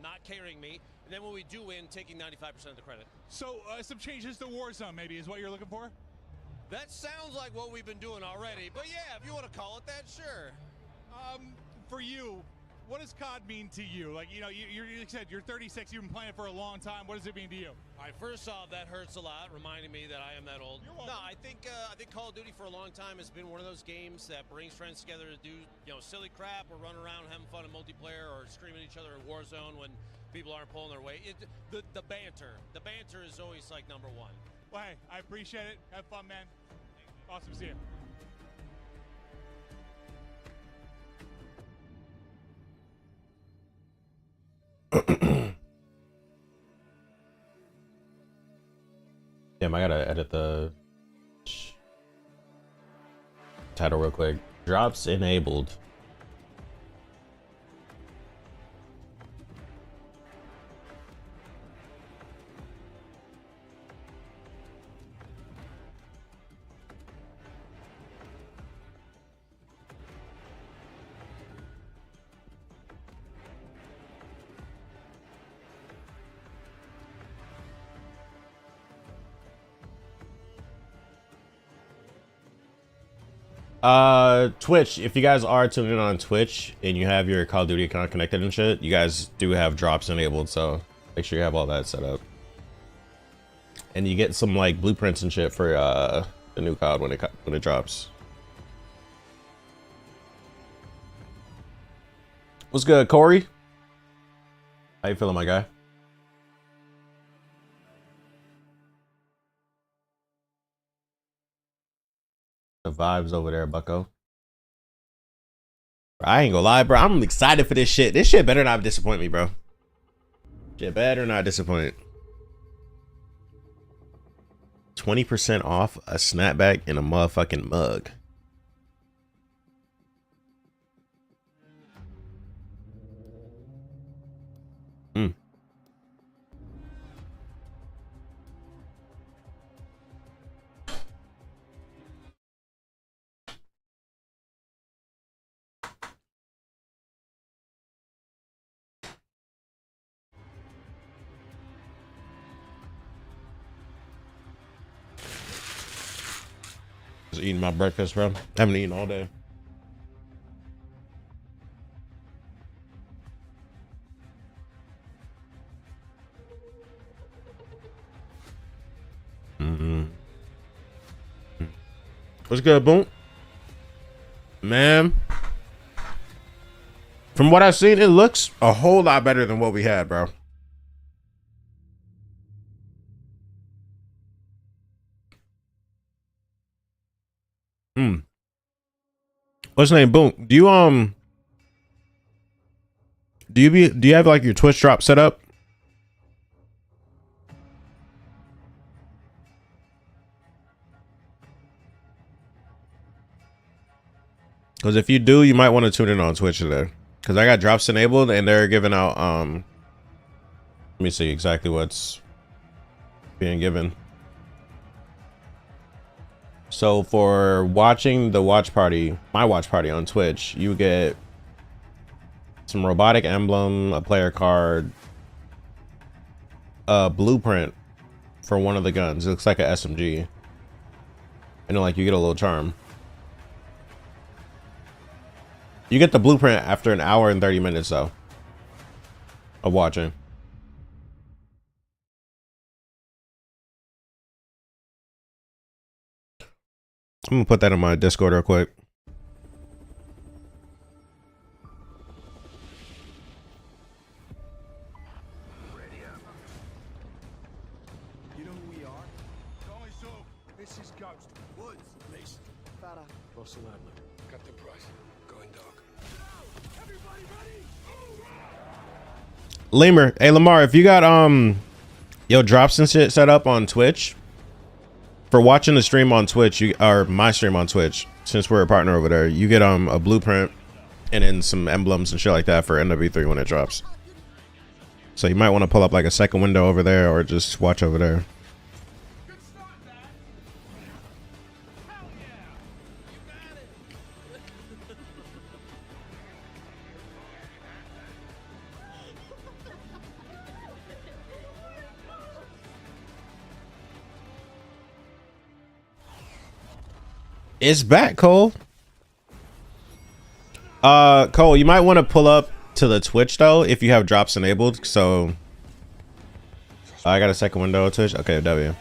not carrying me, and then when we do win, taking 95% of the credit. So some changes to Warzone maybe is what you're looking for? That sounds like what we've been doing already, but yeah, if you want to call it that, sure. For you, what does COD mean to you? Like, you know, you said you're 36, you've been playing for a long time. What does it mean to you? All right, first off, that hurts a lot, reminding me that I am that old. You're welcome. No, I think Call of Duty for a long time has been one of those games that brings friends together to do, you know, silly crap or run around having fun in multiplayer or screaming at each other in Warzone when people aren't pulling their weight. The banter is always like number one. Well, hey, I appreciate it. Have fun, man. Awesome to see you. Damn, I gotta edit the title real quick. Drops enabled. Twitch, if you guys are tuning in on Twitch and you have your Call of Duty account connected and shit, you guys do have drops enabled, so make sure you have all that set up. And you get some like blueprints and shit for the new COD when it drops. What's good, Corey? How you feeling, my guy? The vibes over there, bucko. I ain't gonna lie, bro. I'm excited for this shit. This shit better not disappoint me, bro. Shit better not disappoint. 20% off a snapback and a motherfucking mug. Just eating my breakfast, bro. Haven't eaten all day. What's good, Boom? Man, from what I've seen, it looks a whole lot better than what we had, bro. What's his name? Boom. Do you have like your Twitch drop set up? Because if you do, you might want to tune in on Twitch today. Because I got drops enabled and they're giving out let me see exactly what's being given. So for watching the watch party, my watch party on Twitch, you get some robotic emblem, a player card, a blueprint for one of the guns. It looks like a SMG. And then like you get a little charm. You get the blueprint after an hour and 30 minutes though of watching. I'm gonna put that in my Discord real quick. You know who we are? Only so. This is Ghost. Woods, please. Fada. Russell Adler. Got the price. Going dark. Everybody ready? Lemur, hey Lamar, if you got your drops and shit set up on Twitch for watching the stream on Twitch, or my stream on Twitch, since we're a partner over there, you get a blueprint and then some emblems and shit like that for NW3 when it drops. So you might want to pull up like a second window over there or just watch over there. It's back, Cole. Cole, you might want to pull up to the Twitch though if you have drops enabled. So I got a second window on Twitch. Okay, W.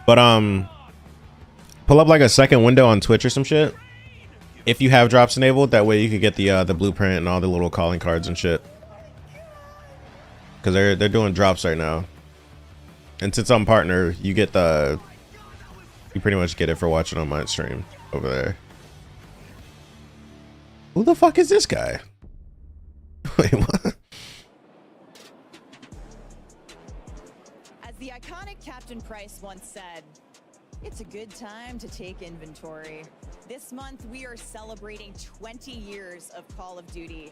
But pull up like a second window on Twitch or some shit if you have drops enabled. That way you could get the blueprint and all the little calling cards and shit. Cause they're doing drops right now. And since I'm partner, you get you pretty much get it for watching on my stream over there. Who the fuck is this guy? Wait, what? As the iconic Captain Price once said, it's a good time to take inventory. This month, we are celebrating 20 years of Call of Duty.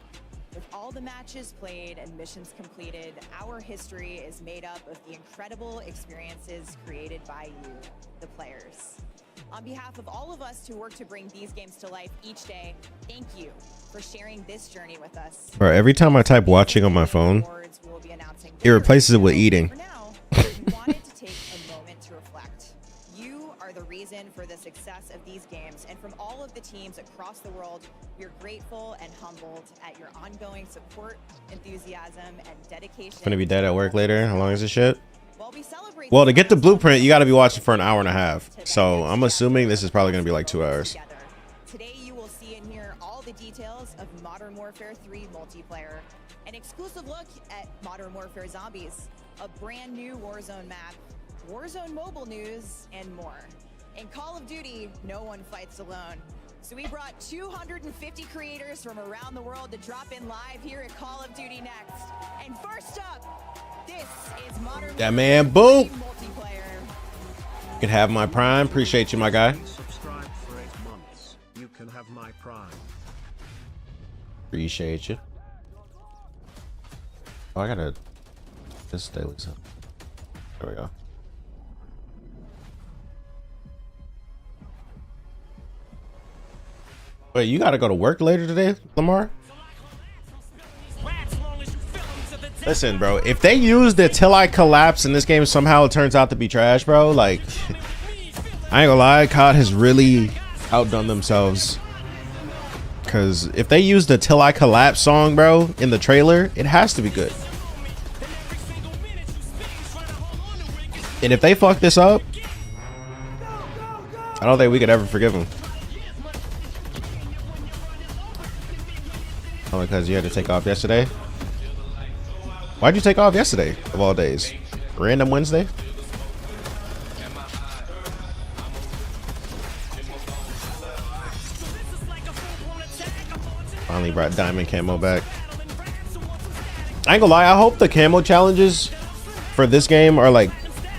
With all the matches played and missions completed, our history is made up of the incredible experiences created by you, the players. On behalf of all of us who work to bring these games to life each day, thank you for sharing this journey with us. Bro, every time I type watching on my phone, it replaces it with eating. For now, we wanted to take a moment to reflect. You are the reason for the success of these games, and from all of the teams across the world, we're grateful and humbled at your ongoing support, enthusiasm, and dedication. Gonna be dead at work later. How long is this shit? We celebrate Well, to get the blueprint, you got to be watching for an hour and a half. So I'm assuming this is probably gonna be like 2 hours. Today, you will see and hear all the details of Modern Warfare 3 multiplayer, an exclusive look at Modern Warfare Zombies, a brand new Warzone map, Warzone mobile news, and more. In Call of Duty, no one fights alone. So we brought 250 creators from around the world to drop in live here at Call of Duty Next. And first up, this is Modern That man, boom. multiplayer. You can have my prime. Appreciate you, my guy. Subscribe for 8 months. You can have my prime. Appreciate you. Oh, I gotta just stay with something. There we go. Wait, you gotta go to work later today, Lamar? Listen, bro, if they use the till I collapse and this game somehow turns out to be trash, bro, like, I ain't gonna lie, COD has really outdone themselves. Because if they use the Till I Collapse song, bro, in the trailer, it has to be good. And if they fuck this up, I don't think we could ever forgive them. Only because you had to take off yesterday. Why'd you take off yesterday, of all days? Random Wednesday? Finally brought diamond camo back. I ain't gonna lie, I hope the camo challenges for this game are like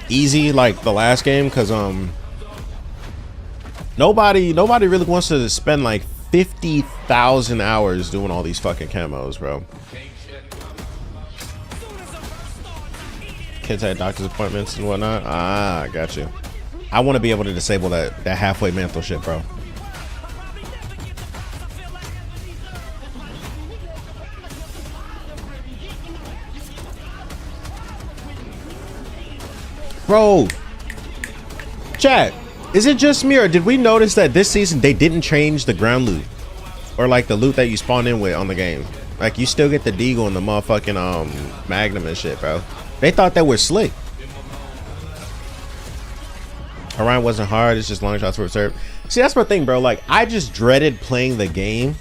easy like the last game, because nobody really wants to spend like 50,000 hours doing all these fucking camos, bro. Kids had doctor's appointments and whatnot. Ah, I got you. I want to be able to disable that halfway mantle shit, bro. Bro, chat, is it just me or did we notice that this season they didn't change the ground loot or like the loot that you spawn in with on the game? Like you still get the deagle and the motherfucking magnum and shit, bro. They thought that was slick. Orion wasn't hard, it's just long shots were served. See, that's my thing, bro. Like I just dreaded playing the game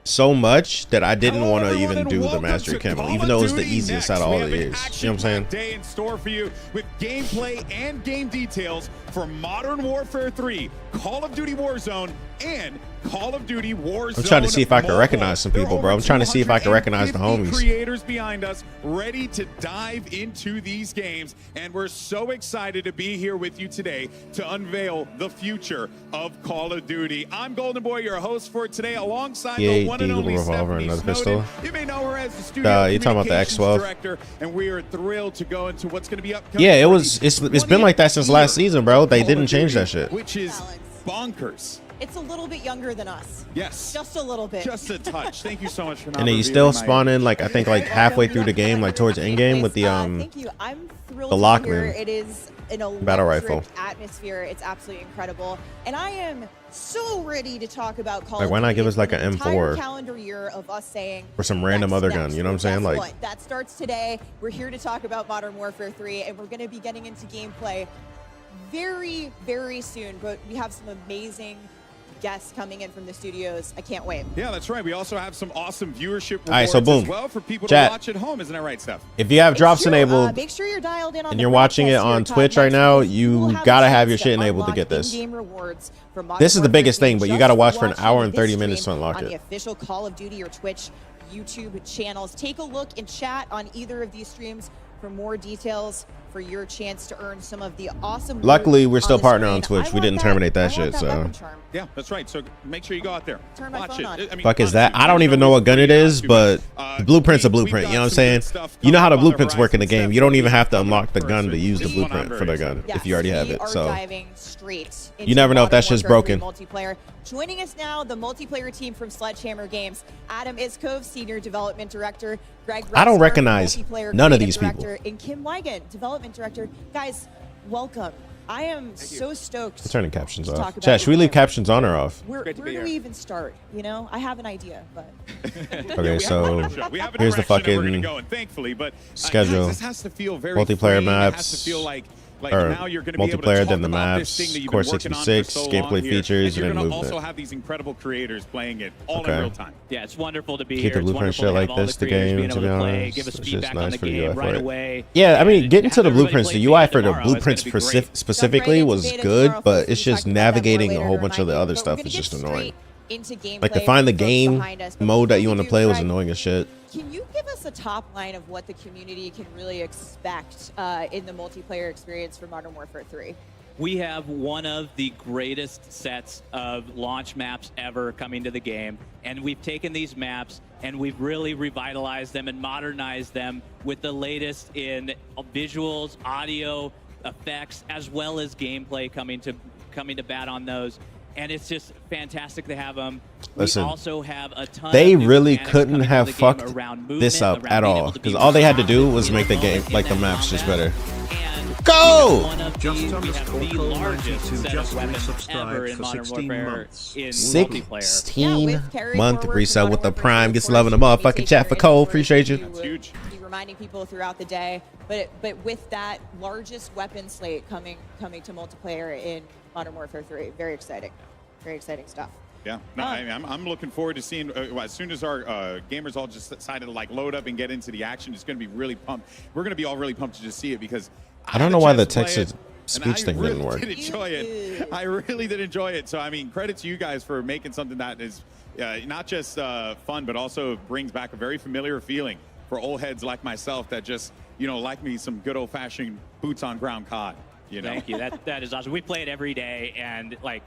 so much that I didn't want to even do the mastery camo, even though it was the easiest out of all the years. You know what I'm saying? Day in store for you with gameplay and game details for Modern Warfare 3, Call of Duty Warzone, and Call of Duty Warzone. I'm trying to see if I can recognize some people, bro. I'm trying to see if I can recognize the homies. Creators behind us ready to dive into these games, and we're so excited to be here with you today to unveil the future of Call of Duty. I'm Golden Boy, your host for today, alongside the one and only revolver, another pistol. You may know her as the studio you talking about the X12 director, and we are thrilled to go into what's going to be upcoming. Yeah, it's been like that since last season, bro. They didn't change that shit. Which is bonkers. It's a little bit younger than us. Yes. Just a little bit. Just a touch. Thank you so much for not And then you revealing still my spawn age. in like I think like halfway through the game, like towards end game with the Thank you. I'm thrilled the to Lockman be here. It is an electric battle rifle. atmosphere. It's absolutely incredible. And I am so ready to talk about Call Like, of why not Duty give us, like, for an the entire M4? calendar year of us saying Or some random next, other next. gun, you know what I'm Well, saying? guess Like- what? That starts today. We're here to talk about Modern Warfare 3, and we're going to be getting into gameplay very, very soon. But we have some amazing guests coming in from the studios. I can't wait. Yeah, that's right. We also have some awesome viewership rewards All right, so boom. as well for people Chat. to watch at home. Isn't that right, Steph? If you have It's drops true. enabled Make sure you're dialed in on and the you're watching it broadcast on here, Twitch right now, because you will have gotta a have your chance shit to enabled to unlock get this. in-game rewards for Modern This is the Warfare biggest 3 thing, but you just gotta watch for an watching hour and this 30 minutes to stream unlock on it. the official Call of Duty or Twitch YouTube channels. Take a look and chat on either of these streams for more details for your chance to earn some of the awesome. Luckily, loot we're still the partnered on screen. Twitch. I We want didn't terminate that I shit, want so- weapon charm. Yeah, that's right. So make sure you go out there. Turn my Watch phone it. on. I mean, Fuck is that? honestly, I don't even know what gun it is, but uh, the blueprint's a we've blueprint. got You know what I'm some saying? good stuff You know how the coming up on blueprints work in the Horizon game. You don't Steph. even have to Coming unlock the first. gun to use the This is one I'm blueprint for very the gun excited Yes, if you already have we it. are So diving straight You never know if that Modern shit's Warfare 3 broken. Multiplayer. Joining us now, the multiplayer team from Sledgehammer Games, Adam Iskov, Senior Development Director, Greg I don't Rexner, recognize Multiplayer none of Creative these people. Director, and Kim Weigand, Development Director. Guys, welcome. I am so stoked. I'm turning captions to off. talk about Chat, should we your leave game. captions on or off? Where Great to do be here. we even start? You know, I have an idea, but Okay, so We have a here's the direction that we're gonna fucking go in, thankfully, but schedule. guys, this has to feel very Multiplayer freeing. It has maps, to feel like or now you're going to be able to multiplayer, talk then the about this maps, thing that you've Core been working on for 66, so gameplay long here. features, you're and then gonna movement. also have these incredible creators playing it all Okay. in real time. Yeah, it's wonderful to be Keep here. the It's blueprint wonderful shit to like have all this, the the creators game, being to able be to play, honest. give us It's just feedback on nice the for the game UI right for it. away. Yeah, I mean, and getting to have the everybody blueprints, play the UI together for the tomorrow is gonna blueprints be great. specifically Jump right was into beta good, tomorrow, but folks. it's We'll just talk about that more navigating a later whole to bunch of the remind other you, but stuff we're is gonna just get annoying. straight into gameplay Like to find the with folks game behind us. But mode that before you we want to do, play was Greg, annoying as shit. Can you give us a top line of what the community can really expect in the multiplayer experience for Modern Warfare 3? We have one of the greatest sets of launch maps ever coming to the game, and we've taken these maps and we've really revitalized them and modernized them with the latest in visuals, audio, effects, as well as gameplay coming to bat on those. And it's just fantastic to have them. Listen, we also have a ton They of new really mechanics couldn't coming to have the game fucked around movement, this up around at being all, able to be because all they had to do responsive was in make the game, moment like in the that maps, just combat. better. And Go! we have one of Just the, we Thomas have the Corcoran, largest 92, set just of weapons resubscribed ever in for Modern 16 Warfare months. in multiplayer. 16-month Carry reset forward with the from Prime. Modern Gets Warfare love in the 3, we motherfucking take chat for our Cole. inventory Appreciate you. to, That's huge. Be reminding people throughout the day, but with that largest weapon slate coming to multiplayer in Modern Warfare 3, very exciting stuff. Yeah, no, I'm looking forward to seeing as soon as our gamers all just decided to like load up and get into the action. It's going to be really pumped. We're going to be all really pumped to just see it because I don't know why the text-to-speech thing didn't work. Did enjoy it. I really did enjoy it. So I mean, credit to you guys for making something that is not just fun, but also brings back a very familiar feeling for old heads like myself that just like me some good old-fashioned boots on ground COD. Thank you. That is awesome. We play it every day, and like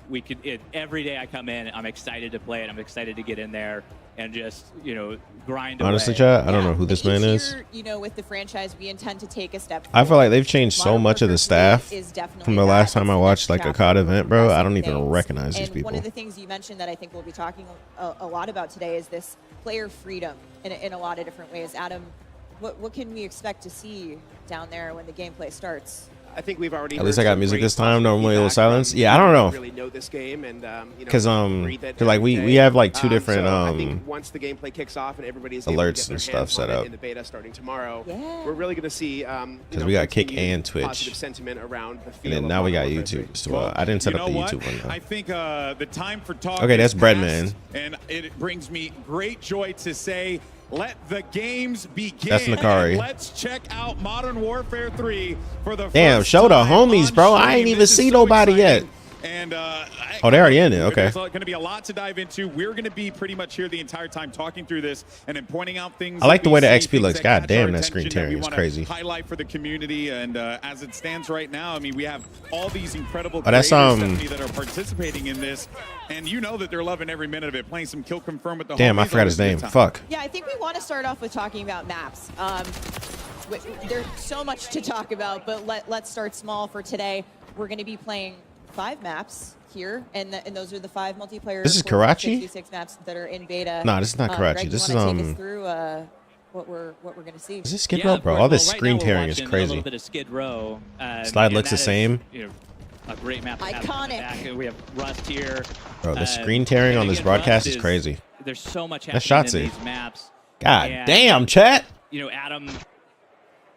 every day I come in, I'm excited to play it. I'm excited to get in there and just grind. Honestly, away. chat, I don't know who this man is. With the franchise, we intend to take a step. I feel like they've changed so Modern much of Warfare the 3 staff is definitely from the last that. time I It's the watched next like a chapter COD of event, bro. I progressing don't even things. recognize these And people. one of the things you mentioned that I think we'll be talking a lot about today is this player freedom in a lot of different ways. Adam, what can we expect to see down there when the gameplay starts? I think we've already. At least I got heard music some this great time. Normally it was feedback silence. from Yeah, I don't people know. who really know this game and Because read it like every we day. have like two different so I think once the gameplay kicks off and everybody's able to alerts get their and stuff hands set on it up. in the beta starting tomorrow, Yeah. we're really going to see because we got Kick continued and Twitch, positive sentiment around the and feel then of now we got Modern Warfare YouTube. 3. So I didn't set up the what? YouTube one. I think the time for talk. Okay, that's is Breadman. past, and it brings me great joy to say, let the games begin. That's Nakari. And let's check out Modern Warfare 3 for the Damn, first show the time homies, on bro. I stream. ain't even This is see so nobody exciting. yet. And Oh, they already in it. Okay. There's going to be a lot to dive into. We're going to be pretty much here the entire time talking through this and then pointing out things. I like the that we way the see, XP things looks. that God catch damn, our that screen attention that we tearing is wanna crazy. highlight for the community, and as it stands right now, I mean, we have all these incredible Oh, that's, creators, Stephanie, that are participating in this, and you know that they're loving every minute of it. Playing some Kill Confirm with the Damn, I homies, forgot his always a name. good time. Fuck. Yeah, I think we want to start off with talking about maps. There's so much to talk about, but let's start small for today. We're going to be playing 5 maps here, and those are the 5 multiplayer. This is Karachi? 66 maps that are in beta. Nah, this is not Karachi. Greg, This you is wanna take us through what we're gonna see. Is this Skid Row, bro? All this screen tearing is A crazy. little bit of Skid Row. Slide looks the that is, same. You know, a great map. To have in the Iconic. back. We have Rust here. Bro, the screen tearing and on this again, broadcast Rust is crazy. There's so much That's happening in Shotzi. these maps. God And, damn, chat. You know, Adam.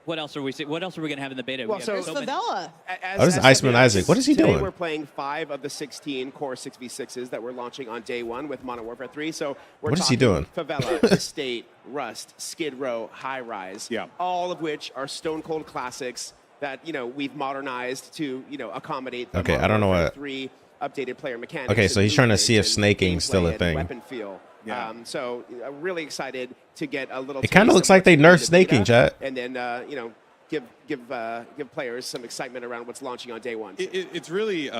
What else are we seeing? What else are we gonna have in the beta? Well, We so- have There's many- Favela. Oh, this is Iceman Isaac. What is he Today doing? we're playing 5 of the 16 core 6v6s that we're launching on day 1 with Modern Warfare 3. So we're What is he talking doing? Favela, Estate, Rust, Skid Row, High Rise. Yeah. All of which are stone cold classics that we've modernized to accommodate. The Okay, Modern I don't know Warfare what- 3 updated player mechanics. Okay, so and he's trying to movement see if and snaking's still a gameplay and thing. Weapon feel. Yeah. So really excited to get a little. It kinda taste looks of like what's they gonna be nerfed the snaking, beta, chat. And then give players some excitement around what's launching on day 1. It's really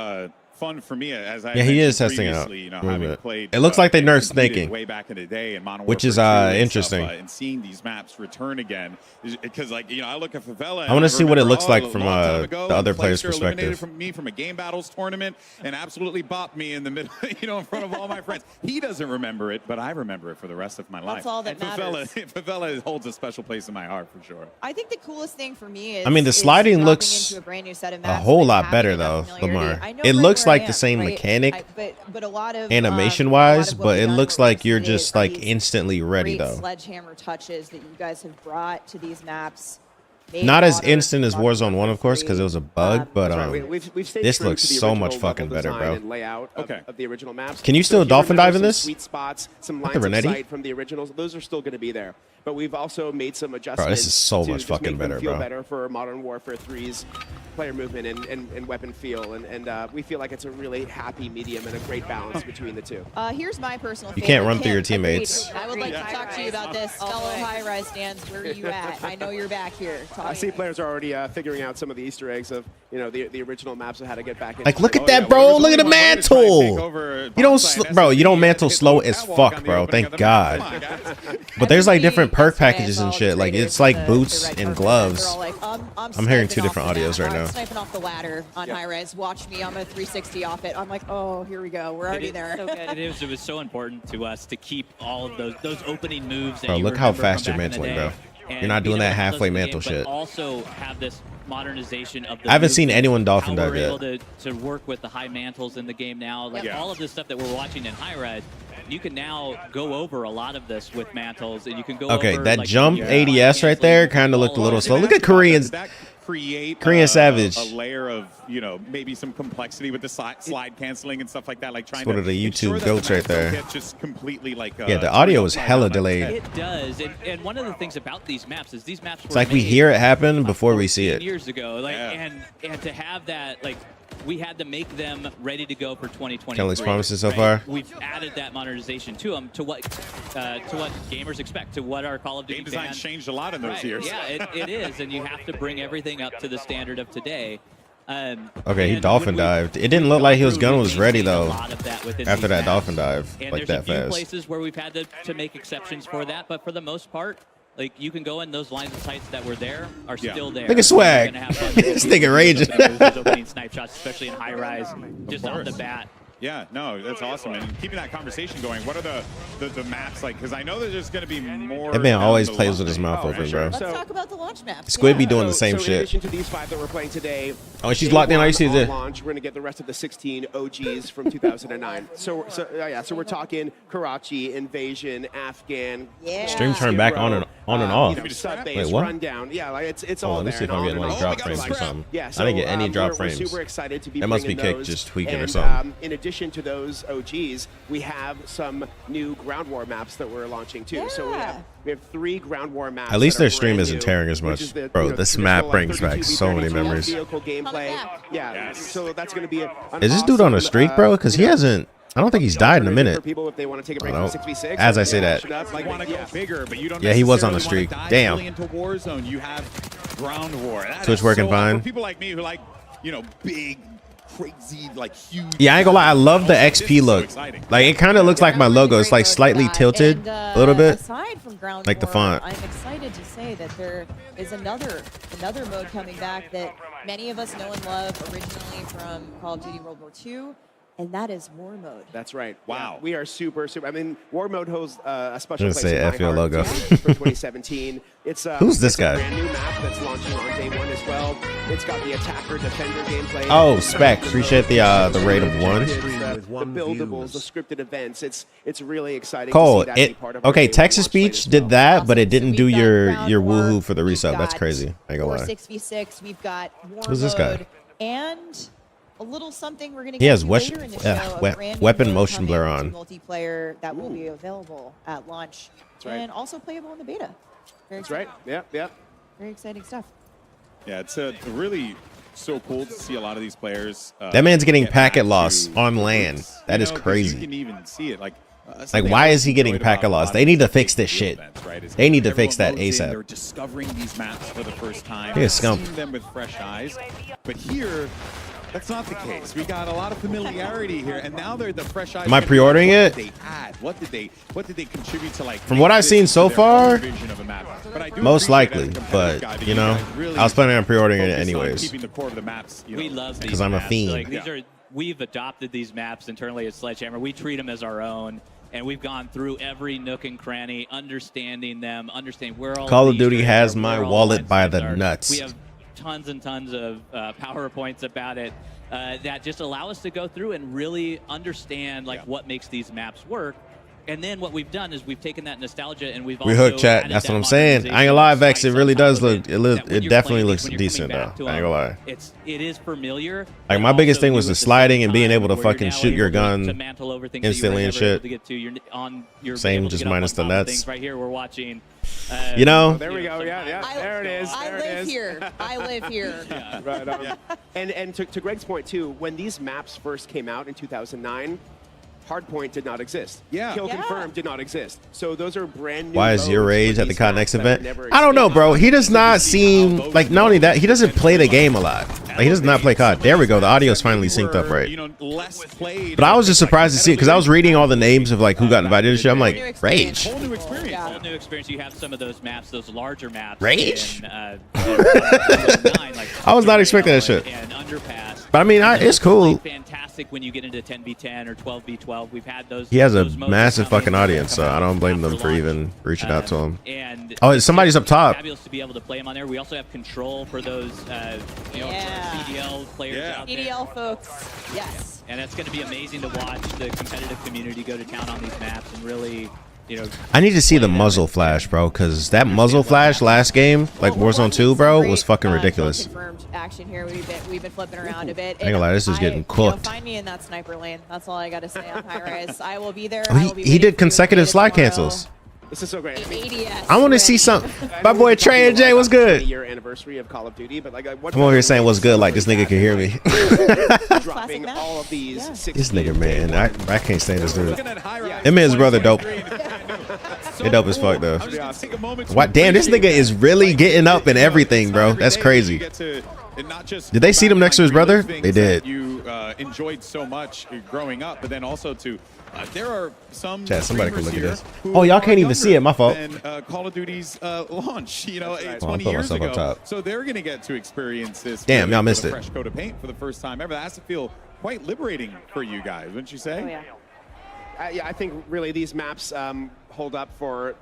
fun for me as I Yeah, he is mentioned testing out previously, a having little bit. played. It looks like they and nerfed competed snaking. way back in the day in Modern Which is, Warfare 2 and interesting. stuff, and seeing these maps return again because I look at Favela. I wanna see what it looks like a from, long time ago, the other and player's Fleischer eliminated perspective. me from a game battles tournament and absolutely bopped me in the middle, in front of all my friends. He doesn't remember it, but I remember it for the rest of my life. That's all that matters. Favela holds a special place in my heart for sure. I think the coolest thing for me is. I mean, the is sliding dropping looks into a brand new set of a maps whole with lot having better, enough though, familiarity. Lamar. I know It right looks where I like the am, same right? mechanic But a lot of animation-wise, a lot of what but we've it done looks for like you're Roasted just are like these instantly ready, great though. sledgehammer touches that you guys have brought to these maps. made Not as modern, instant as modern Warzone 1, of course, because it was a bug, but That's right. We've stayed this true looks to the so much original fucking level better, design bro. and layout of the original maps. Can you So still if you dolphin remember dive in some this? Sweet spots, some What lines the of Renetti? sight from the originals. Those are still going to be there. But we've also made some adjustments. Bro, this is so to much just fucking make them better, feel bro. better for Modern Warfare 3's player movement and weapon feel, and we feel like it's a really happy medium and a great balance between the two. Here's my personal You favorite. can't run through your Kim, teammates. agreed. I would like to talk to you about this. Fellow high-rise stands, where are you at? I know you're back here. I see players are already figuring out some of the Easter eggs of the original maps of how to get back in. Like, look at Oh, that, yeah, bro. well, Look at the there's only one way to try and take mantle. over You don't, Bonsai bro. and You don't SMB mantle and slow hit as the fuck, catwalk on the bro. opening Thank of the God. map. Come on, guys. But there's like Everybody different perk gets red packages and ball shit. Like traded it's for like the boots red and carpet. gloves. They're all like, I'm hearing sniping two off different the audios map. right now. I'm sniping off the ladder on high res. Watch me. I'm a 360 off it. I'm like, oh, here we go. We're already there. It was so important to us to keep all of those opening moves. That Bro, you look how remember from fast you're back in the mantling, day. bro. And You're not doing being that able to halfway use those in the mantle game, shit. But also have this modernization of the I haven't seen movement, anyone dolphin how dive we're yet. able to work with the high mantles in the game now. Like Yeah. all of this stuff that we're watching in high res, you can now go over a lot of this with mantles, and you can go Okay, over, that like, jump your ADS right there kind of looked a little slow. Look at Koreans. Did that create Korean Savage. a layer of maybe some complexity with the slide canceling and stuff like that, like trying one to of the ensure YouTube that goats the right maps don't there. get just completely like Yeah, the audio is turned hella upside down on its delayed. head. It does, and one of the things about these maps is these maps. It's like we hear it happen before we see it. Years ago, like, Yeah. and to have that, like, we had to make them ready to go for 2020. Kelly's promises so far. We've added that modernization to them, to what gamers expect, to what our Call of Duty Game design fans. changed a lot in those Right, years. yeah, it is, and you have to bring everything up to the standard of today. Okay, he and dolphin when we- dived. It didn't look like his gun was we've ready maintained a though. lot of that within After these that maps. dolphin dive, And like there's that a few fast. places where we've had to make exceptions for that, but for the most part, like, you can go in, those lines of sights that were there are Yeah. still there. Look at Swag. You're gonna have fun This nigga raging. those opening snipe shots, especially in high rise, just off the bat. Yeah, no, that's awesome. And keeping that conversation going, what are the maps like? Because I know that there's going to be more. That man down always the plays line. with his mouth Oh, open, for sure. bro. Let's talk about the launch maps. Squid be Yeah. doing the same In shit. addition to these 5 that we're playing today, Oh, she's day locked in. I one see on the. launch. We're gonna get the rest of the 16 OGs from 2009. So we're talking Karachi, Invasion, Afghan. Yeah. Stream turned back on and off. Sub Wait, base, what? Rundown. Yeah, like it's Oh, all let me there. see if and I'm on getting and like on. drop frames or something. Yeah, I didn't get any drop we're frames. super excited to be That must be bringing Kick those. just tweaking or And, something. in addition to those OGs, we have some new ground war maps that we're launching too. So we have 3 ground war maps. At least that are their stream brand isn't new, tearing as which much. is the, Bro, you know, this traditional, map like, brings back 32v32 so many memories. Vehicle gameplay. back. Yeah. Yes. So that's going to be an Is this dude on a awesome, streak, bro? Because he hasn't. I don't think he's died in a alternative minute. For people if they want to take a break I from don't- 6v6. as I say that. Like, You want to go bigger, but you don't. Yeah, he was on the necessarily streak. wanna dive Damn. really into Warzone, you have ground war. That Twitch is working so fine. For people like me who like, big crazy, like huge. Yeah, I ain't gonna lie. I love the This XP is so look. exciting. Like it kind of looks like my logo. It's like slightly tilted a little bit. Aside from ground like the war, font. I'm excited to say that there is another mode coming back that many of us know and love originally from Call of Duty World War II, and that is War Mode. That's right. Wow. Yeah, we are super. I mean, War Mode holds a special Let's place say in my F your heart logo. for 2017. It's Who's this it's guy? A brand new map that's launching on day one as well. It's got the attacker defender gameplay. Oh, Spec. Appreciate the rate of 1. The buildables, the scripted events. It's really exciting. Cole, to see that be it part of our okay. day one Texas launch slate Beach as did well. that, but it So didn't we've do got your ground war, woohoo for the we've resub. That's got crazy. I ain't gonna lie. 6v6. We've got War Who's this guy? Mode, and a little something we're going to He get has to wes- later in the show. A brand new weapon mode motion blur coming on. to multiplayer that will be available at launch, right. and also playable in the beta. That's right. Yeah, yeah. Very exciting stuff. Yeah, it's really so cool to see a lot of these players. That man's getting get packet back loss to on the land. roots, That you is know, 'cause crazy. You can even see it. Like why is he getting packet loss? They need to fix this shit. They need to fix that ASAP. ASAP. They're discovering these maps for the first time. He is scum. Seeing them with fresh eyes. But here, that's not the case. We got a lot of familiarity here, and now they're the fresh eyes. Am I pre-ordering What it? did they add? What did they contribute to, like, From make what I've this seen so their far, own vision of a map? But I do most appreciate likely, as a competitive but, guy that you know, guys really I was planning on pre-ordering it focus on anyways. keeping the core of the maps, you know. We love these 'Cause I'm a maps. fiend. Like, these are, we've adopted these maps internally at Sledgehammer. We treat them as our own, and we've gone through every nook and cranny, understanding them, understanding where all Call of these Duty areas has are, my where all wallet by lines the are. nuts. We have tons and tons of PowerPoints about it that just allow us to go through and really understand what makes these maps work. And then what we've done is we've taken that nostalgia and we've We also hooked, chat. added That's that what I'm saying. I ain't gonna lie, Vex. It really does look. It definitely looks decent though. I ain't gonna lie. It is familiar. Like, but my biggest also thing was new the at same sliding and being time, able to where you're fucking now shoot your able to gun mantle over things instantly that and you were never shit. able to get to. You're Same, able to just get up minus on the top of nuts. things. Right here, we're watching. You know? There we go. Yeah, yeah. There it is. I There it live is. here. I live here. Right on. And to Greg's point too, when these maps first came out in 2009, Hardpoint did not exist. Yeah. Kill Yeah. Confirmed did not exist. So those are brand new. Why is your modes rage for at the these COD maps Next that event? never I don't know, existed. bro. He does not seem like, not only that, he doesn't play the game a lot. Like, he does not play COD. There we go. The audio's finally synced up right. You know, less played. But I was just surprised to see it because I was reading all the names of like who got invited to shit. I'm New like, experience. rage. Whole new experience. Yeah. Whole new experience. You have some of those maps, those larger maps. Rage? In, like I was not expecting that shit. And Underpass. But I mean, it's cool. Fantastic when you get into 10v10 or 12v12. We've had those. He has a those modes massive coming fucking audience, so coming I don't blame them after for launch. even reaching out to him. And Oh, somebody's up top. Fabulous to be able to play them on there. We also have control for those, Yeah. CDL players Yeah. out there. EDL folks. Yes. And it's going to be amazing to watch the competitive community go to town on these maps and really, I need to see the muzzle flash, bro, because that muzzle flash last game, like Warzone 2, bro, was fucking ridiculous. Confirmed action here. We've been flipping around a bit. I ain't gonna lie, this is getting cooked. Find me in that sniper lane. That's all I got to say on high rise. I will be there. Oh, he did consecutive slide cancels. This is so great. ADS. I want to see some. My boy Trey and Jay, what's good? Year anniversary of Call of Duty, but like what I'm over here saying what's good, like this nigga can hear me. dropping map. all of these. Yeah. 60 This nigga, man, I can't stand this dude. Looking at high rise, Him and his brother dope. So They dope as cool. fuck, though. I'm just gonna take a moment to What? Damn, this nigga appreciate is that. really Like, getting up and you know, everything, it's bro. not every That's day crazy. you get to, and not just Did they see go him back next to his and, like, brother? relive They things that did. You enjoyed so much growing up, but then also to there are some. Chat, somebody could streamers look at here this. who Oh, y'all are can't even see it. My fault. than, Call of Duty's launch, you know, That's right. 20 Oh, I put years myself ago. up top. So they're gonna get to experience this. Damn, really y'all with missed a it. fresh coat of paint for the first time ever. That has to feel quite liberating for you guys, wouldn't you say? Oh, yeah. Yeah, I think really these maps hold up for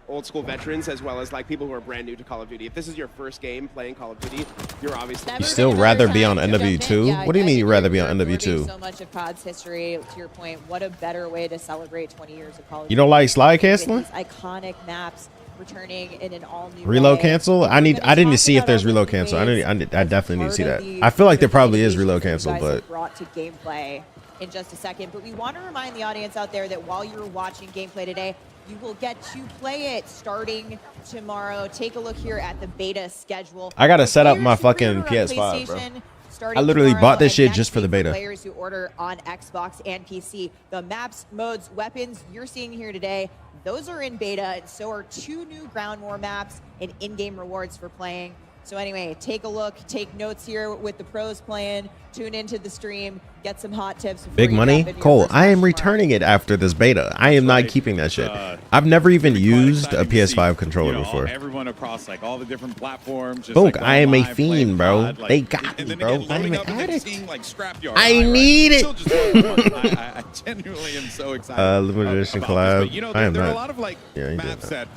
old school veterans as well as like people who are brand new to Call of Duty. If this is your first game playing Call of Duty, you're obviously Never still been rather another be on time to jump in. NW2? Yeah, What do you I mean think you'd rather be you're on absorbing NW2? So much of COD's history. To your point, what a better way to celebrate 20 years of Call of Duty. You don't like slide With canceling? these iconic maps returning in an all new Reload way. cancel? I We're gonna didn't talk see if about there's all the reload new cancel. ways I definitely need to see part that. of the I feel like there probably is innovations reload that you cancel, guys but have brought to gameplay in just a second. But we want to remind the audience out there that while you're watching gameplay today, you will get to play it starting tomorrow. Take a look here at the beta schedule. I gotta set up Players my who fucking order on PS5, bro. PlayStation starting I literally tomorrow, bought this and shit next just for the week beta. Players who order on Xbox and PC. The maps, modes, weapons you're seeing here today, those are in beta, and so are 2 new ground war maps and in-game rewards for playing. So anyway, take a look, take notes here with the pros playing, tune into the stream, get some hot tips. Big money? Cole, I am returning it after this beta. I am not keeping that shit. I've never even used a PS5 controller before. Everyone across like all the different platforms. Book, I am a fiend, bro. They got me, bro. I'm an addict. I need it. I genuinely am so excited. Limited edition collab. You know, I am there are not. a lot of like maps that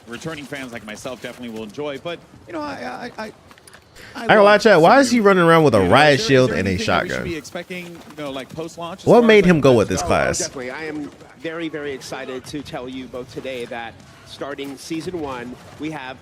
returning fans like myself definitely will enjoy, but you know, I gonna lie, chat. Why is he running around with a riot shield and a shotgun? What made him go with this class? Definitely, I am very, very excited to tell you both today that starting season 1, we have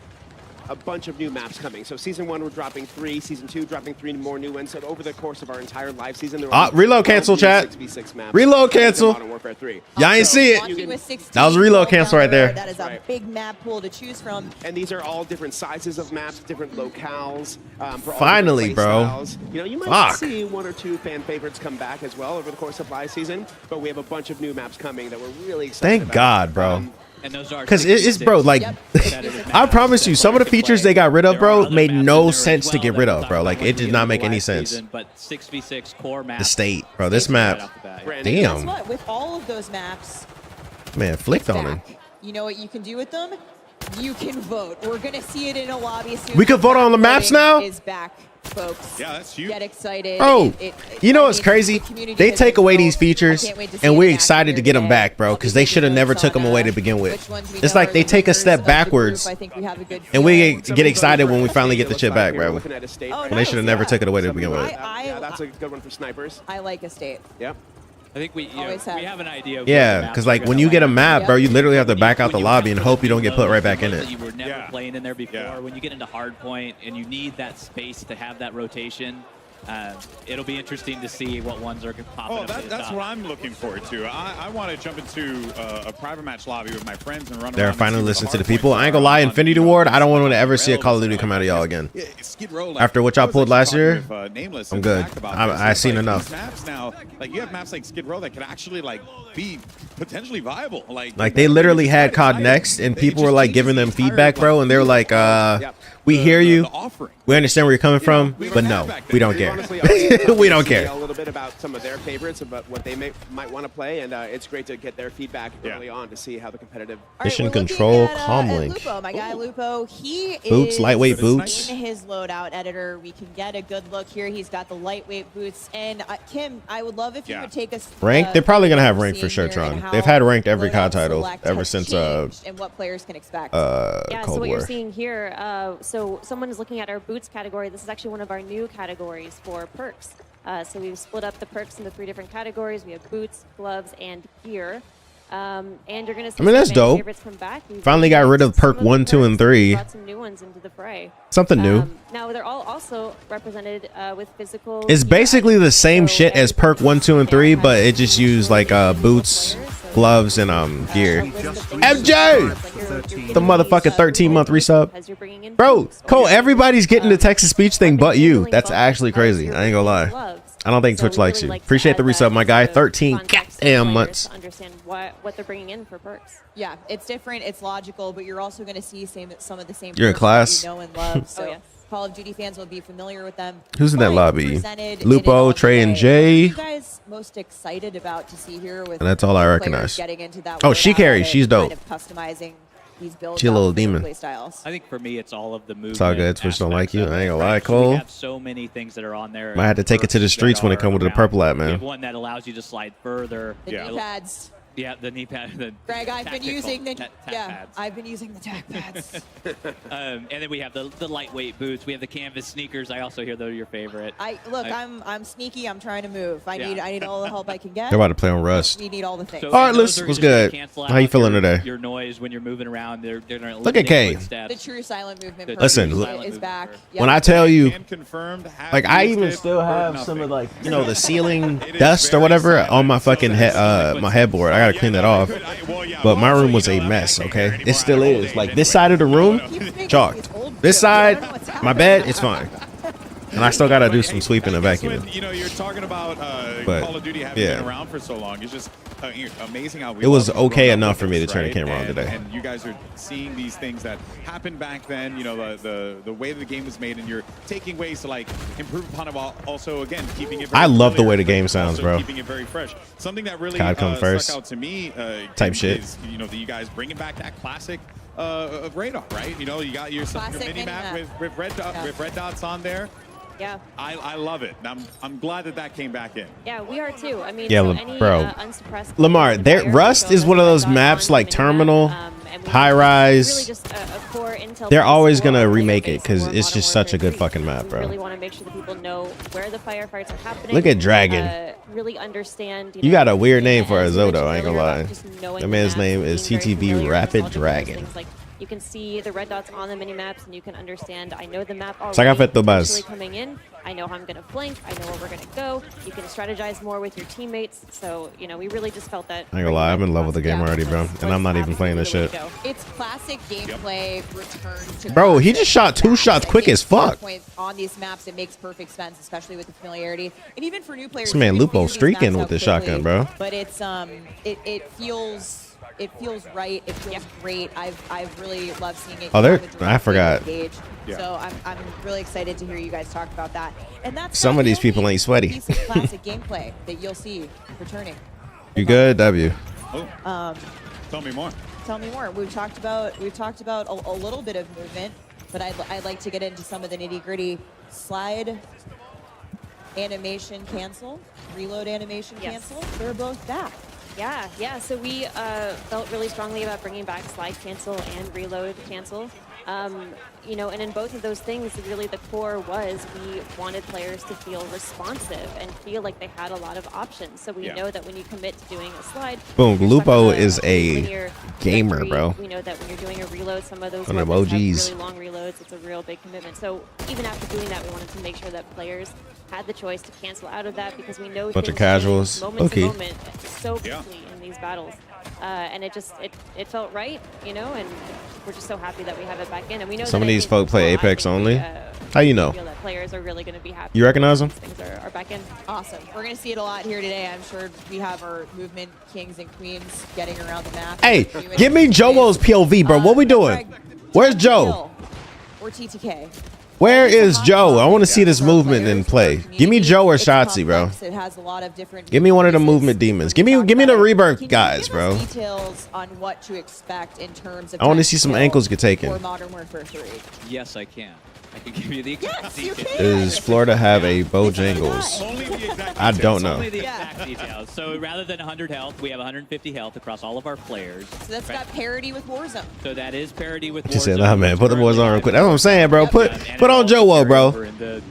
a bunch of new maps coming. So season 1, we're dropping 3. Season 2, dropping 3 more new ones. So over the course of our entire live season, there will be reload cancel, chat. 6v6 maps. Reload cancel. Modern Warfare 3. Y'all ain't see it. That was reload cancel right there. That is a big map pool to choose from. And these are all different sizes of maps, different locales. For all Finally, different bro. styles. You know, you might see 1 or 2 fan favorites come back as well over the course of live season, but we have a bunch of new maps coming that we're really excited Thank God, bro. And those are Because it's, bro, like, I promise you, some of the features they got rid of, bro, made no sense to get rid of, bro. Like, it did not make any sense. But 6v6 core map. The state, bro, this map. Guess Damn. what? With all of those maps, Man, flicked on him. you know what you can do with them? You can vote. We're gonna see it in a lobby soon. We could vote on the maps now? Is back, folks. Yeah, that's huge. Get excited. Bro, you know I what's mean, crazy? the community They has take been away so- these I features, can't wait to see and it we're in excited action to get them today. back, bro, because they should have never took them away to begin with. Which ones we It's know like are they the take a winners step of the backwards, group. I think we have a good and we feeling. get excited when we finally get the shit back, bro. Looking at a state Oh, right When they nice, should have never yeah. took it away to begin with. Yeah, that's a good one for snipers. I like Estate. Yep. I think we Always have. we have an idea. Of Yeah, because like when you get a map, bro, you literally have to back out the lobby and hope you don't get put right back in it. You were never Yeah. playing in there before. Yeah. When you get into hardpoint and you need that space to have that rotation, it'll be interesting to see what ones are popping up. That's what I'm looking forward to. I want to jump into a private match lobby with my friends and run They're around. finally listening to the people. I ain't gonna lie, Infinity Ward, I don't want to ever see a Call of Duty come out of y'all again. After what y'all pulled last year, I'm good. I seen enough. Maps now, like you have maps like Skid Row that could actually like be potentially viable. Like they literally had COD Next, and people were like giving them feedback, bro, and they were like, "We hear you, we understand where you're coming from, but no, we don't care. We don't care." A little bit about some of their favorites, about what they might want to play, and it's great to get their feedback early on to see how the competitive. Mission we're looking control, at, comlink. Lupo, my guy Lupo, he Boots, is lightweight boots. in his loadout editor. We can get a good look here. He's got the lightweight boots. And Kim, I would love if you would take us Ranked? They're probably gonna have through ranked for sure, here and Tron. how They've had ranked every loadout COD title select ever has since changed and what players can expect. Yeah, so Cold what you're War. seeing here, so someone is looking at our boots category. This is actually one of our new categories for perks. So we've split up the perks into 3 different categories. We have boots, gloves, and gear. And you're going to see that's some fan dope. favorites come back. We've Finally got rid of mixed some perk the 1, 2, and perks 3. Brought some new ones into the fray. Something new. Now they're all also represented with physical. It's gear basically the items. same So shit as perk 1, 2, and 3, but it just used like boots, gloves, and gear. MJ! The motherfucking 13-month resub. Bro, Cole, everybody's getting the text-to-speech thing but you. That's actually crazy. I ain't gonna lie. I don't think Twitch likes you. Appreciate the resub, my guy. 13 goddamn months. Understand what they're bringing in for perks. Yeah, it's different, it's logical, but you're also going to see some of the same You're in perks that class? you know and love. So Oh, yeah. Call of Duty fans will be familiar with them. Who's in that but lobby? presented in Lupo, an Trey, and all-day. Jay. What are you guys most excited about to see here with And that's all I players recognize. getting into that Oh, she loadout carries. edit, She's dope. Kind of customizing these builds She a little out for their demon. play styles. I think for me, it's all of the movement. It's all good. Twitch don't like aspects you. of I it, ain't gonna right? lie, So Cole. We have so many things that are on there. Might have to take it to the perks streets when that it come with the are purple app, around. We man. have one that allows you to slide further. The knee pads. Yeah, the knee pad. Greg, I've been tactical using the tap pads. I've been using the tack pads. And then we have the lightweight boots. We have the canvas sneakers. I also hear those are your favorite. I'm sneaky. I'm trying to move. I Yeah. need all the help I can get. They're about to play on Rust. We need all the things. So, All right, and Liz, those are what's just gonna good? cancel How you out feeling your- today? Your noise when you're moving around. They're gonna Look at Kay. The true silent movement. The Listen, program true is back. When I tell you, Confirmed, like I even still have some of like the ceiling dust or whatever on my fucking my headboard. I gotta clean that off. But my room was a mess. Okay, it still is. Like this side of the room, chalked. This side, my bed, it's fine. And I still got to do some sweeping and That's vacuuming. when, you know, you're talking about But, Call of Duty having yeah. been around for so long. It's just amazing how we It was all grew okay up enough with for me this, to turn the right? camera on today. And you guys are seeing these things that happened back then, you know, the way the game was made, and you're taking ways to, like, improve upon it while also, again, keeping it very I love the familiar, way the game but sounds, also bro. keeping it very fresh. Something that really COD come first. stuck out to me Type shit. is, you know, that you guys bringing back that classic of radar, right? You know, you got your mini map with red dots on there. Yeah. I love it. I'm glad that came back in. Yeah, we are too. I mean, Yeah, so any, bro. Unsuppressed Lamar, player can Rust go is one of those on maps the like minimap, Terminal, and we High have Rise. Really just a core intel They're base always for gonna our player remake base it because for it's Modern just such a Warfare good 3. fucking map, We bro. really want to make sure that people know where the firefights are happening. Look at Dragon. Really understand. You know, got a weird name for a as you mentioned Zodo, I ain't gonna earlier, lie. about just knowing That the man's maps, name is being very TTV familiar with Rapid all different Dragon. things. Like, you can see the red dots on the mini maps, and you can understand. I know the map already. Saca Feto Baz. Potentially coming in. I know how I'm gonna flank. I know where we're gonna go. You can strategize more with your teammates. So you know, we really just felt that. I ain't gonna lie, I'm in love with the game already, bro. And I'm not even playing this shit. It's classic gameplay return to Bro, he classic just shot 2 maps. shots I quick think as to your fuck. point, on these maps, it makes perfect sense, especially with the familiarity, and even for new players. This man you Lupo figure these streaking maps with out this quickly, shotgun, bro. But it's it feels right. It feels great. I've really loved seeing it. Oh, there- go with I forgot. engage. Yeah. So I'm really excited to hear you guys talk about that. And that's Some not of the these people only ain't sweaty. piece of classic gameplay that you'll see returning. You good, W? Oh, tell me more. Tell me more. We've talked about a little bit of movement, but I'd like to get into some of the nitty gritty. Slide animation cancel, reload animation cancel. They're both back. Yeah. So we felt really strongly about bringing back slide cancel and reload cancel. You know, and in both of those things, really the core was we wanted players to feel responsive and feel like they had a lot of options. So we know that when you commit to doing a slide, Boom, you're Lupo stuck on is a linear gamer, trajectory. bro. We know that when you're doing a reload, some of those One of weapons have OGs. really long reloads. It's a real big commitment. So even after doing that, we wanted to make sure that players had the choice to cancel out of that because we know Bunch of things casuals. change moment Okay. to moment so quickly in these battles. And it felt right, you know, and we're just so happy that we have it back in. And we know Some that of I these think folk play overall, I Apex think only. we, How you know? feel that players are really going to be happy. You recognize them? These things are back in. Awesome. We're going to see it a lot here today. I'm sure we have our movement kings and queens getting around the map. Hey, give me Joel's POV, bro. What we doing? Where's Joe? Or TTK. Where is Joe? I want to see this movement in play. Give me Joe or Shotzi, bro. It has a lot of different Give me one of the movement demons. Give me the Rebirth Can you guys, give us bro. details on what to expect in terms of I wanna time see some scale ankles get taken. for Modern Warfare 3. Yes, I can. I can give you the exact Yes, you details. can. Does Florida have a Bojangles? Only the exact I don't know. Only the exact details. So rather than 100 health, we have 150 health across all of our players. So that's got parity with Warzone. So that is parity with She said, Warzone, nah, man, put the boys on real currently quick. That's what I'm saying, bro. Yep, Put and on it'll Joe, carry bro. over in the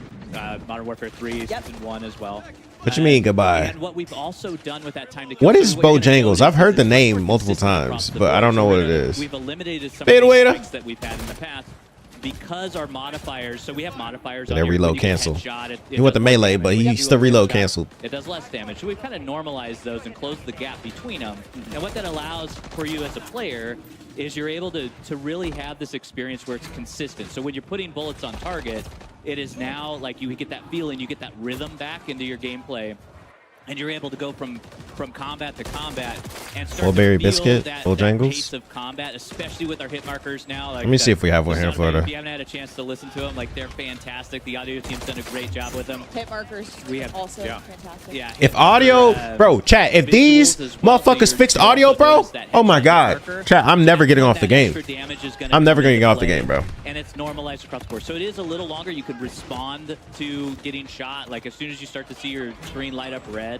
Modern Warfare 3 Season 1 as well. What you mean, goodbye? And what we've also done with that time to kill. What is so what you're gonna Bojangles? notice I've heard the is name we're multiple consistent across times, the but I board. don't know So what we're it gonna- is. We've eliminated some Fade of away the to- strikes that we've had in the past because our modifiers. So we have modifiers. They on here. reload When you get cancel. headshot, it He went does to less melee, damage. but When he you still do a reload headshot, canceled. It does less damage. So we've kind of normalized those and closed the gap between them. And what that allows for you as a player is you're able to really have this experience where it's consistent. So when you're putting bullets on target, it is now like you get that feeling, you get that rhythm back into your gameplay. And you're able to go from combat to combat and start Mulberry to feel biscuit, that Bojangles? pace of combat, especially with our hit markers now. Like Let me see if we have one here in Florida. If you haven't had a chance to listen to them, like they're fantastic. The audio team's done a great job with them. Hit markers We have- also yeah. fantastic. Yeah. If audio, bro, chat, if these visuals as well, so motherfuckers you're- fixed you also audio, bro, notice that oh my headshot god. marker, Chat, I'm never getting off the that game. extra damage is gonna I'm never come gonna into get off the play, game, bro. And it's normalized across the board. So it is a little longer. You can respond to getting shot. Like as soon as you start to see your screen light up red,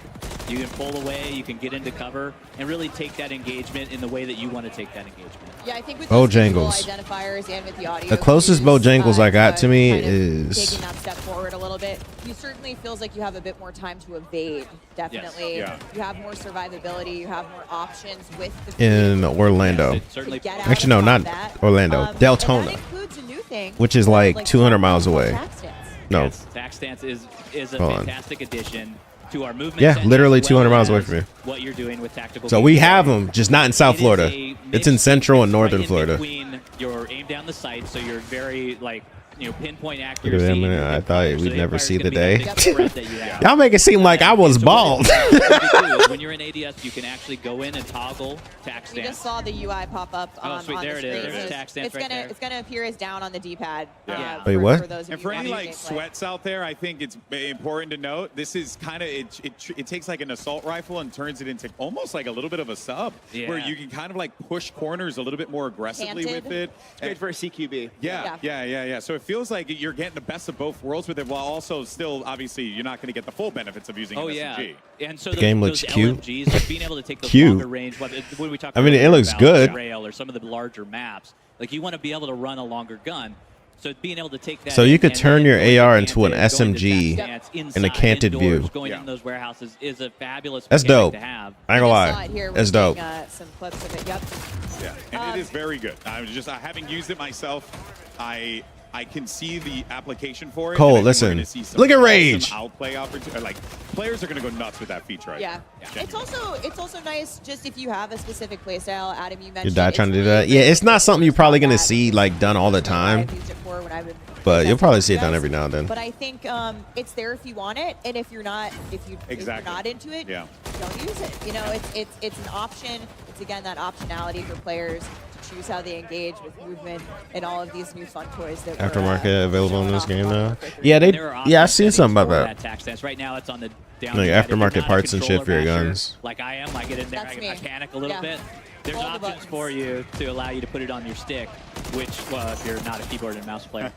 you can pull away, you can get into cover, and really take that engagement in the way that you want to take that engagement. Yeah, I think with those visual Bojangles. identifiers and with the audio, The closest cues, Bojangles I got to me kind of is- taking that step forward a little bit. You certainly feels like you have a bit more time to evade. Definitely, Yeah. you have more survivability. You have more options with the In Orlando. Yes, it certainly to get out Actually, no, of not combat. Orlando. And Deltona. that includes a new thing, Which is like 200 miles called away. tax stance. No. Yes, tax stance is a Hold on. fantastic addition to our movement. Yeah, set, literally as 200 miles away as from here. What you're doing with tactical. So we gameplay. have them, just not in South It is Florida. a It's in mix Central and right Northern in Florida. Between your aim down the sight, so you're very like pinpoint Look at accuracy. them, in your I hip thought collar, so we'd the never Empire's see gonna the be that day. big spread that you have. Y'all make it seem like I was So bald. what it do is when you're in ADS, you can actually go in and toggle tack We just stance. saw the UI pop up Oh, on, sweet. on There the it is. screen. There's So tack stance right there. it's gonna appear as down on the D-pad. Yeah. Wait, for, what? For those of And you for any watching like gameplay. sweats out there, I think it's important to note this is kind of it takes like an assault rifle and turns it into almost like a little bit of a sub, where Yeah. you can kind of like push corners a little bit more aggressively Canted. with it. It's great for a CQB. Yeah. So it feels like you're getting the best of both worlds with it, while also still obviously you're not going to get the full benefits of using Oh an yeah, SMG. and so The those, game looks those cute. LMGs, like being able to take those Cute. longer range. When we talk, I mean, it earlier looks about good. Rail or some of the larger maps, like you want to be able to run a longer gun. So being able to take that, So you in could and turn then your going to AR into an canted, going to SMG tack stance, in a inside, canted indoors, view. Going Yeah. in those warehouses is a fabulous. That's mechanic dope. to have. I ain't gonna We just saw lie. it here. That's We're dope. seeing, some clips of it. Yep. Yeah, and it is very good. I having used it myself, I can see the application for it. Cole, and I think we're listen. gonna see some Look at awesome Rage. Outplay opportunity. Like players are going to go nuts with that feature. Yeah. It's also nice just if you have a specific playstyle. Adam, you mentioned. Your dad it's trying to do really that? Yeah, great it's not for something you're probably gonna that. see like done all the That's what time, I've used it for when I've been but you'll probably see it testing done guys. every now and then. But I think it's there if you want it, and if you're not into it, Yeah. don't use it. You know, it's an option. It's again that optionality for players to choose how they engage with movement and all of these new fun toys that we're, Aftermarket available in showing this off game on now. Modern Warfare 3. Yeah, they. There are Yeah, I option seen something settings about for that. tack stance. Right now, it's on the down. Like pad. If you're aftermarket not a parts and shit controller for your masher, guns. Like I am, I get in there, That's I me. panic a little Yeah. bit. There's All the options buttons. for you to allow you to put it on your stick, which, well, if you're not a keyboard and mouse player,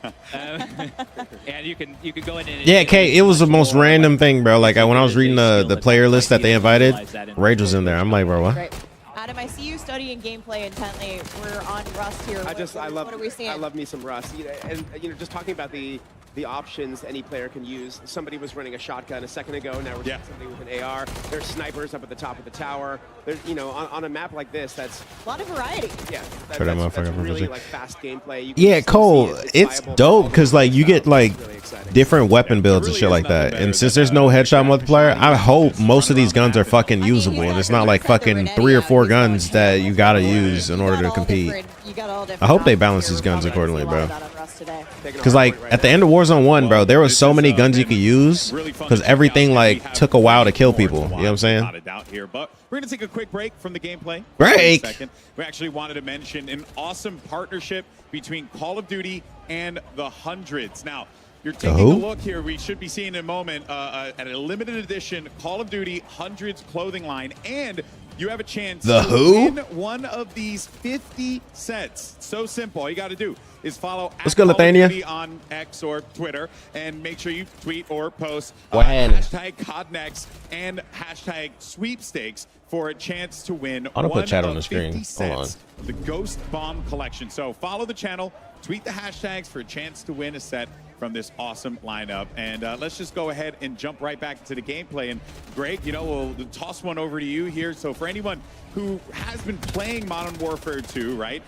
and you can go in and Yeah, Kate, it was the most more, random like, thing, bro. Like when I was there's a reading skill the that player like list that they you invited, utilize that in Rage was in there. I'm like, bro, what? Great. Adam, I see you studying gameplay intently. We're on Rust here. What are we seeing? I love me some Rust. And just talking about the options any player can use. Somebody was running a shotgun a second ago. Now we're seeing somebody with an AR. There's snipers up at the top of the tower. There's, on a map like this, that's a lot of variety. Yeah, For that that's motherfucker, really Professor. like fast gameplay. You can Yeah, still Cole, see it's viable for dope all because like you different get like styles. It's really exciting. different weapon Yeah, builds there and shit really like is nothing that. better And since than, there's no headshot multiplier, I hope just most of run these around guns the are map. fucking I mean, usable. he's And it's got not like the Feather fucking and 3 or Eddie 4 out. He's guns going that to you gotta go use in order to compete. You got all different I hope they options balance here. these guns We're probably accordingly, gonna see a bro. lot of that on Rust today. Taking a Because hard like point right at the now. end of Warzone 1, bro, there was This so is, many guns you been could use really fun because to check everything out. We like have took a while to kill more to people. You know what I'm watch, saying? without a doubt here, but we're going to take a quick break from the gameplay. Break? For a second. We actually wanted to mention an awesome partnership between Call of Duty and the Hundreds. Now, you're taking who? a look here. We should be seeing in a moment at a limited edition Call of Duty Hundreds clothing line, and you have a chance The to who? win one of these 50 sets. So simple. All you got to do is follow What's good, Call of Lithania? Duty on X or Twitter, and make sure you tweet or post When? hashtag CODNEXT and hashtag sweepstakes for a chance to win I'm gonna put one chat on of the screen. 50 Hold on. sets of the Ghost Bomb collection. So follow the channel, tweet the hashtags for a chance to win a set from this awesome lineup. And let's just go ahead and jump right back to the gameplay. And Greg, we'll toss one over to you here. So for anyone who has been playing Modern Warfare 2, right?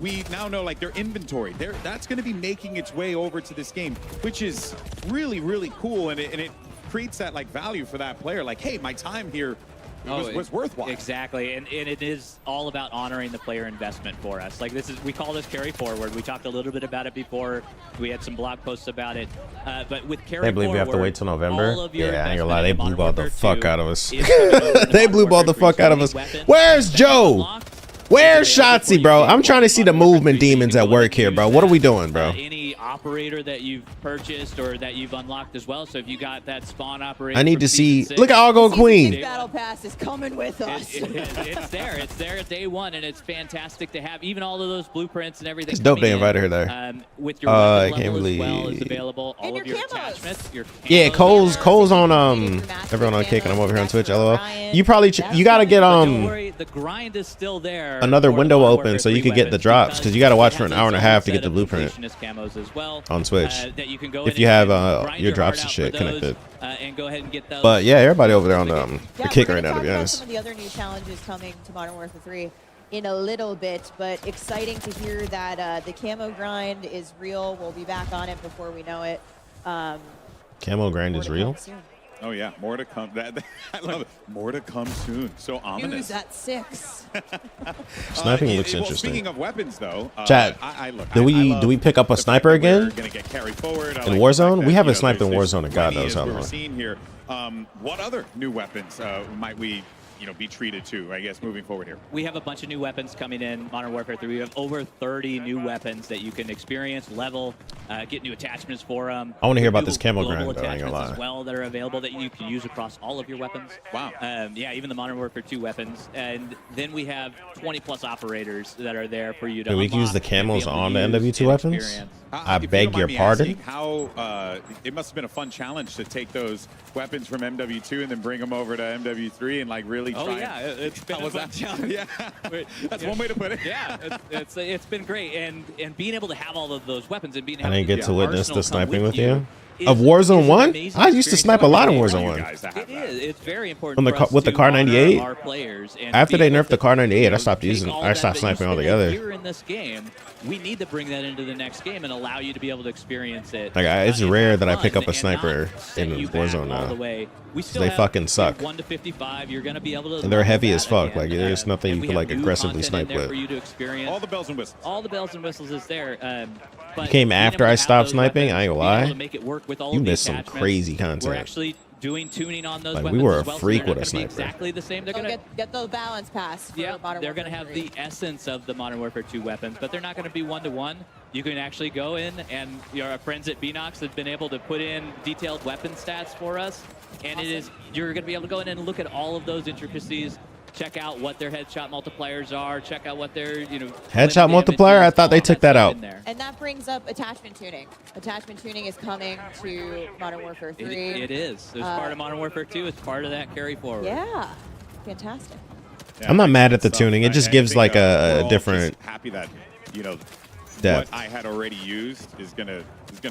We now know like their inventory. That's going to be making its way over to this game, which is really, really cool. And it creates that like value for that player. Like, hey, my time here was worthwhile. Exactly, and it is all about honoring the player investment for us. Like we call this carry forward. We talked a little bit about it before. We had some blog posts about it. But with carry Can't believe we have to forward, wait till November. all of your Yeah, I ain't gonna lie, they investment in blue balled the Modern fuck Warfare out of us. 2 is coming over to They Modern blue balled the Warfare 3. fuck out of So us. any weapon Where's that's Joe? unlocked Where's is available Shotzi, for bro? you I'm trying to see the Modern Warfare movement 3, so you demons can at go ahead work and here, use bro. What are that. we doing, bro? Any operator that you've purchased or that you've unlocked as well. So if you got that spawn operator, I need from to see. Season 6, Look at Algo Season Queen. 6 Battle Pass is coming with us. it's there. It's there at day one, and it's fantastic to have. Even all of those blueprints and everything. It's dope coming they in, invited her there. With your I weapon can't level as well is believe- available. All And of your your camos. attachments. Your Yeah, camos. Cole's on Master everyone on kick and I'm over here on Twitch. LOL. Ryan. You probably you gotta get But don't worry, the grind is still there. another for window Modern open Warfare so you 3 can get the weapons drops, 'cause you gotta watch it for an has hour and a its own half to get set the of blueprint completionist camos as well, on Twitch. that you can go If in you and have grind your drops heart and out shit for those, connected. and go ahead and get those. But yeah, everybody over there on the Yeah, kick we're right gonna now, to talk be about honest. some of the other new challenges coming to Modern Warfare 3 in a little bit, but exciting to hear that the camo grind is real. We'll be back on it before we know it. Camo grind More is to real. come soon. Oh yeah, more to come. I love it. More to come soon. So ominous. News at 6. Sniping looks well, interesting. Speaking of weapons, though, Chat, do we pick up a sniper again Gonna get carried forward. in Warzone? We haven't sniped in Warzone in God knows how We're long. seeing here. What other new weapons might we, be treated to? I guess moving forward here. We have a bunch of new weapons coming in Modern Warfare 3. We have over 30 new weapons that you can experience, level, get new attachments for them. I want to hear about this camo global grind, though, I ain't gonna attachments lie. as well that are available that you can use across all of your weapons. Wow. Yeah, even the Modern Warfare 2 weapons. And then we have 20+ operators that are there for you to we can use the unlock and be camos able to on the use MW2 and weapons? experience. I If you beg don't your mind me pardon? asking, how it must have been a fun challenge to take those weapons from MW2 and then bring them over to MW3 and like really try. Oh yeah, it's been How a was fun that? challenge. Yeah, that's one way to put it. Yeah, it's been great, and being able to have all of those weapons and being I able didn't to get to witness the arsenal come sniping with you. is- Of Warzone is an 1? amazing I used to experience snipe a lot in for Warzone You 1. guys to have It that. is. It's very important From the for us with the to Car honor 98? our players and After be they able nerfed the to, Car 98, I know, stopped take using. all I that stopped that you sniping spend altogether. Here in this game, we need to bring that into the next game and allow you to be able to experience it. Like, it's and rare have that I fun pick up a and sniper not set in you back Warzone all now. the way. We still They have fucking suck. 1 to 55. You're going to be able to. And they're level heavy that as fuck. again. Like, there's nothing And you we could, have like, new aggressively content in snipe there with. for you to experience. All the bells and whistles. All the bells and whistles is there. But came being after able to I have stopped those sniping, weapons, I ain't gonna being able lie. to make it work with all You of the missed some attachments. crazy content. We're actually doing tuning on those Like, we weapons were as a well, so freak they're with not a gonna be sniper. exactly the same. They're gonna Get the balance pass for Modern they're going to Warfare have 3. the essence of the Modern Warfare 2 weapons, but they're not going to be one-to-one. You can actually go in, and our friends at Binox have been able to put in detailed weapon stats for us, and you're going to be able to go in and look at all of those intricacies, check out what their headshot multipliers are, check out what their Headshot multiplier? I thought they took that out. And that brings up attachment tuning. Attachment tuning is coming to Modern Warfare 3. It is. It's part of Modern Warfare 2. It's part of that carry forward. Yeah, fantastic. I'm not mad at the Stuff. tuning. It just I gives think, like we're a all different just happy that depth. what I had already used is gonna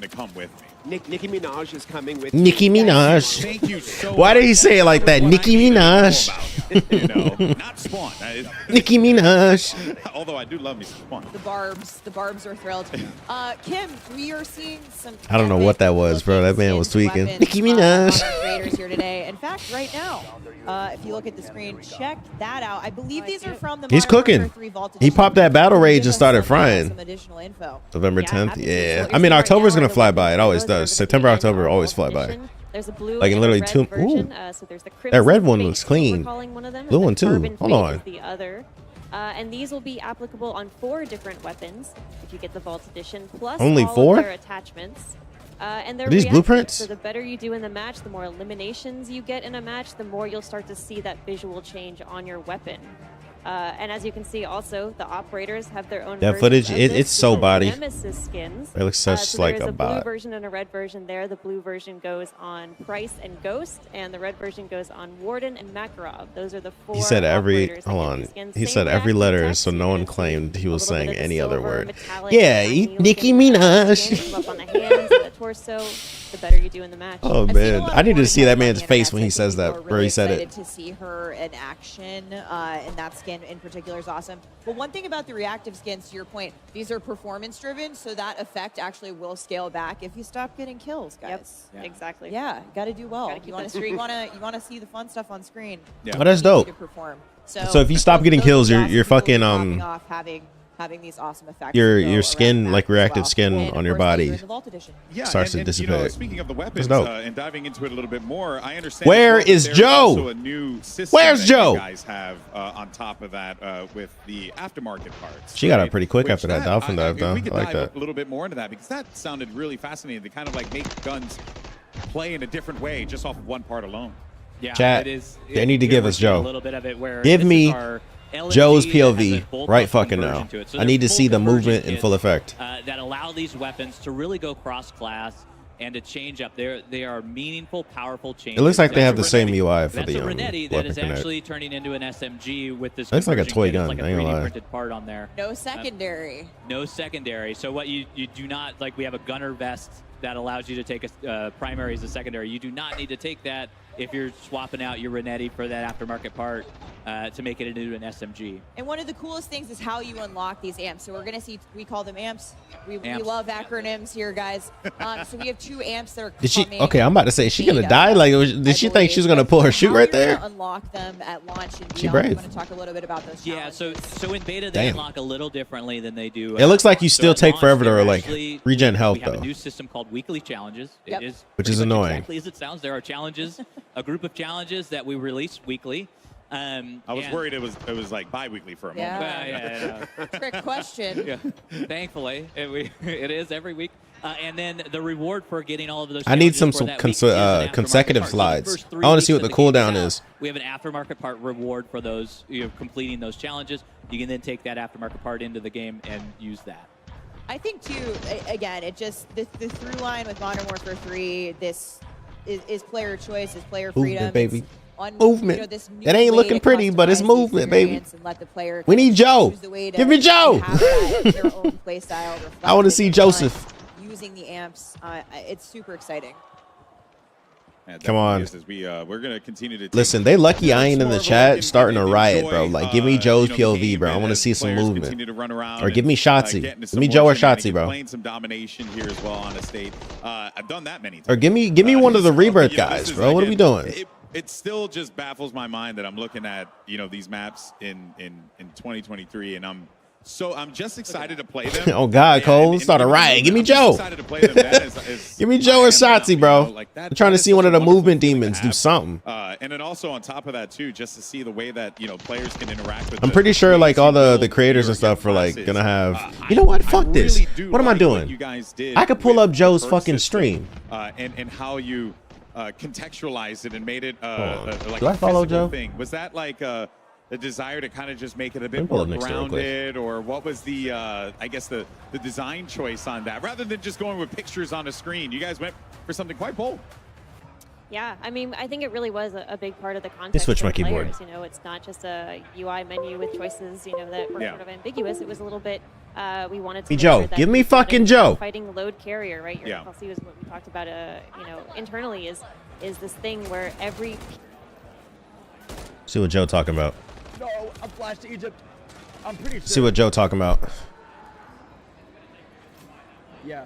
come with me. Nicki Minaj is coming with Nicki you. Minaj. Thank you so Why did he much. say it like that? What Nicki I need to know Minaj. about, not Spawn. Nicki Minaj. Although I do love me some Spawn. The Barbs are thrilled. Kim, we are seeing some. I don't know what that was, bro. That man was tweaking. Nicki Minaj. Traders here today. In fact, right now, if you look at the screen, check that out. I believe these are from the. He's Modern Warfare cooking. 3 Vault He Edition. popped that battle rage and Give us started some frying. additional info. November Yeah, 10th. happy to. Yeah. So I what mean, you're seeing October's right gonna now fly are the by. It weapons always that are does. gonna September, be in October the always Vault fly by. Edition. There's a blue Like, in and literally a red two- version. ooh. So there's the That red Crimson one Fate, looks is what clean. we're calling one of them, Blue and one, the too. Carbon Hold Fate on. is the other. And these will be applicable on 4 different weapons if you get the Vault Edition, plus Only all 4? of their attachments. And they're Are these reactive, blueprints? So the better you do in the match, the more eliminations you get in a match, the more you'll start to see that visual change on your weapon. And as you can see, also the operators have their own. That versions footage, of it's this so called body. Nemesis skins. It looks such So like there's a blue bot. version and a red version there. The blue version goes on Price and Ghost, and the red version goes on Warden and Makarov. Those are the 4. He said every. operators that Hold get on. these skins. He Same said every reactive letter, text, so you no can one see claimed he a was little bit saying of the any other silver, word. metallic, Yeah, shiny Nicki looking, Minaj. skins up on the hands and the torso. The better you do in the match. Oh I've seen a man, lot I of need to Warden see that on the man's internet, face when so I he think says people that, are where really he said it. excited to see her in action, and that skin in particular is awesome. But one thing about the reactive skins, to your point, these are performance driven, so that effect actually will scale back if you stop getting kills, guys. Yep, exactly. Yeah, got to do well. Gotta keep You want that to streak. you want to see the fun stuff on screen. Yeah. Oh, that's You need dope. to perform. So if you stop getting those kills, are the you're awesome fucking, people popping off, having these awesome effects. your go skin, around like that as reactive well. skin And, of on your course, those are body in the Vault Edition. Yeah, starts to You know, dissipate. speaking of the weapons dope. and diving into it a little bit more, I understand. Where as well is that there's Joe? Also a new system Where's that Joe? You guys have on top of that with the aftermarket parts. She got right? up pretty quick Which after that dolphin dive, though. We could I like dive that. a little bit more into that because that sounded really fascinating. To kind of like make guns play in a different way just off of one part alone. Yeah, Chat, it is. they need to here give we're us seeing Joe. A little bit of it where Give this is me our LMG Joe's that has a POV full right plus fucking conversion now. to it. So I they're need to full see the conversion movement in kits, full effect. that allow these weapons to really go cross-class and to change up. They are meaningful, powerful changes. It looks like they have the That's a same Renetti- UI for that's the a Renetti that weapon is connect. actually turning into an SMG with this. Looks like a conversion toy kit. It's gun, like a I ain't gonna 3D lie. printed part on there. No secondary. No secondary. So what you do not, like, we have a gunner vest that allows you to take a primary as a secondary. You do not need to take that if you're swapping out your Renetti for that aftermarket part to make it into an SMG. And one of the coolest things is how you unlock these amps. So we're going to see, we call them amps. We Amps. love acronyms here, guys. So we have 2 amps that are Did she? coming. Okay, I'm about to say, is she gonna beta, die? Like, did I she think she was believe. gonna pull her But shoot how right you're there? gonna unlock them at launch and She beyond. brave. I'm going to talk a little bit about those Yeah, so challenges. in beta they Damn. unlock a little differently than they do. It looks like you so still at take launch, forever to they're like actually- regen health We have though. a new system called weekly challenges. Yep. It is Which is pretty much annoying. Exactly as it sounds. There are challenges, a group of challenges that we release weekly. I was and- worried it was like bi-weekly for a moment. Yeah. Well, yeah. Trick question. Yeah. Thankfully, it is every week. And then the reward for getting all of those. I need challenges some for that week is an aftermarket consecutive part. So the slides. first 3 I want to see weeks what the that game's cooldown out, is. We have an aftermarket part reward for those, completing those challenges. You can then take that aftermarket part into the game and use that. I think too, again, it just the through line with Modern Warfare 3. This is player choice, is player freedom, Movement, baby. On, Movement. this It new ain't way looking to pretty, but it's customize the movement, baby. experience and let the player We need Joe. choose the way to Give me Joe. have that, their own play style I want to reflected see in Joseph. using the amps. It's super exciting. Yeah, Come on. definitely is. We're gonna continue to Listen, they lucky I ain't in the It's more chat of a starting a look and riot, enjoy, bro. Like, give me Joe's the POV, game, bro. I and want to as see some players movement. continue to run around Or give me and, Shotzi. get into Give some me more Joe or shenanigans, Shotzi, bro. Playing some domination here as well on a state. I've done that many times. Or give me one of the So, Rebirth this guys, is, bro. What are we again, doing? It still just baffles my mind that I'm looking at these maps in 2023, and I'm just excited to play them. Oh, God, Cole, And start a even riot. though Give me I'm just Joe. excited to play them, that is Give me Joe or I am Shotzi, now, bro. like I'm trying to that see is one such of a the wonderful movement feeling to demons do have. something. And then also on top of that too, just to see the way that players can interact with. I'm the pretty sure like crazy all the build creators and your stuff are like classes. gonna have. I- You know what? I Fuck this. really do What am I like doing? you guys did I could pull with up Joe's the perk fucking system, stream. and how you contextualized it and made it on. like Do I a follow physical Joe? thing. Was that like a desire to kind of just make it a me bit pull more up next to it real quick. grounded, or what was the I guess the design choice on that, rather than just going with pictures on a screen? You guys went for something quite bold. Yeah, I mean, I think it really was a big part of the context switch for my the keyboard. players. It's not just a UI menu with choices, that were Yeah. sort of ambiguous. It was a little bit. We wanted to. Hey, make Joe, sure that give me you're fucking fighting- Joe. Fighting load carrier, right? Your Yeah. FLC was what we talked about. Internally is this thing where every. See what Joe talking about. No, I'm flashed to Egypt. I'm pretty sure. See what Joe talking about. Yeah.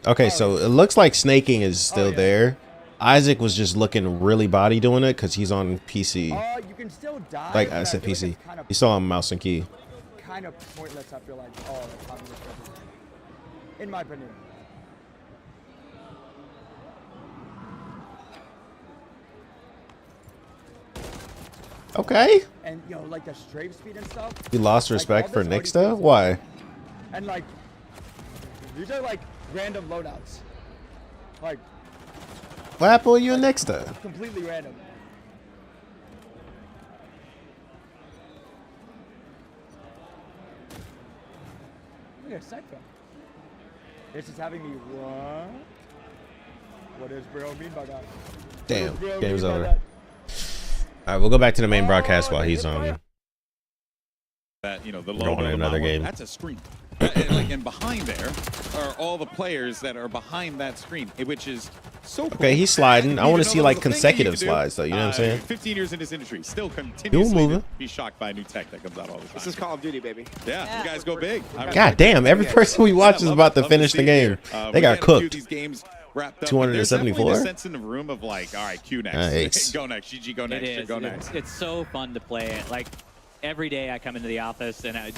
Okay, so it looks like snaking is still yeah. there. Isaac was just looking really body doing it because he's on PC. You can still die. Like but I said, feel like PC. it's kind of, He saw him mouse and key. kind of pointless. I feel like. Oh, that's how this goes. In my opinion. Okay. And like the strafe speed and stuff. You lost Like, respect all for this already Nixta? feels- Why? And like, these are like random loadouts. Like What happened with you and Nixta? completely random. Look at Cypher. This is having me what? What does bro mean by that? Damn, What does bro game's mean by over. that? All right, we'll go back to the main broadcast while he's on. That the Going logo, in the another model, game. that's a screen. And behind there are all the players that are behind that screen, which is so cool. Okay, he's sliding. I You want to know see the like little thing that consecutive you can do. slides, though. You know what I'm saying? 15 years in this industry, still continuously moving. be shocked by new tech that comes out all the time. This is Call of Duty, baby. Yeah, you guys go big. God damn, every person we watch is about to finish the game. They got cooked. These games wrapped up. 274? There's definitely a sense in the room of like, all right, Q next, Nice. go next, GG, go It next, is. go next. It's so fun to play it. Like every day I come into the office and I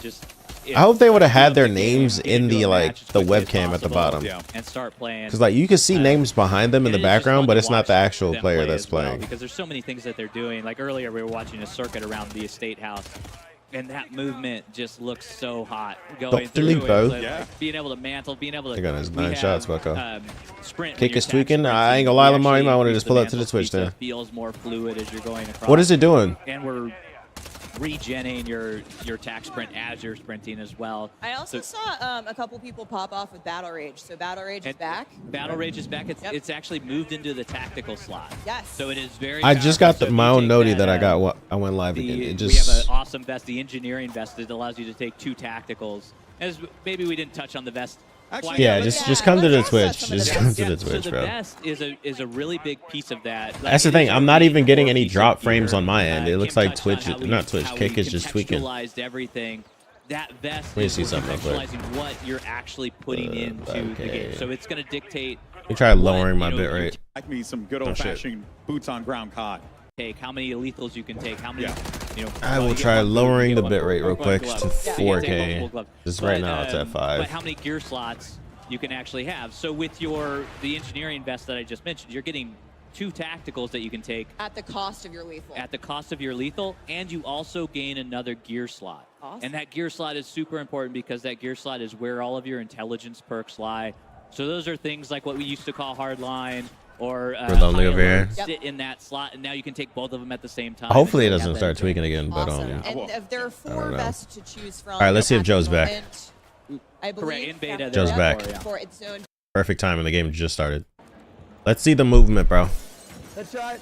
hope they would have had their love the names game, in get the into a like match as the quickly as webcam at the possible, bottom. Yeah. and start playing. Because like you can see names behind them in the And it's just background, fun but to it's not watch the actual them player play that's as well, playing. because there's so many things that they're doing. Like earlier, we were watching a circuit around the estate house, and that movement just looks so hot. Going Dr. Lee, through bro. it, like, Yeah. being able to mantle, being able to. They got his we 9 have, shots, Bucko. Sprint. Kick when is you're tweaking. tax I ain't sprinting, gonna lie, we Lamar, you might actually wanna increase just pull up to the mantle Twitch speed so there. it feels more fluid as you're going across. What is it doing? And we're regenning your tax sprint as you're sprinting as well. I also So- saw a couple people pop off with Battle Rage. So Battle Rage is And back. Battle Rage is back. Yep. It's actually moved into the tactical slot. Yes. So it is very. I just powerful. got So if my you own take noti that I got. I went live again. It we have just an awesome vest, the engineering vest, that allows you to take 2 tacticals. As maybe we didn't touch on the vest Actually, Yeah, let's- just come to the let's also Twitch. some of Just the come best. to the So Twitch, the bro. best is a really big piece of that. Like, That's the it thing. is a I'm not really even getting any core piece drop of frames gear. on my end. It looks Kim like touched on Twitch, how we- not Twitch, how Kick we is just tweaking. contextualized everything. That vest Let me is see something real quick. contextualizing what you're actually putting into the okay. game. So it's going to dictate. Let me try lowering my what, you know, bitrate. Like me some good Oh, shit. old-fashioned boots on ground COD. Take how many lethals you can take, how many, Yeah. you know. I well, will you get try one boot, lowering you the get one bitrate real one quick glove. to Yeah, you can take 4K. multiple gloves. Just right now it's at But 5. how many gear slots you can actually have? So with the engineering vest that I just mentioned, you're getting 2 tacticals that you can take At the cost of your lethal. at the cost of your lethal, and you also gain another gear slot. Awesome. And that gear slot is super important because that gear slot is where all of your intelligence perks lie. So those are things like what we used to call hardline or We're lonely high over here. alert sit in that slot, and now you can take both of them at the same time. Hopefully it and so doesn't you start have that tweaking again, but Awesome. I And will. if there are 4 don't know. vests to choose from. All right, let's see if at the Joe's back. moment, I Correct, believe in beta, Joe's they're back. for, yeah. For its own. Perfect time and the game just started. Let's see the movement, bro. Let's try it.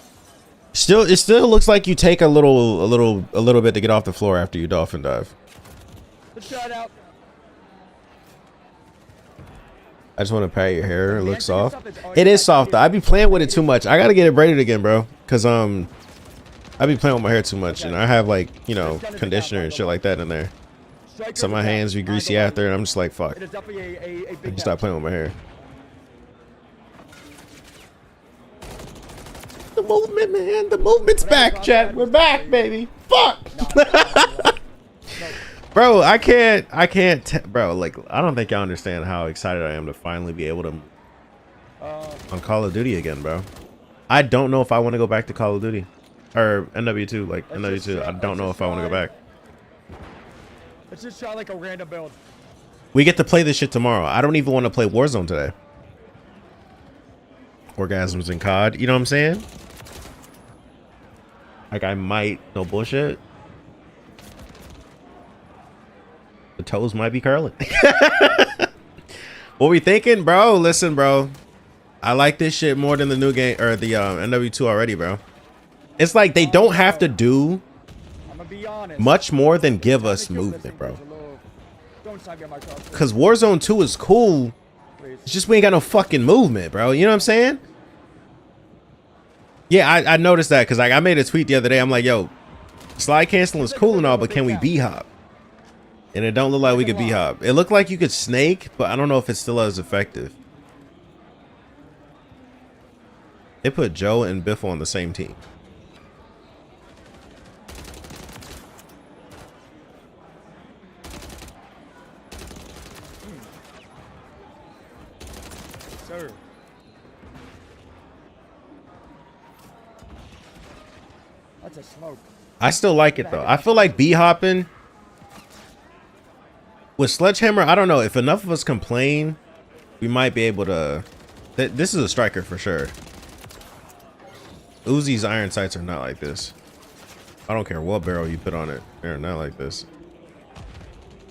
It still looks like you take a little bit to get off the floor after you dolphin dive. Let's try it out. I just want to pat your hair. It looks soft. It is soft though. I be playing with it too much. I gotta get it braided again, bro. Cause I be playing with my hair too much, and I have like, you know, conditioner and shit like that in there. So my hands be greasy after, and I'm just like, fuck. It is definitely a I big can stop playing with my hair. The movement, man. The movement's back, chat. We're back, baby. Fuck. Bro, I can't, bro. Like, I don't think y'all understand how excited I am to finally be able to on Call of Duty again, bro. I don't know if I want to go back to Call of Duty or NW2. Like NW2, I don't know if I want to go back. Let's just try like a random build. We get to play this shit tomorrow. I don't even want to play Warzone today. Orgasms in COD. You know what I'm saying? Like, I might, no bullshit. The toes might be curling. What we thinking, bro? Listen, bro. I like this shit more than the new game or the NW2 already, bro. It's like they don't have to do I'm gonna be honest. much more than give us movement, bro. Don't stop getting my cross. Cause Warzone 2 is cool. It's just we ain't got no fucking movement, bro. You know what I'm saying? Yeah, I noticed that because like I made a tweet the other day. I'm like, yo, slide canceling is cool and all, but can we b-hop? And it don't look like we could b-hop. It looked like you could snake, but I don't know if it's still as effective. They put Joe and Biffle on the same team. Sir. That's a smoke. I still like it though. I feel like b-hopping with Sledgehammer, I don't know. If enough of us complain, we might be able to. This is a striker for sure. Uzi's iron sights are not like this. I don't care what barrel you put on it. They're not like this.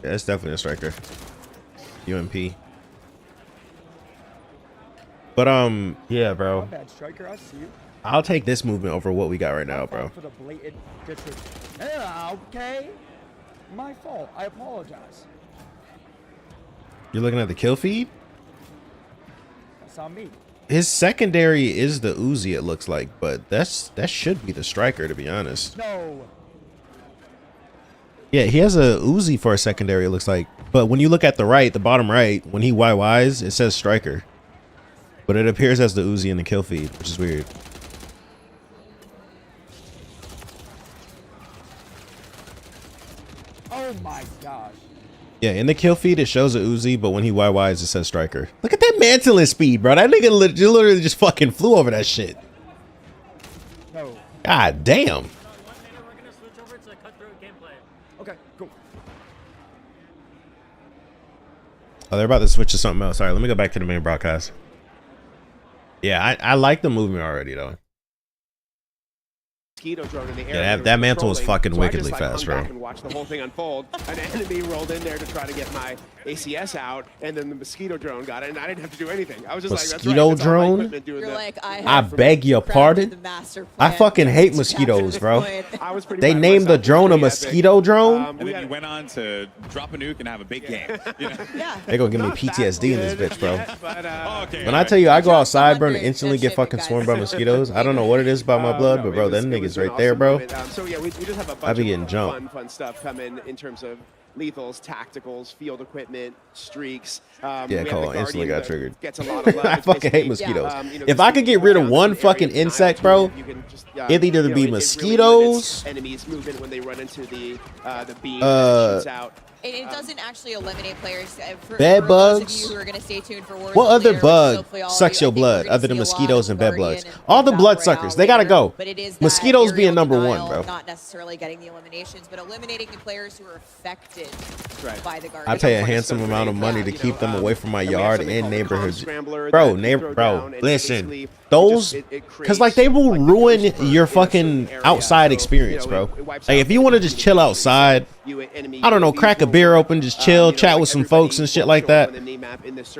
Yeah, it's definitely a striker. UMP. But yeah, bro. Bad striker, I see you. I'll take this movement over what we got right now, bro. For the blatant disrespect. Yeah, okay. My fault. I apologize. You're looking at the kill feed? That's on me. His secondary is the Uzi, it looks like, but that should be the striker, to be honest. No. Yeah, he has a Uzi for a secondary, it looks like. But when you look at the right, the bottom right, when he YYs, it says striker. But it appears as the Uzi in the kill feed, which is weird. Oh my gosh. Yeah, in the kill feed, it shows a Uzi, but when he YYs, it says striker. Look at that mantling speed, bro. That nigga literally just fucking flew over that shit. No. God damn. Okay, cool. Oh, they're about to switch to something else. All right, let me go back to the main broadcast. Yeah, I like the movement already, though. mosquito drone in the air. Yeah, that mantle was fucking so wickedly I just, fast, hung bro. back and watched the whole thing unfold. An enemy rolled in there to try to get my ACS out, and then the mosquito drone got it, and I didn't have to do anything. I was just Mosquito like, that's right, drone? that's all my equipment doing You're that. like, I beg your pardon? I fucking hate mosquitoes, bro. I was pretty They proud of named the myself. drone a Pretty epic. mosquito drone? And then you went on to drop a nuke and have a big game. You know? Yeah. They gonna give me Not that PTSD in this good bitch, bro. yet, but, Okay. When I tell you I go outside, bro, and 100, instantly that get shit, fucking guys. swarmed by mosquitoes, I don't know what it is about my blood, no, but it bro, was- them it was niggas an right there, awesome bro. moment. So yeah, we just have a I bunch be of getting jumped. fun stuff coming in terms of lethals, tacticals, field equipment, streaks. We Yeah, have the Cole instantly Guardian got that triggered. Gets a lot of love. I It's fucking hate basically, mosquitoes. you know, If this I could get rid of down one to the fucking area of insect, Nile, bro, you can just, it'd either you be know, it really mosquitoes, limits enemies' movement when they run into the beam that shoots out. It doesn't actually eliminate players. For Bed those bugs. of you who are going to stay tuned for Warzone what other later, which bug hopefully all of sucks you, I your think we're blood gonna other than see a lot mosquitoes of and bed Guardian bugs? and All the Battle blood Royale suckers, they gotta later, go. But it is that Mosquitoes being aerial number denial, one, bro. Not necessarily getting the eliminations, but eliminating the players who are affected Right. by the Guardian. I pay a Fucking handsome stuff amount of grenade, money to you keep know, them away from my and we have yard something and called the comm neighborhoods. scrambler Bro, that you throw down, and listen, basically those, it cause like creates, they will like, the ruin first your perk in a fucking certain area. outside So, experience, you know, bro. it wipes Like out if you want to just chill outside, I don't know, crack a beer open, just chill, chat with some folks and shit like that,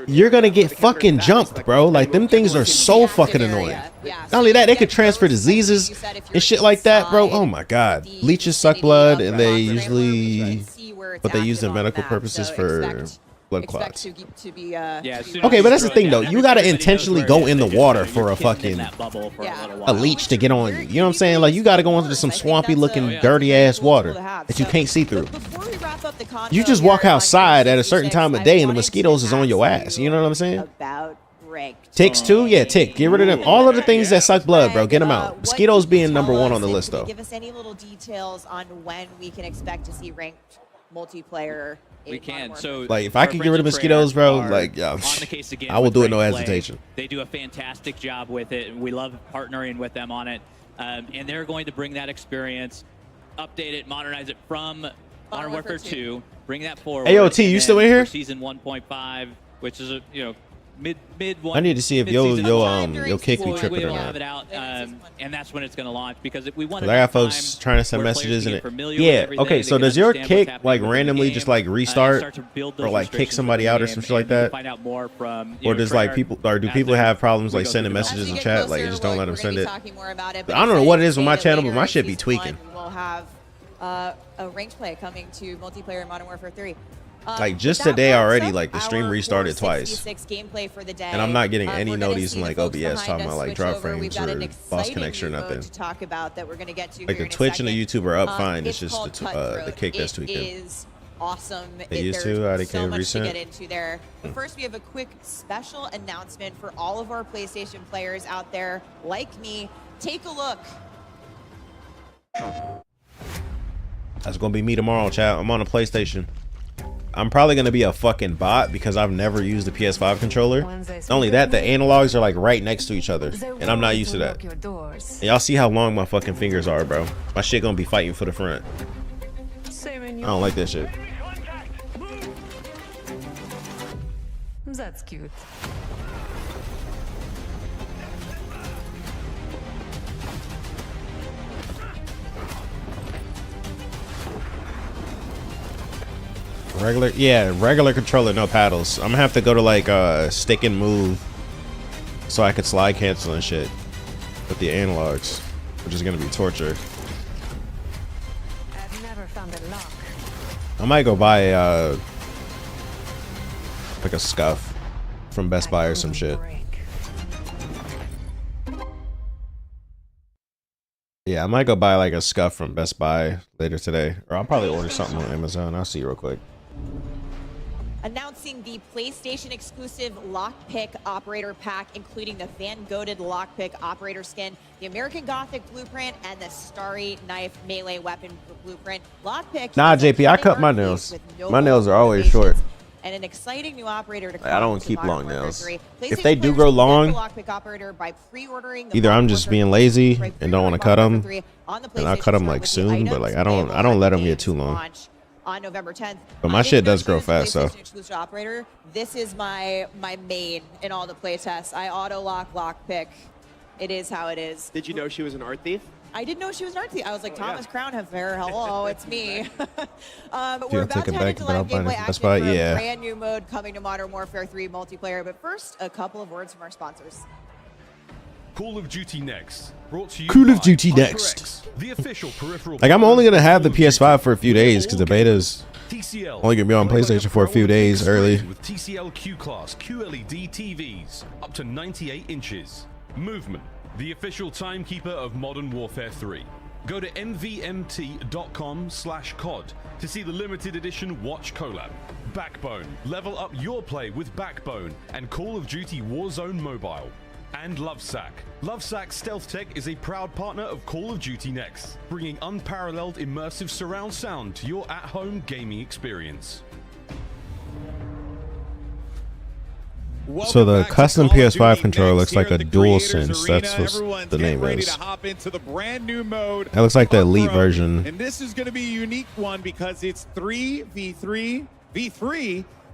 you're gonna get fucking jumped, bro. Like them things are so fucking annoying. Not only that, they could transfer diseases and shit like that, bro. Oh my god, leeches suck blood, and they usually, but they use their medical purposes for blood clots. Okay, but that's the thing though. You gotta intentionally go in the water for a fucking a leech to get on you. You know what I'm saying? Like you gotta go into some swampy looking dirty ass water that you can't see through. You just walk outside at a certain time of day and the mosquitoes is on your ass. You know what I'm saying? About ranked. Ticks too? Yeah, tick. Get rid of them. All of the things that suck blood, bro. Get them out. Mosquitoes being number one on the list though. Give us any little details on when we can expect to see ranked multiplayer. We can. So like if I could get rid of mosquitoes, bro, like yeah, I will do it no hesitation. They do a fantastic job with it. We love partnering with them on it, and they're going to bring that experience, update it, modernize it from Modern Warfare 2, bring that forward. AOT, you still in here? For season 1.5, which is a mid one. I need to see if your kick be tripping or We'll not. have it out, and that's when it's going to launch because if we want. I got folks trying to send messages and yeah. Okay, so does your kick like randomly just like restart or like kick somebody out or some shit like that? Find out more from. Or does like people or do people have problems like sending messages in chat? Like you just don't let them send it. I don't know what it is with my channel, but my shit be tweaking. We'll have a ranked play coming to multiplayer in Modern Warfare 3. Like just today already, like the stream restarted twice, and I'm not getting any notice in like OBS talking about like drop frames or boss connection or nothing. Like the Twitch and the YouTube are up fine. It's just the kick that's tweaking. Is awesome. They used to. They so can't much recent. to get into there. But first, we have a quick special announcement for all of our PlayStation players out there, like me. Take a look. That's gonna be me tomorrow, chat. I'm on a PlayStation. I'm probably gonna be a fucking bot because I've never used the PS5 controller. Not only that, the analogs are like right next to each other, and I'm not used to that. And y'all see how long my fucking fingers are, bro. My shit gonna be fighting for the front. I don't like that shit. That's cute. Regular controller, no paddles. I'm gonna have to go to like stick and move so I could slide cancel and shit with the analogs, which is gonna be torture. I've never found a lock. I might go buy like a scuff from Best Buy or some shit. Yeah, I might go buy like a scuff from Best Buy later today, or I'll probably order something on Amazon. I'll see you real quick. Announcing the PlayStation exclusive Lockpick Operator Pack, including the Van Goghted Lockpick Operator Skin, the American Gothic Blueprint, and the Starry Knife Melee Weapon Blueprint. Lockpick. Nah, JP, I cut my nails. My nails are always short. And an exciting new operator to I don't to keep Modern long Warfare nails. 3. If they do PlayStation grow players can long, get the Lockpick Operator by pre-ordering the either I'm Modern just Warfare being 3 lazy by and don't want to cut pre-ordering them, on the and I'll PlayStation cut them Store like with the soon. But items like I don't available let them on get too long. launch on November 10th. But my shit does grow fast, so. PlayStation exclusive operator. This is my main in all the playtests. I auto lockpick. It is how it is. Did you know she was an art thief? I didn't know she was an art thief. I was like, Thomas Crown have hair. Hello, it's me. We're Dude, about to take it head back into and live get up gameplay on it. action That's for why, a yeah. brand new mode coming to Modern Warfare 3 multiplayer. But first, a couple of words from our sponsors. Call of Duty Next, brought to you Call of by Duty HyperX, Next. the official peripheral. Like, I'm only gonna have the Call of Duty PS5 for a few days because the beta's TCL. only gonna be on Play like PlayStation a for a pro few on a big days early. screen With TCL Q-Class QLED TVs up to 98 inches. Movement, the official timekeeper of Modern Warfare 3. Go to mvmt.com/COD to see the limited edition Watch collab. Backbone, level up your play with Backbone and Call of Duty Warzone Mobile. And Lovesack. Lovesack Stealth Tech is a proud partner of Call of Duty Next, bringing unparalleled immersive surround sound to your at-home gaming experience. So the Welcome back to custom Call of PS5 Duty controller Next looks like here a at the Creators DualSense. Arena. That's what Everyone's the getting name ready is. to hop into the brand new mode. That looks like the of Elite Pro. version. And this is going to be a unique one because it's 3v3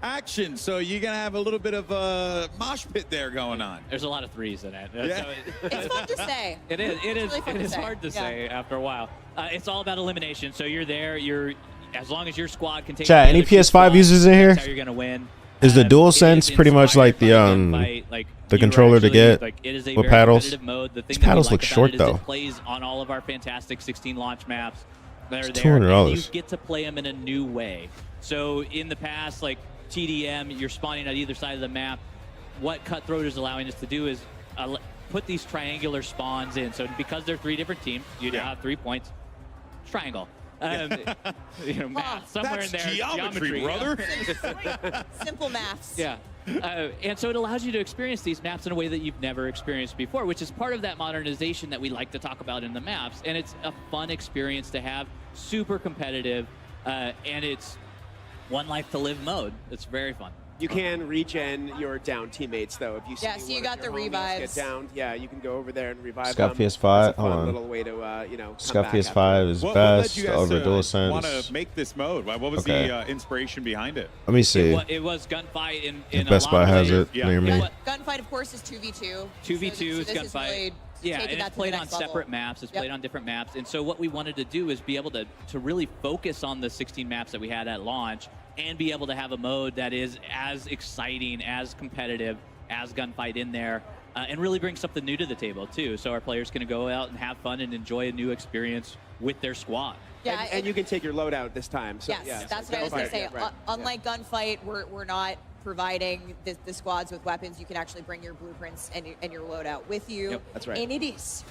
action. So you're going to have a little bit of a mosh pit there going on. There's a lot of threes in it. Yeah. So It's fun to say. It is. It is. really fun It to is say. hard to Yeah. say after a while. It's all about elimination. So you're there. You're as long as your squad can take. Chat, the any other two PS5 squads, users in here? That's how you're gonna win. Is the It DualSense is pretty much inspired like the, by gunfight. Like, the you controller to actually- get like, it is a with very paddles? competitive mode. The thing These that we paddles like look about short, it is though. It plays on all of our fantastic 16 launch maps. That are It's there, and $200. you get to play them in a new way. So in the past, like TDM, you're spawning at either side of the map. What Cutthroat is allowing us to do is put these triangular spawns in. So because they're 3 different teams, you now have 3 points. Triangle. You know, math somewhere in That's there. geometry, brother. Simple maths. Yeah. And so it allows you to experience these maps in a way that you've never experienced before, which is part of that modernization that we like to talk about in the maps. And it's a fun experience to have, super competitive, and it's one life to live mode. It's very fun. You can regen your down teammates, though. If you see Yeah, so you one got of your the homies revives. get downed, yeah, you can go over there and revive Scuff them. PS5, It's a hold fun on. little way to, you know, come Scuff back PS5 is What led best you guys over to DualSense. want to make this mode? What was Okay. the inspiration behind it? Let me see. It was gunfight in a Best lot Buy of has ways. it Yeah. near me. Yeah. Gunfight, of course, is 2v2. 2v2 So is this gunfight. really Yeah, taking and that it's to the played on next level. separate maps. It's Yep. played on different maps. And so what we wanted to do is be able to really focus on the 16 maps that we had at launch and be able to have a mode that is as exciting, as competitive, as gunfight in there, and really bring something new to the table, too. So our players can go out and have fun and enjoy a new experience with their squad. Yeah, and you can take your loadout this time. So, Yes, yeah, that's so what I was going to gunfight, say. yeah, right, Unlike gunfight, we're not providing the squads with weapons. You can actually bring your blueprints and your loadout with you. Yep, that's right. And it is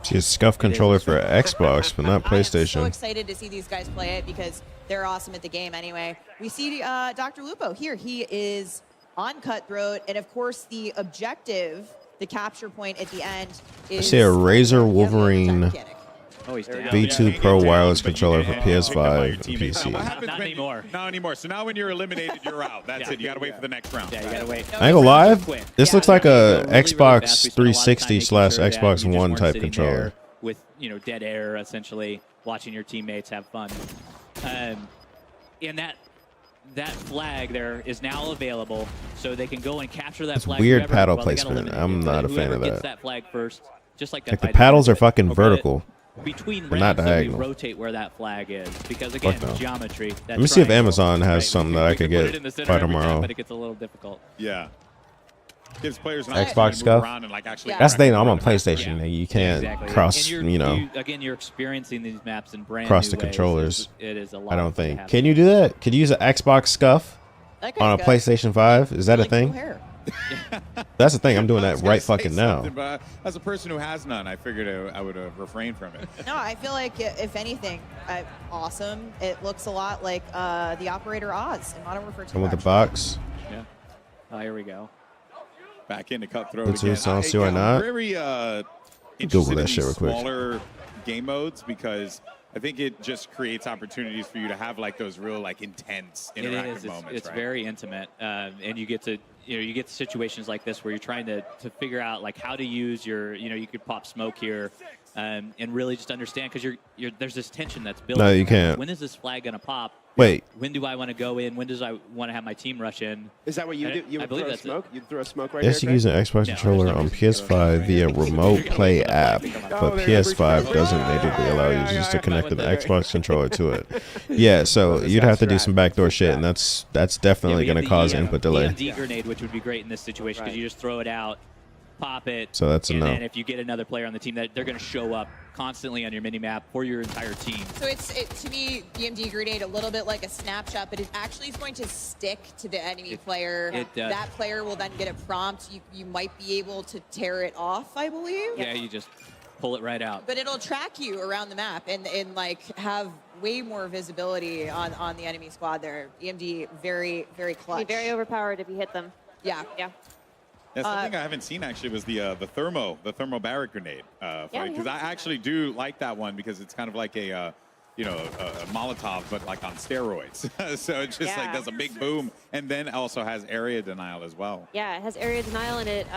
See a Scuff controller for Xbox, but not I am so PlayStation. excited to see these guys play it because they're awesome at the game anyway. We see Dr. Lupo here. He is on Cutthroat, and of course the objective, the capture point at the end is... I see a Razer Wolverine Gigantic. Oh, he's down. V2 Pro wireless controller for PS5 and PC. What happens Not when anymore. Not anymore. So now when you're eliminated, you're out. That's Yeah. it. You got to wait for the next round. Yeah, you gotta wait. I ain't gonna lie, Quick. this Yeah. looks like a Really, really fast. Xbox We spent a lot of time 360 making slash sure that Xbox you just One weren't type sitting controller. there with, you know, dead air, essentially, watching your teammates have fun. And that flag there is now available, so they can go and capture that That's flag. weird whoever- paddle well, they gotta placement. eliminate I'm it, not but a fan whoever of gets that. that flag first, just like Like the Gunfight, paddles are but fucking vertical. between They're not rounds, then we diagonal. rotate where that flag is, because again, no. geometry. That Let me see if triangle, Amazon has right? something We that I we could put it get in the center by every time, tomorrow. but it gets a little difficult. Yeah. Gives players an Xbox opportunity to move Scuff? around and like actually. Yeah. That's the thing. I'm on interact with PlayStation. Yeah. You can't Exactly. cross. And You know, again, you're experiencing these maps in brand cross new the ways. controllers. It is a lot. I don't to think. have. Can you do that? Could you use an Xbox Scuff That on a guy's got PlayStation 5? Is that a really cool thing? hair. That's the thing. I'm doing I that was gonna right say fucking now. something, But as a person who has none, I figured I would refrain from it. No, I feel like if anything, awesome. It looks a lot like the Operator Oz in Modern Warfare 2. And with the actually. box. Yeah. Oh, here we go. Back into Cutthroat Bluetooth, again. so I don't see why not. I'm very Google interested that in shit these real quick. smaller game modes because I think it just creates opportunities for you to have like those real like intense interactive It is. moments. It's right? very intimate, and you get to you get to situations like this where you're trying to figure out like how to use your you could pop smoke here, and really just understand because there's this tension that's built. No, you can't. When is this flag gonna pop? Wait. When do I want to go in? When does I want to have my team rush in? Is that what you do? You I would believe throw that's smoke? You'd throw a smoke right Yes, you here, can use an Xbox controller on PS5 via remote play app, but PS5 doesn't natively allow users to connect an Xbox controller to it. Yeah, so you'd have to do some backdoor shit, and that's definitely going to cause input delay. EMD grenade, which would be great in this situation because you just throw it out, pop it. So that's a and no. then if you get another player on the team, that they're going to show up constantly on your mini map for your entire team. So it's to me, EMD grenade a little bit like a snapshot, but it actually is going to stick to the enemy player. That player will then get a prompt. You might be able to tear it off, I believe. Yeah, you just pull it right out. But it'll track you around the map and like have way more visibility on the enemy squad there. EMD very, very clutch. Be very overpowered if you hit them. Yeah. Yeah. Yeah, something I haven't seen actually was the thermo barrack grenade. Because I actually do like that one because it's kind of like a Molotov, but like on steroids. So it just like does a big boom, and then also has area denial as well. Yeah, it has area denial and it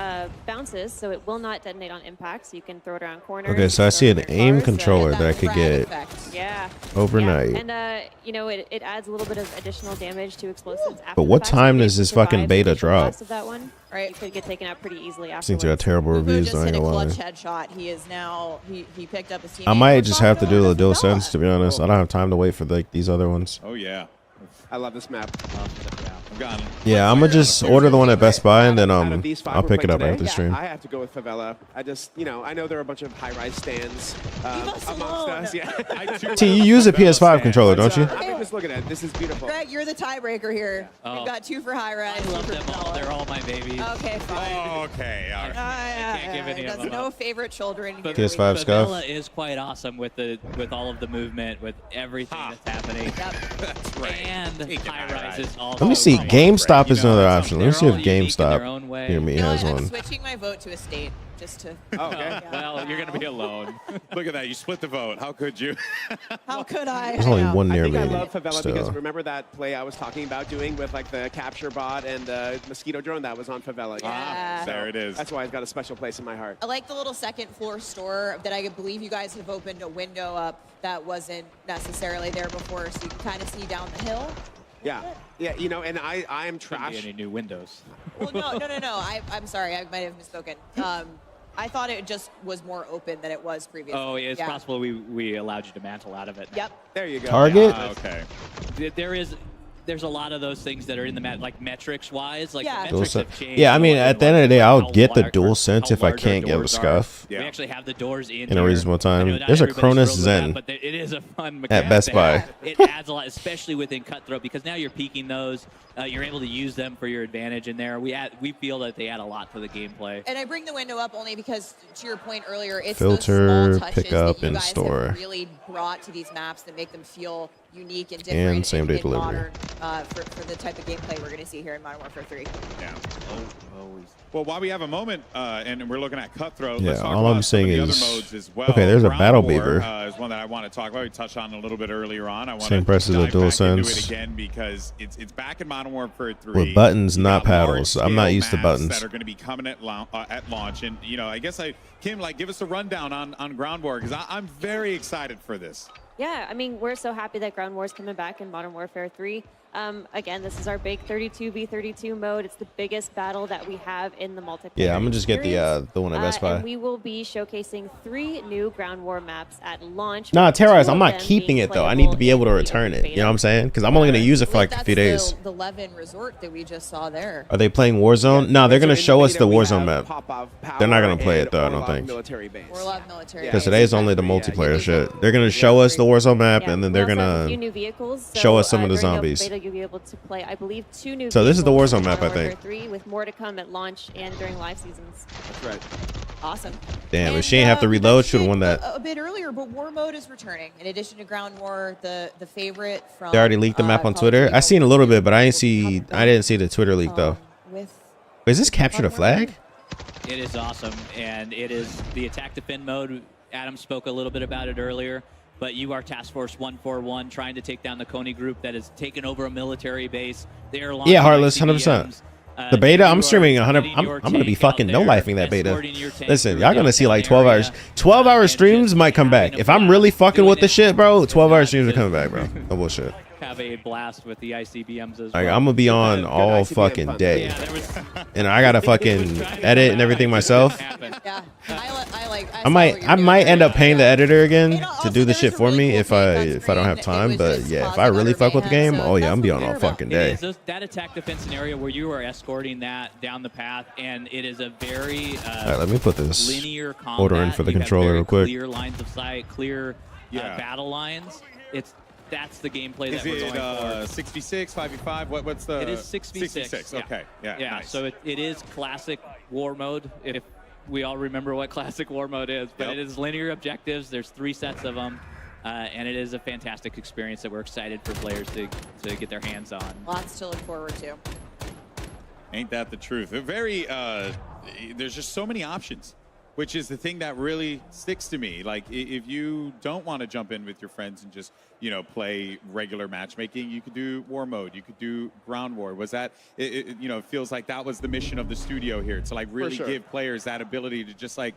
bounces, so it will not detonate on impact. So you can throw it around corners. Okay, so I see an aim controller that I could get overnight. Yeah. And it adds a little bit of additional damage to explosives. After But what the fact, time so does if you this fucking survive beta the initial drop? blast of that one, you could get taken out pretty easily afterwards. Seems to have terrible reviews. Just I ain't hit a gonna lie. clutch headshot. He is now he picked up his teammate. I might just have to do the dual sense, to be honest. I don't have time to wait for like these other ones. Oh yeah, I love this map. Yeah, I'm gonna just order the one at Best Buy and then Out of these 5 I'll we're pick it playing up after today, the stream. I have to go with Favela. I just, I know there are a bunch of high-rise stands amongst us. Yeah. T, you use a PS5 controller, don't you? I'm just looking at it. This is beautiful. Greg, you're the tiebreaker here. Oh. We've got 2 for high rise. I love them all. They're all my babies. Okay, fine. Okay, all right. I can't give any of That's them no up. favorite children. Here. PS5 scuff. Favela is quite awesome with all of the movement, with everything that's happening. That's right. And high rise is also. Let me see. GameStop is another option. Let me see if They're all unique in their own GameStop way. near me You know has what? I'm one. switching my vote to estate just to. Okay. Well, you're gonna be alone. Look at that. You split the vote. How could you? How could I? There's only one I near think me. I love Favela because Still. remember that play I was talking about doing with like the capture bot and mosquito drone that was on Favela. Yeah. There it is. That's why it's got a special place in my heart. I like the little second floor store that I believe you guys have opened a window up that wasn't necessarily there before, so you can kind of see down the hill. Yeah, and I am Shouldn't be trash. any new windows. Well, no. I'm sorry, I might have misspoken. I thought it just was more open than it was previously. Oh, yeah, it's possible we allowed you to mantle out of it. Yep. There you go. Target? Okay. There's a lot of those things that are in the map, like metrics wise. Like Yeah. the Dual metrics sense. have changed. Yeah, I mean, at the end of the day, I'll How get the lar- dual or sense how if I large our can't get the doors are. scuff. Yeah. We actually have the doors in In a here. reasonable time. I know not There's a everybody's Cronus thrilled with that, Zen but it is a fun mechanic Best to Buy. have. It adds a lot, especially within Cutthroat, because now you're peeking those. You're able to use them for your advantage in there. We feel that they add a lot to the gameplay. And I bring the window up only because, to your point earlier, it's Filter, those small touches pick up, that you and guys store. have really brought to these maps that make them feel unique and different. And same-day and delivery. modern, for the type of gameplay we're going to see here in Modern Warfare 3. Yeah. Well, while we have a moment, and we're looking at Cutthroat, Yeah, let's talk all about I'm some of saying the other is- modes as well. okay, there's a Ground Battle War, Beaver. is one that I want to talk about. We touched on a little bit earlier on. I want Same to price as a dive dual back into sense. it again because it's back in Modern Warfare 3 With buttons, You not got paddles. I'm not large-scale used to maps buttons. that are going to be coming at launch, and I guess Kim, give us a rundown on Ground War because I'm very excited for this. Yeah, I mean, we're so happy that Ground War is coming back in Modern Warfare 3. Again, this is our big 32v32 mode. It's the biggest battle that we have in the multiplayer. Yeah, I'm gonna just get the one at Best Buy. And we will be showcasing 3 new Ground War maps at launch. Nah, with 2 Terrorize, of I'm not them keeping being it though. I need to be able to playable in return the it. beta. You know what I'm saying? Because I'm only gonna use it for like a few days. The Levin Resort that we just saw there. Are they playing Warzone? No, they're gonna show us the Warzone map. They're not gonna play it though. I don't think. Military base. Orlov military. Because base. today is only the multiplayer shit. They're gonna show us the Warzone map, Yeah, and then we they're also have a gonna few new vehicles, show us some of the during zombies. Beta, you'll be able to play, I believe, 2 new So this is the vehicles Warzone in map, I Modern Warfare think. 3, with more to come at launch and during live seasons. That's right. Awesome. Damn, And, if she ain't have to we reload, should have mentioned won that. a bit earlier, but War Mode is returning. In addition to Ground War, the favorite from. They already leaked the map on Call of Twitter. Duty I seen a little bit, but I Mobile didn't see the Twitter leak though. With Wait, is this capture the flag? It is awesome, and it is the attack defend mode. Adam spoke a little bit about it earlier, but you are Task Force 141 trying to take down the Coney group that has taken over a military base. They are launching Yeah, Heartless, ICBMs. 100%. The beta, I'm You are streaming 100. getting I'm your gonna be tank out fucking no there, lifing that beta. escorting your tank Listen, through y'all the gonna see like downtown 12 hours. area, 12-hour and streams just might come back. having a If I'm really blast fucking doing with the it. shit, bro, 12-hour streams are coming back, bro. No bullshit. have a blast with the ICBMs as well. Like, I'm gonna be on all fucking day, and I gotta fucking edit and everything myself. Yeah, I might end up paying the editor again to do the shit for me if I don't have time. But yeah, if I really fuck with the game, oh yeah, I'm gonna be on all fucking day. It is that attack defense scenario where you are escorting that down the path, and it is a very all right, let me put this linear combat. order in for the controller real quick. Clear lines of sight, clear battle lines. That's the gameplay that we're going for. 66, 5v5? What's the? It is 6v6. 66. Yeah. Okay. Yeah. Nice. So it is classic war mode. If we all remember what classic war mode is, but it is linear objectives. There's 3 sets of them, and it is a fantastic experience that we're excited for players to get their hands on. Lots to look forward to. Ain't that the truth? There's just so many options, which is the thing that really sticks to me. Like, if you don't want to jump in with your friends and just, play regular matchmaking, you could do war mode, you could do ground war. Was that, it feels like that was the mission of the studio here, to like really give players that ability to just like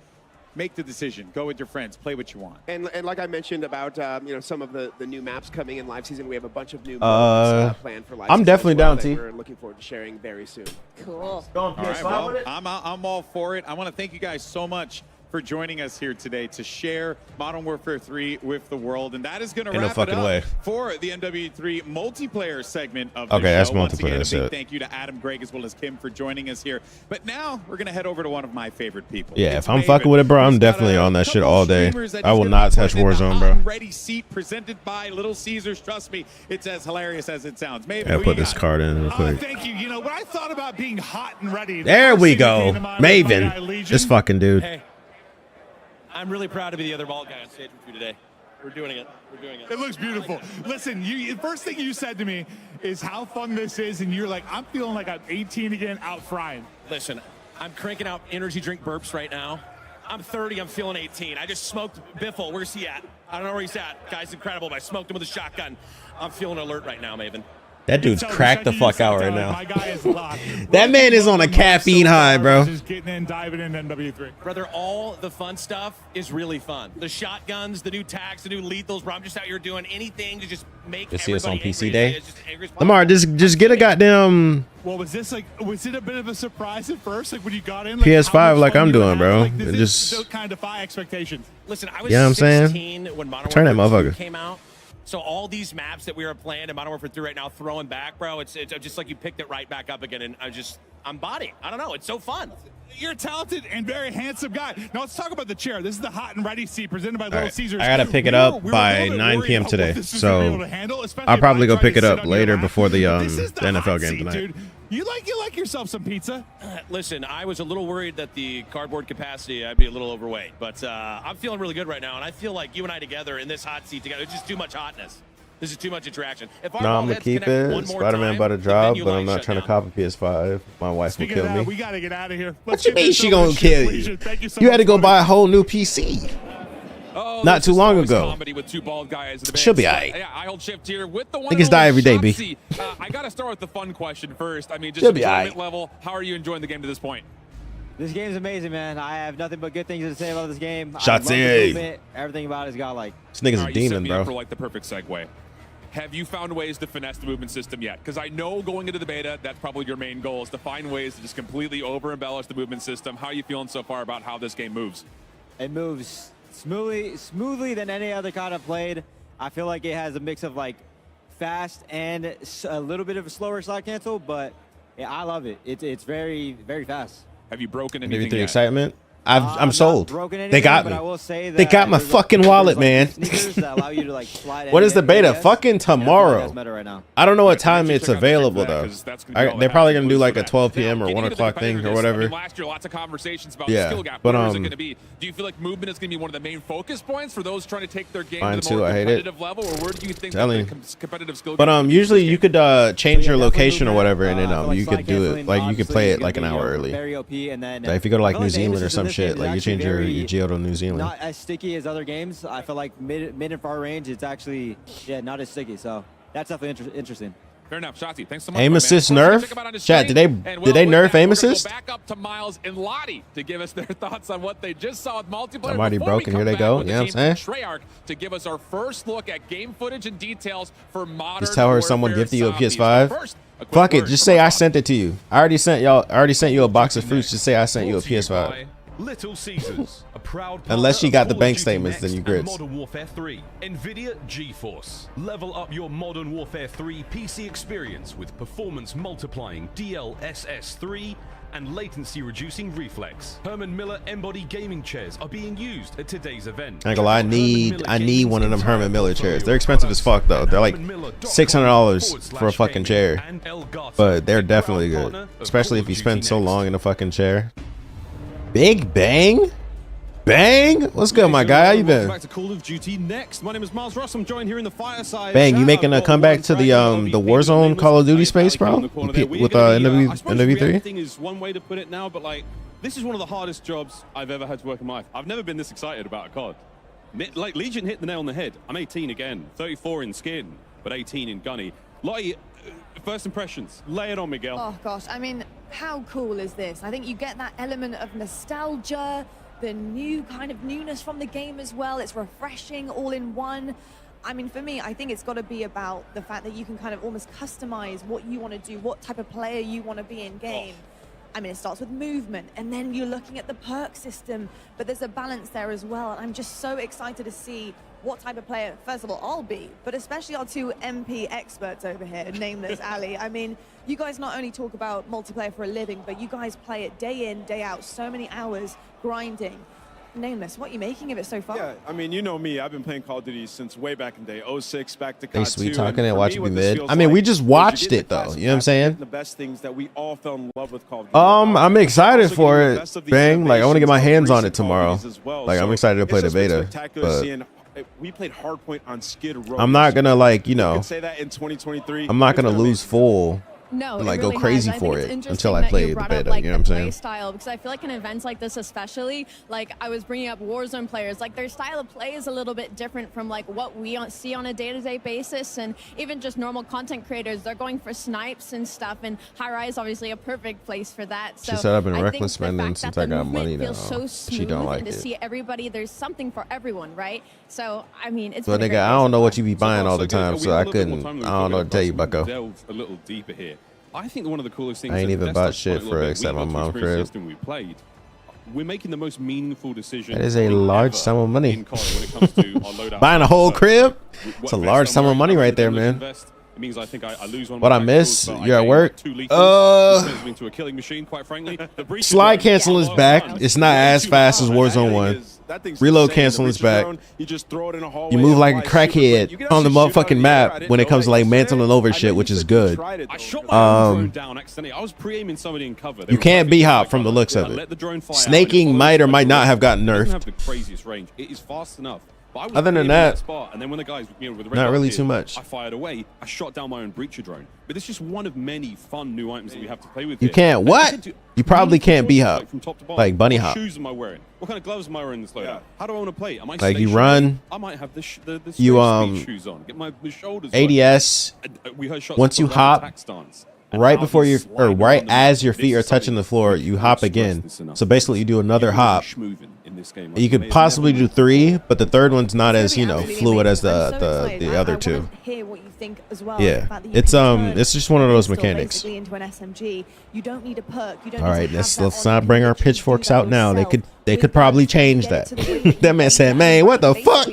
make the decision, go with your friends, play what you want. And like I mentioned about some of the new maps coming in live season, we have a bunch of new modes planned for live I'm season definitely down, that T. we're looking forward to sharing very soon. Cool. All right, well, I'm all for it. I want to thank you guys so much for joining us here today to share Modern Warfare 3 with the world. And that is going to wrap it up for the MW3 multiplayer segment of the show. That's Once multiplayer. again, a big thank you to Adam, Greg, as well as Kim for joining us here. But now we're going to head over to one of my favorite people. Yeah, if I'm fucking with it, bro, I'm definitely on that shit all day. I will not touch Warzone, bro. Ready seat presented by Little Caesars. Trust me, it's as hilarious as it sounds. Maybe I put this card in real quick. Thank you. When I thought about being hot and ready, there we go. Maven. This fucking dude. Hey, I'm really proud to be the other bald guy on stage with you today. We're doing it. It looks beautiful. Listen, the first thing you said to me is how fun this is, and you're like, I'm feeling like I'm 18 again, out frying. Listen, I'm cranking out energy drink burps right now. I'm 30, I'm feeling 18. I just smoked Biffle. Where's he at? I don't know where he's at. Guy's incredible, but I smoked him with a shotgun. I'm feeling alert right now, Maven. That dude's cracked the fuck out right now. That man is on a caffeine high, bro. Just getting in, diving in MW3. Brother, all the fun stuff is really fun. The shotguns, the new tags, the new lethals, bro. I'm just out here doing anything to just make see us on PC angry. day. Lamar, just get a goddamn. Well, was it a bit of a surprise at first, like when you got in? PS5, like I'm doing, bro. Like, it just kind of defy expectations. Listen, I was what I'm 16 saying? when Modern Turn that Warfare motherfucker. 2 came out. So all these maps that we were playing in Modern Warfare 3 right now, throwing back, bro, it's just like you picked it right back up again, and I'm bodying. I don't know. It's so fun. You're a talented and very handsome guy. Now let's talk about the chair. This is the hot and ready seat presented by Little Caesars. I gotta pick it up by 9 p.m. today, so I'll probably go pick it up later before the NFL game tonight. Dude. You like yourself some pizza? Listen, I was a little worried that the cardboard capacity, I'd be a little overweight, but I'm feeling really good right now, and I feel like you and I together in this hot seat together, it's just too much hotness. This is too much interaction. If no, I'm gonna keep it. Spider-Man about to drop, but I'm not trying to cop a PS5. My wife will kill me. We gotta get out of here. What you mean she gonna kill you? You had to go buy a whole new PC. Not too long ago. She'll be alright. Yeah, I hold shift here with the one. Niggas die every day, B. I gotta start with the fun question first. I mean, just She'll be enjoyment aight. level. How are you enjoying the game to this point? This game's amazing, man. I have nothing but good things to say about this game. Shots I love the in. movement. Everything about it's got like. This nigga's a Alright, you set demon, me bro. up for like the perfect segue. Have you found ways to finesse the movement system yet? Because I know going into the beta, that's probably your main goal, is to find ways to just completely over-embellish the movement system. How are you feeling so far about how this game moves? It moves smoothly than any other COD I've played. I feel like it has a mix of like fast and a little bit of a slower slide cancel, but yeah, I love it. It's very, very fast. Have you broken anything The yet? excitement. I'm sold. Broken They got anything, me. but I will say They that got my there's, fucking there's, wallet, like, man. sneakers that allow you to like slide. What is the beta? ABS. Fucking Yeah, I feel like tomorrow. that's meta right now. I don't know what Right, time so it's check out the available trick for that, though. 'cause that's gonna be all that They're probably happens gonna do for like a that. 12 p.m. or Getting 1 into o'clock thing or competitiveness, whatever. I mean, last year, lots of conversations about Yeah, the skill gap. but, Where is it going to be? Do you feel like movement is going to be one of the main focus points for those trying to take their game Mine to the more too, I hate it. competitive level, or where do you think Telling that the competitive skill But gap usually you could change your location or movement, whatever, and then like you slide could do it canceling, like you could play it obviously like an is hour gonna be, early. Very OP, and then Like if you go to like I feel New the Zealand aim or some assist in this shit, game like you is change your actually geo to New Zealand. not as sticky as other games. I feel like mid and far range, it's actually not as sticky. So that's definitely interesting. Fair enough, Shotzi. Thanks so much. Aim assist nerf? Chat, did they nerf aim assist? Go back up to Miles and Lottie to give us their thoughts on what they just saw with multiplayer. I'm already broken. Here they go. You know what I'm saying? Treyarch to give us our first look at game footage and details for Modern Just tell her someone gifted you a PS5. Fuck it. Just say I sent it to you. I already sent you a box of fruits. Just say I sent you a PS5. Little Caesars, a proud Unless she got the Call of bank Duty statements, then you Next grits. and Modern Warfare 3, NVIDIA GeForce. Level up your Modern Warfare 3 PC experience with performance multiplying DLSS 3 and latency reducing reflex. Herman Miller Embody gaming chairs are being used at today's event. I ain't gonna lie, I need one of them Herman Miller chairs. They're expensive as fuck though. They're like $600 for a fucking chair, but they're definitely good, especially if you spend so long in a fucking chair. Big Bang? Bang? What's good, my guy? How you been? Back to Call of Duty next. My name is Miles Ross. I'm joined here in the fireside. Bang, you making a comeback to the Warzone Call of Duty space, bro? With NW3? Everything is one way to put it now, but like this is one of the hardest jobs I've ever had to work in my life. I've never been this excited about a COD. Like Legion hit the nail on the head. I'm 18 again, 34 in skin, but 18 in gunny. Lottie, first impressions. Lay it on, Miguel. Oh gosh, I mean, how cool is this? I think you get that element of nostalgia, the new kind of newness from the game as well. It's refreshing all in one. I mean, for me, I think it's got to be about the fact that you can kind of almost customize what you want to do, what type of player you want to be in game. I mean, it starts with movement, and then you're looking at the perk system, but there's a balance there as well. I'm just so excited to see what type of player, first of all, I'll be, but especially our two MP experts over here, Nameless, Ali. I mean, you guys not only talk about multiplayer for a living, but you guys play it day in, day out, so many hours grinding. Nameless, what are you making of it so far? Yeah, I mean, you know me. I've been playing Call of Duty since way back in the day, 06, back to COD 2. Hey, sweet talking and watching me mid. I mean, we just watched it though. You know what I'm saying? The best things that we all fell in love with Call of Duty. I'm excited for it. Bang, like I want to get my hands on it tomorrow. Like I'm excited to play the beta. But we played Hardpoint on Skid Row. I'm not gonna like, you know, say that in 2023. I'm not gonna lose full. No, and like really go crazy for it until I play the beta. You know what I'm saying? Style, because I feel like in events like this, especially, like I was bringing up Warzone players, like their style of play is a little bit different from like what we see on a day-to-day basis, and even just normal content creators, they're going for snipes and stuff. And High Rise, obviously, a perfect place for that. So she said I've been reckless spending since I got money now. So she don't like and it. to see everybody, there's something for everyone, right? So I mean, it's. So nigga, I don't know what you be buying all the time, so I couldn't. I don't know what to tell you, Bucko. Delve a little deeper here. I think one of the coolest things. I ain't even bought shit for except my mom's crib. We played. We're making the most meaningful decision. That is a large sum of money. When it comes to our loadout. Buying a whole crib? It's a large sum of money right there, man. It means I think I lose one. What I miss? You're at work? Into a killing machine, quite frankly. Slide cancel is back. It's not as fast as Warzone 1. Reload canceling is back. You move like a crackhead on the motherfucking map when it comes to like mantling over shit, which is good. You can't B-hop from the looks of it. Snaking might or might not have gotten nerfed. It is fast enough. Other than that, and then when the guys, with the not really too much. I fired away. I shot down my own breacher drone. But it's just one of many fun new items that we have to play with. You can't what? You probably can't B-hop, like bunny hop. What shoes am I wearing? What kind of gloves am I wearing in this loadout? How do I want to play? Am I like you run? I might have the shoes on. Get my shoulders. ADS. Once you hop, right before you or right as your feet are touching the floor, you hop again. So basically, you do another hop. You could possibly do 3, but the third one's not as, you know, fluid as the other 2. Yeah, it's just one of those mechanics. All right, let's not bring our pitchforks out now. They could probably change that. That man said, "Man, what the fuck?"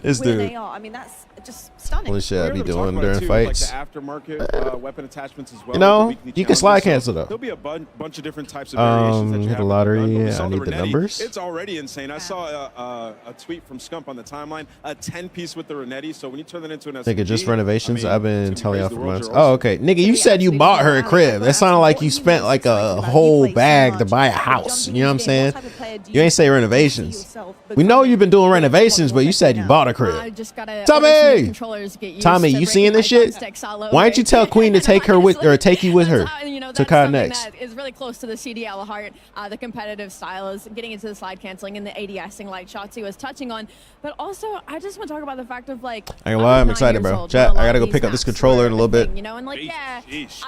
This dude. I mean, that's just stunning. Holy shit, I be doing during fights. Aftermarket weapon attachments as well. You know, you can slide cancel though. There'll be a bunch of different types of variations that you hit have the lottery. I need the numbers. It's already insane. I saw a tweet from Scump on the timeline, a 10-piece with the Renetti. So when you turn that into an SMG, nigga, just renovations. I've been telling y'all for months. Oh, okay, nigga, you said you bought her a crib. That sounded like you spent like a whole bag to buy a house. You know what I'm saying? where do You ain't say see renovations. yourself We know you've been doing renovations, but you said you bought a I crib. just gotta Tommy! controllers get used Tommy, to you breaking seeing my this shit? thumbsticks all Why don't over. you tell Queen to take her with, or take you with her You know, to that's COD something next? that is really close to the CDL heart. The competitive style is getting into the slide canceling and the ADSing like Shotzi was touching on. But also, I just want to talk about the fact of like, I ain't gonna lie, I'm excited, bro. Chat, I gotta go pick up this controller in a little bit. you know, and like, yeah.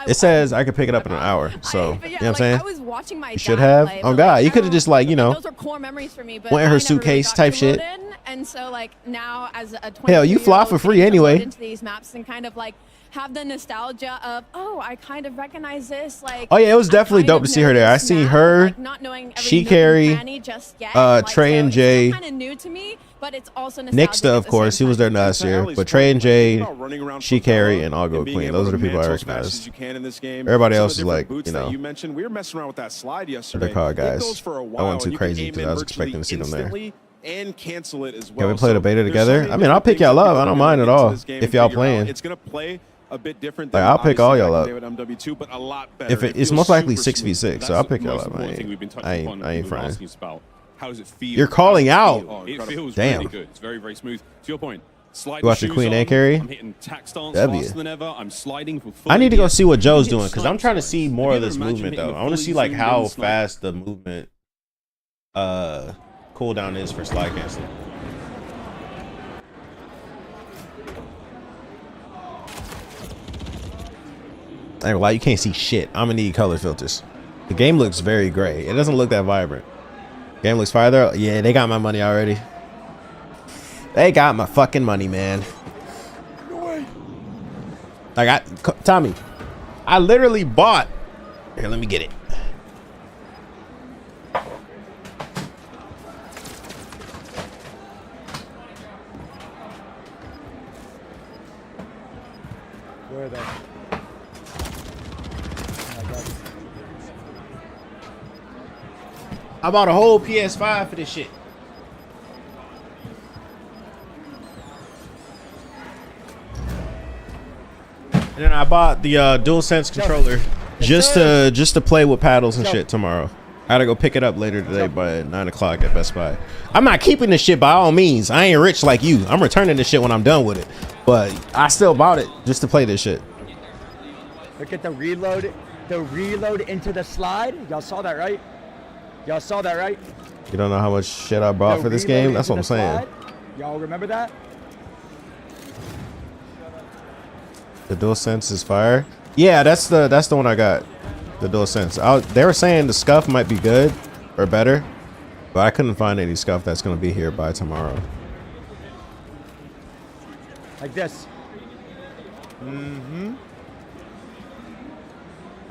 It says I could pick it up in an hour, so But you yeah, know what I'm like, saying? I was watching my You should dad have. play, Oh but, God, like, you I could have don't just like, you know, those are core memories for me, but went in I her never really suitcase got type to shit. load in, and so like now as a 22 Hell, you fly for free anyway. into these maps and kind of like have the nostalgia of, oh, I kind of recognize this. Like, Oh yeah, it was definitely dope to see her there. I seen her, not knowing every She nook and Carry, cranny just yet, like, Trey so and it's Jay, kind of new to me, but it's also Nixta, nostalgic of course, he was there last year. But Trey and Jay, She Carry, and I'll Go Queen. Those are the people I recognize. Everybody else is like, you know, you mentioned we were messing around with that slide yesterday. they're called guys. It goes for a I while, went too and you can crazy aim because in I was virtually expecting to see them there. instantly and cancel it as well. Can we play the beta there's together? so many I mean, I'll different pick y'all things that up. I we're don't gonna mind at get into all this game if and y'all figure out. playing. It's gonna play a bit different Like, than I'll pick all obviously y'all back up. in the day with MW2, but a lot better. If It it's feels most likely super 6v6, smooth. so I'll That's pick the y'all most up. important thing we've been touching upon. I ain't We've been frying. asking us about. How does it feel? You're calling out. It feels Damn. really good. It's very, very smooth. To your point, sliding You watching shoes Queen on, and Carry? I'm hitting tack stance W. faster than ever. I'm sliding for full I need to go ADS. see what Joe's You doing hit because I'm snipe trying to slides. see Have more you of ever this imagined movement hitting though. a I want to fully see like zoomed how in snipe? fast the movement cooldown is for slide canceling. I ain't gonna lie, you can't see shit. I'm gonna need color filters. The game looks very gray. It doesn't look that vibrant. Game looks fire though. Yeah, they got my money already. They got my fucking money, man. I got Tommy. I literally bought. Here, let me get it. Where are they? I bought a whole PS5 for this shit. And then I bought the DualSense controller just to play with paddles and shit tomorrow. I gotta go pick it up later today by 9 o'clock at Best Buy. I'm not keeping this shit by all means. I ain't rich like you. I'm returning this shit when I'm done with it. But I still bought it just to play this shit. Look at the reload into the slide. Y'all saw that, right? Y'all saw that, right? You don't know how much shit I bought for this game? That's what I'm saying. Y'all remember that? The DualSense is fire. Yeah, that's the one I got. The DualSense. They were saying the scuff might be good or better, but I couldn't find any scuff that's gonna be here by tomorrow. Like this. Mm-hmm.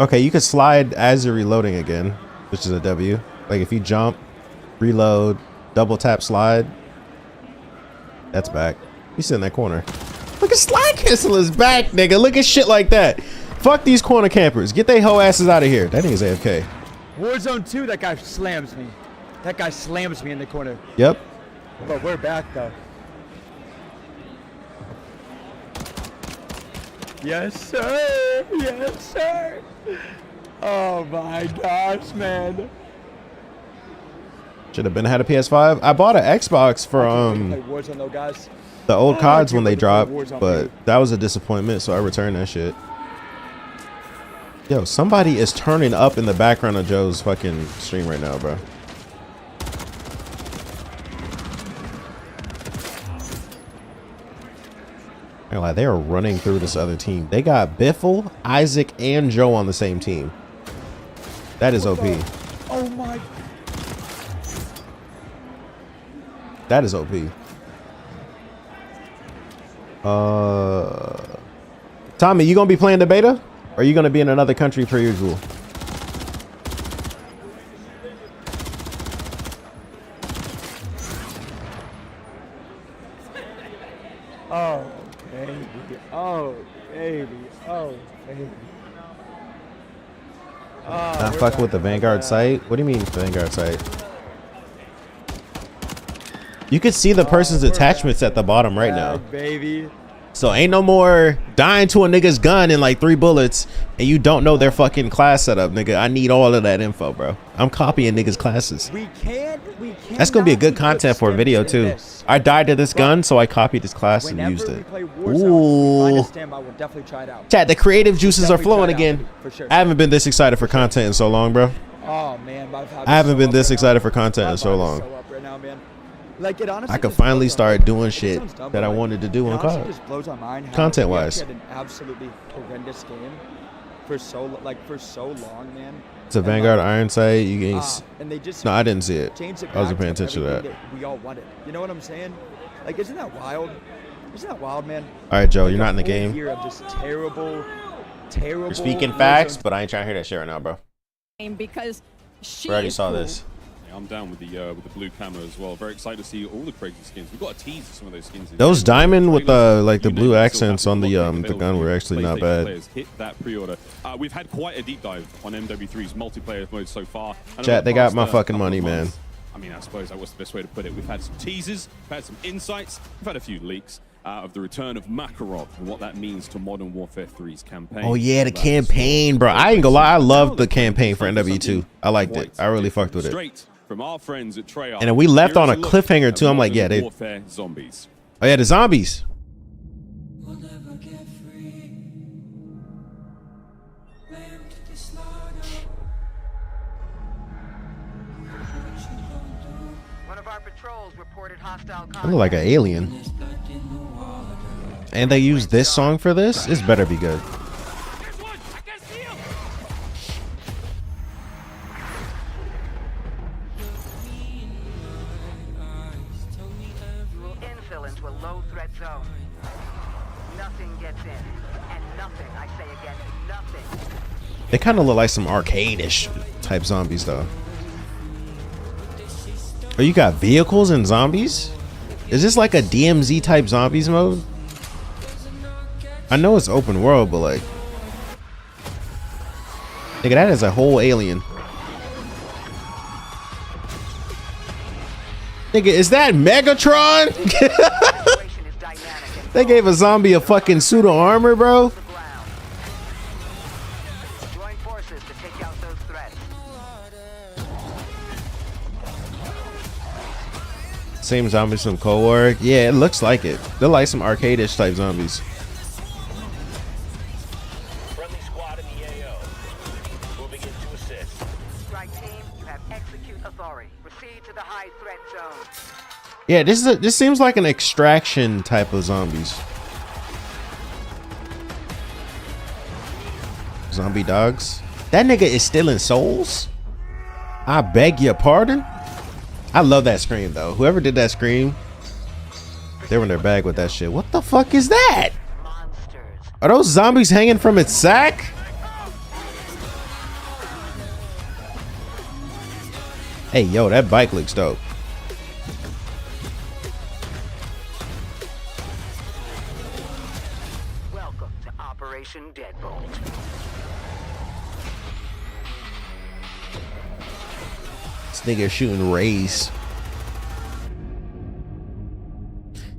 Okay, you could slide as you're reloading again, which is a W. Like if you jump, reload, double tap slide, that's back. You sit in that corner. Look at slide cancel is back, nigga. Look at shit like that. Fuck these corner campers. Get they hoe asses out of here. That nigga's AFK. Warzone 2, that guy slams me. That guy slams me in the corner. Yep. But we're back though. Yes, sir. Yes, sir. Oh my gosh, man. Should have been had a PS5. I bought an Xbox for Play Warzone though, guys. the old CODs when they dropped, Warzone, but that was a disappointment, so I returned that shit. Yo, somebody is turning up in the background of Joe's fucking stream right now, bro. Like they are running through this other team. They got Biffle, Isaac, and Joe on the same team. That is OP. Oh my. That is OP. Tommy, you gonna be playing the beta? Or are you gonna be in another country per usual? Oh baby. Oh baby. Oh baby. Not fucking with the Vanguard site? What do you mean Vanguard site? You can see the person's attachments at the bottom right now. Baby. So ain't no more dying to a nigga's gun in like 3 bullets and you don't know their fucking class setup, nigga. I need all of that info, bro. I'm copying niggas' classes. That's gonna be a good content for a video too. I died to this gun, so I copied his class and used it. Ooh. Chat, the creative juices are flowing again. I haven't been this excited for content in so long, bro. Oh man, I haven't been this excited for content in so long. Like, it honestly I could just finally blows my mind. start doing It shit sounds dumb, that I but, like, wanted to do it on honestly COD. just blows my mind how Content we wise. had an absolutely horrendous game for so long, man. It's a And, Vanguard like, Iron Sight. You can. and they just No, I didn't see it. changed it I wasn't back paying attention to that. everything we all wanted. You know what I'm saying? Like, isn't that wild? Isn't that wild, man? All right, Joe, Like, you're a not in the whole game. year of just terrible. You're speaking facts, but I ain't trying to hear that shit right now, bro. Because she We already is saw cool. this. Yeah, I'm down with the blue camo as well. Very excited to see all the crazy skins. We've got a tease of some of those skins. in Those there. diamond with the like the You blue know, accents on the available gun were to actually not PlayStation bad. players. Hit that pre-order. We've had quite a deep dive on MW3's multiplayer mode so far. I know Chat, the they got past, my fucking couple of money, man. months, I mean, I suppose that was the best way to put it. We've had some teasers, we've had some insights, we've had a few leaks of the return of Makarov and what that means to Modern Warfare 3's campaign. Oh yeah, the campaign, bro. I ain't gonna lie, I loved the campaign for NW2. I liked it. I really fucked with it. Straight from our friends at Treyarch. And then we left Here on is a look cliffhanger at too. I'm like, Modern yeah, they. Warfare Zombies. Oh yeah, the zombies. I look like an alien. And they use this song for this? This better be good. Infill into a low threat zone. Nothing gets in. And nothing, I say again, nothing. They kind of look like some arcade-ish type zombies though. Oh, you got vehicles and zombies? Is this like a DMZ type zombies mode? I know it's open world, but like, nigga, that is a whole alien. Nigga, is that Megatron? They gave a zombie a fucking suit of armor, bro. Same zombies from Cold War. Yeah, it looks like it. They're like some arcade-ish type zombies. Friendly squad in the AO. Moving in to assist. Strike team, you have execute authority. Proceed to the high threat zone. Yeah, this seems like an extraction type of zombies. Zombie dogs. That nigga is stealing souls? I beg your pardon? I love that scream though. Whoever did that scream, they were in their bag with that shit. What the fuck is that? Are those zombies hanging from its sack? Hey, yo, that bike looks dope. Welcome to Operation Deadbolt. This nigga shooting rays.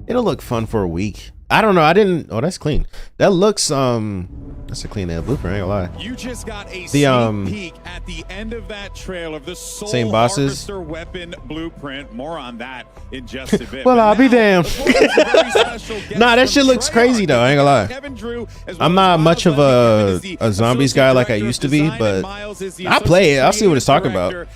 It'll look fun for a week. I don't know. I didn't. Oh, that's clean. That looks that's a clean blueprint. I ain't gonna lie. You just got a The sneak peek at the end of that trailer of the Soul same bosses. Harvester weapon blueprint. More on that in just a bit. Well, But I'll be now, damned. of course, it's a very special guest Nah, that from shit looks Treyarch. crazy though. I ain't gonna Kevin lie. Drew, as well I'm as not Miles much of Levy, who is the a zombies Associate guy like I Director used of to be, Design, but and Miles is the I play it. I'll see what it's Associate talking about. Director.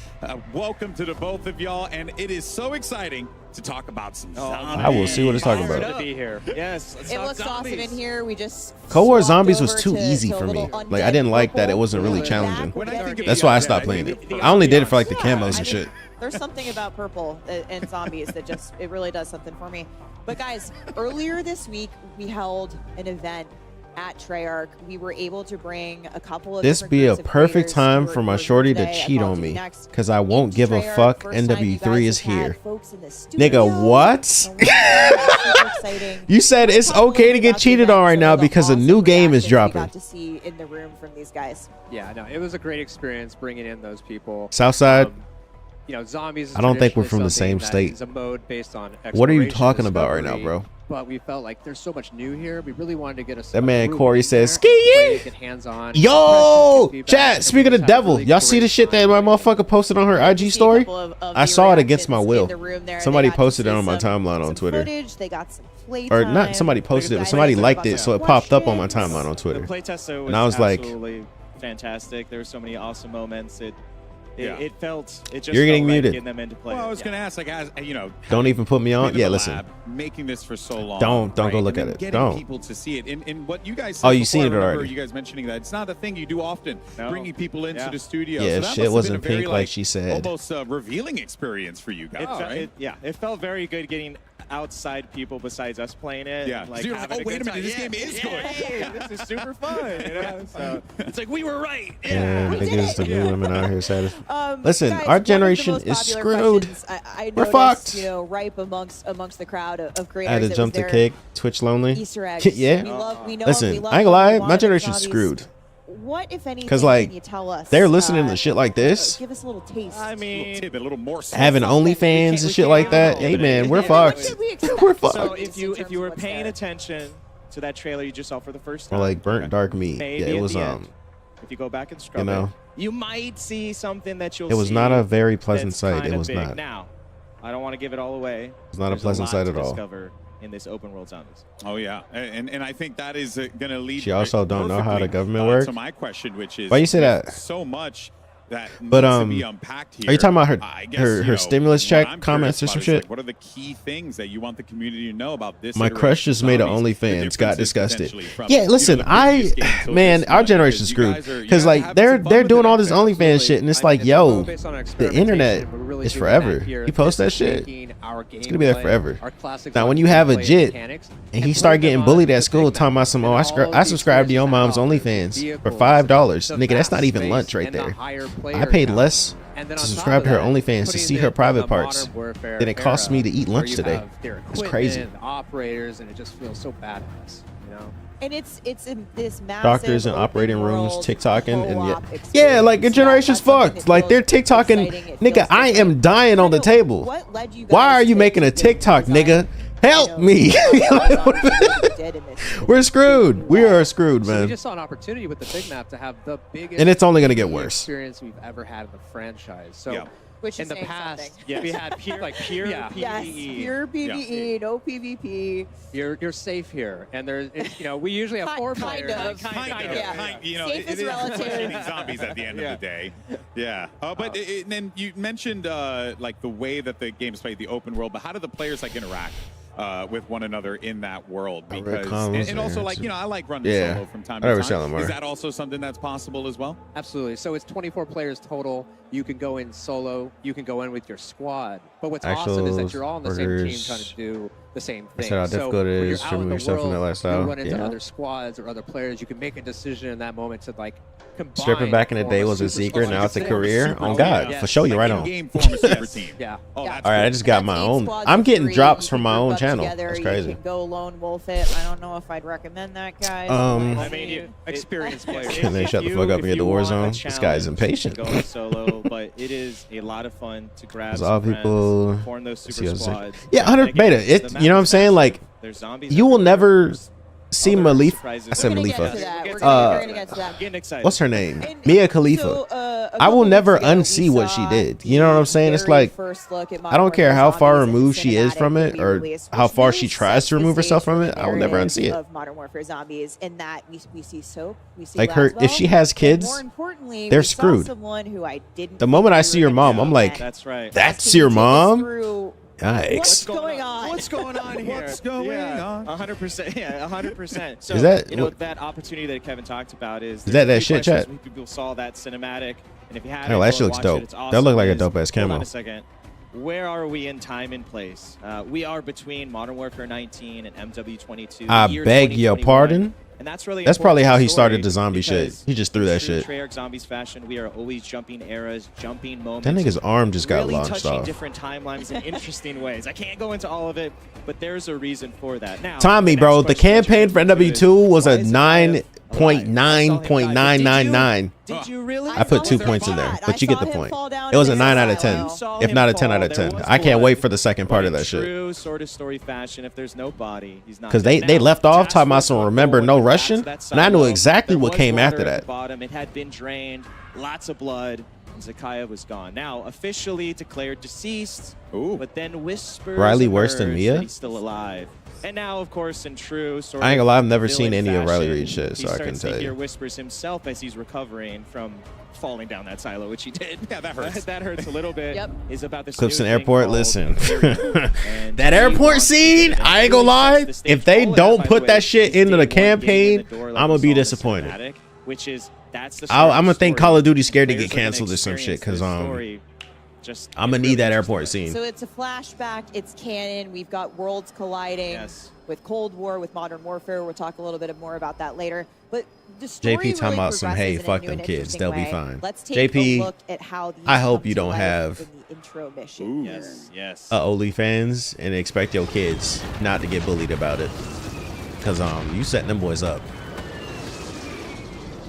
Welcome to the both of y'all, and it is so exciting to talk about some zombies. I will see what it's talking about. To be here. Yes. let's It talk looks zombies. awesome in here. We just Cold War swapped Zombies was over too to easy a for me. little Like I didn't like that. It wasn't really Back challenging. with our That's why I stopped playing it. I only did it for like the camos and shit. There's something about purple and zombies that just, it really does something for me. But guys, earlier this week, we held an event at Treyarch. We were able to bring a couple of This different be a groups of perfect creators time who for are my here shorty to today at cheat on Call me, of Duty Next. cause I won't give a Treyarch, fuck. first time you NW3 guys is have had here. folks in the Nigga, what? Super exciting. You said it's okay to get cheated on right now because a new game is We dropping. got to see in the room from these guys. Yeah, no, it was a great experience bringing in those people. Southside. you know, zombies. Is I don't think we're from the traditionally same something state. that is a mode based on What are you exploration, talking about right now, discovery, bro? But we felt like there's so much new here. We really wanted to get us. That man Corey says, "Ski hands-on. Yo, chat. Speaking of the devil, y'all see the shit that my motherfucker posted on her IG story? I saw it against my will. Somebody posted it on my timeline on Twitter. They got some Or not somebody posted it, but somebody liked it, so it popped up on my timeline on Twitter. The playtest And I was like, absolutely fantastic. There were so many awesome moments. It just You're getting felt muted. Like getting them into play. Well, I was going to ask, like, as you know, don't even put me on. been in Yeah, the listen. lab, making this for so long. Don't go right? look And at then it. Getting Don't. people to see it, and what you guys. Oh, said you seen before, it I remember already. You guys mentioning that it's not a thing you do often. Bringing people into the studio. Yeah, so if that shit must have wasn't been a very, pink like she said. Almost revealing experience for you guys, right? It felt very good getting outside people besides us playing it. Yeah. and, like, So you're having like, oh, wait a good minute, time. this game is good. Hey, this is super fun. You know? So it's like we were right. Yeah, niggas, the new women out here satisfied. Listen, Guys, our one of the generation most is popular screwed. questions I We're noticed, fucked. You know, ripe amongst the crowd of creators. I had to that jump was the there. cake. Twitch lonely. Easter eggs. Yeah. We love, we know Listen, we love I ain't gonna lie. them. We My want generation's zombies. screwed. What, if anything, Cause like can you tell us? they're listening to shit like this, Give us a little taste. I mean, a little tidbit, a little more. having OnlyFans and shit like that. Hey man, we're fucked. We're fucked. So if you were paying attention to that trailer you just saw for the first Or time, like burnt dark meat. maybe Yeah, it at was the end, if you go back and scrub you know, it, you might see something that you'll. it was see not a very pleasant that's sight. kinda It was big. not. Now, I don't want to give it all away. It's not a There's pleasant lot sight to at all. Discover in this open world zombies. Oh yeah, and I think that is going to lead. She also don't know how the perfectly, government works. To my question, which is Why you say there's that? So much that But needs to be unpacked here. are you talking about her I guess, her you know, stimulus what check I'm comments or curious some about is, shit? like, what are the key things that you want the community to know about this? My iteration crush just of made an zombies, the OnlyFans, got differences disgusted. potentially from, Yeah, you know, listen, the previous game till man, this our one, generation's because you screwed. guys are- Because you like have they're some fun they're with doing it. all this OnlyFans shit, and it's like, yo, the internet really is doing forever. that here. You post that This is shit, making our it's gonna be there gameplay, forever. our classic Now, when you gameplay have a jit mechanics, and he start getting bullied at school, talking about some, oh, I subscribed to your mom's OnlyFans for $5, nigga. That's not even lunch right there. I paid less to subscribe to her OnlyFans to see her private parts than it costs me to eat lunch today. It's crazy. The operators, and it just feels so badass, you know. And it's in this massive Doctors in open operating rooms world TikToking and co-op yeah, like your generation's fucked. Like they're TikToking, nigga. I am dying on the table. Why are you making a TikTok, nigga? Help me! We're screwed. We are screwed, So we man. just saw an opportunity with the big map to have the biggest, And it's only gonna get worse. experience we've ever had in the franchise. So, Yeah. Which in is the saying past, something. yes, We had pure yeah. Yes, pure PvE, no PvP. You're safe here, and there's you know we usually have four Kind players. of, yeah. You know, Safe it is is relative. eating zombies at the end of the day. Yeah. But then you mentioned like the way that the game's played, the open world. But how do the players like interact with one another in that world? Because and also like I like running solo from time to time. Is that also something that's possible as well? Absolutely. So it's 24 players total. You can go in solo. You can go in with your squad. But what's awesome is that you're all on the same team Actuals, trying to do the same I thing. said how difficult it when you're is out to in remove the yourself from world, that lifestyle. You run into Yeah. other squads or other players. You can make a decision in that moment to like combine. Stripping back in the form day a was a super secret. squad. Now it's a You can form career. super On team. God, Yes. for sure, you right Like on. in-game form a super team. Yeah. Oh, Yeah. that's All right, I cool. just got my own. I'm getting drops from my own channel. That's crazy. You can go lone wolf it. I don't know if I'd recommend that, guys. Um, I mean, experienced players. Can they shut the fuck up and get the Warzone? This guy's impatient. Go solo, but it is a lot of fun to grab. Because all some people friends, form those see super what I'm saying. squads. Yeah, 100 beta. It. You know what I'm saying? Like, There's zombies you will never see other Malifa. surprises I said that- We're gonna Malifa. get to that. We're gonna get to that. Getting excited. What's her name? Mia Khalifa. I will never unsee what she did. You know what I'm saying? It's like I don't care how far removed she is from it or how far she tries to remove herself from it. I will never unsee it. Of Modern Warfare Zombies, in that we see Soap, we see Like her, if she has kids, more importantly, they're we saw screwed. someone who I didn't The moment I think see we your were mom, gonna I'm like, That's right. that's your mom? through Yikes. what's going on? What's going on here? What's going on? 100%. Yeah, 100%. So Is that- you know what- that opportunity that Kevin talked about is Is that there's shit, a few chat? questions People saw that cinematic, and if you haven't, Oh, go that shit and looks watch dope. It. It's That awesome. look like a Is- dope-ass Hold camo. on a second. Where are we in time and place? We are between Modern Warfare 19 and MW22. I year beg your 2021. pardon? And that's really That's probably how he important started story the zombie shit. because He just threw that in true shit. Treyarch Zombies fashion, we are always jumping eras, jumping moments. That nigga's arm just got really launched touching off. different timelines in interesting ways. I can't go into all of it, but there's a reason for that. Now, Tommy, the bro, next the question that campaign you for can do is, NW2 was why a is it that .9.999. Did you really? I put 2 points in there, but you get the point. It was a 9 out of 10, if not a 10 out of 10. I can't wait for the second part of that shit. True sort of story fashion. If there's no body, he's not. Because they left off talking about some remember no Russian, and I knew exactly what came after that. Bottom, it had been drained, lots of blood. Zakaya was gone. Now officially declared deceased. Ooh. But then whispers Riley worse than emerged Mia? that he's still alive. And now, of course, in true sort I ain't of gonna lie, I've never villain seen any of Riley fashion, Reid shit, so I couldn't starts tell to you. hear whispers himself as he's recovering from falling down that silo, which he did. Yeah, that hurts. That hurts a little bit. Yep. Is about this Clifton new thing Airport, called listen. And That he airport wants to scene, get it. I ain't gonna lie. If they All of don't by the put way, that shit is into the day one getting in campaign, the door like I'm we gonna be saw in the disappointed. cinematic, which is that's the I'm sort gonna of think story Call of Duty scared to players get are gonna canceled or some shit, experience because this story just I'm gonna really need that interesting. airport scene. So it's a flashback. It's canon. We've got worlds colliding with Cold War, with Modern Warfare. We'll talk a little bit more about that later. But the story JP talking really about some, hey, progresses in a fuck new them and kids, interesting they'll be way. fine. Let's take JP, a look at how these I hope come you to don't life have in the intro mission. Yes. OnlyFans and expect your kids not to get bullied about it, because you setting them boys up.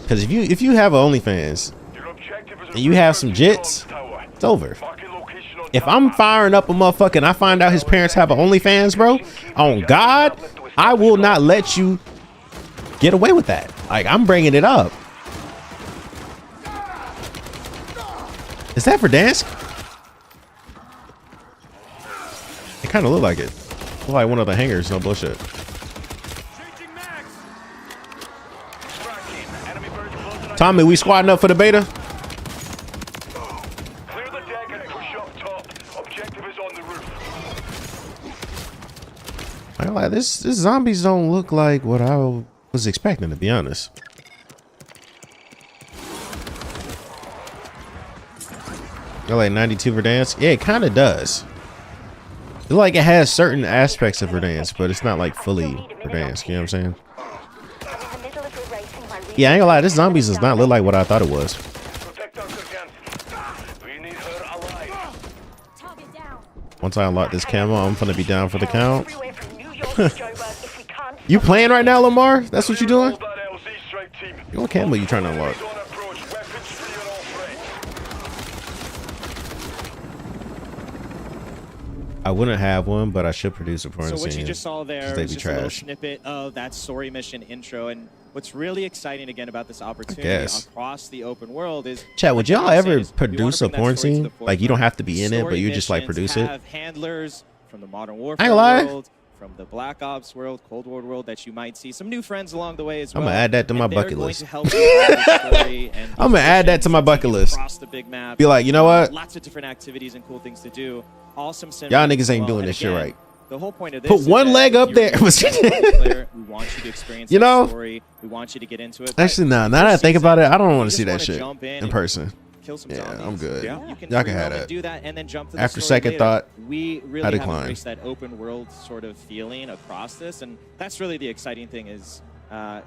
Because if you have an OnlyFans and you have some jits, it's over. If I'm firing up a motherfucker and I find out his parents have an OnlyFans, bro, on God, I will not let you get away with that. Like, I'm bringing it up. Is that Verdansk? It kind of look like it. Look like one of the hangers, no bullshit. Tommy, we squatting up for the beta? I ain't gonna lie, this zombies don't look like what I was expecting, to be honest. You're like 92 Verdansk? Yeah, it kind of does. It's like it has certain aspects of Verdansk, but it's not like fully Verdansk, you know what I'm saying? Yeah, I ain't gonna lie, this zombies does not look like what I thought it was. Once I unlock this camo, I'm gonna be down for the count. You playing right now, Lamar? That's what you doing? What camo you trying to unlock? I wouldn't have one, but I should produce a porn scene. So what you just saw there They is be just a little trash. snippet of that story mission intro. And what's really exciting again about this opportunity guess. across the open world is, Chat, would like y'all you were ever saying, is we wanna produce a bring that porn story to the scene? Like, you don't have to be in it, but Story you just like missions produce it? have handlers from the Modern I Warfare ain't gonna lie. world, from the Black Ops world, Cold War world, that you might see some new friends along the way as well. I'm gonna add that to my and they're bucket going list. to help you tell the story and I'm gonna add that to my bucket list. across the big map. Be like, you know what? Lots of different activities and cool things to do. Awesome. Y'all cinematics niggas as ain't well. doing And this shit again, right. The whole point of this Put is one that leg if up you're there. a player, we want you to experience You that know? story. We want you to get into it. Actually, But no. Now that I think about it, I don't want to you see just that wanna shit jump in in and person. kill some Yeah, zombies. I'm good. You Y'all can free have roam and that. do that and then jump to the After story second later. thought, we I really have decline. embraced that open world sort of feeling across this, and that's really the exciting thing is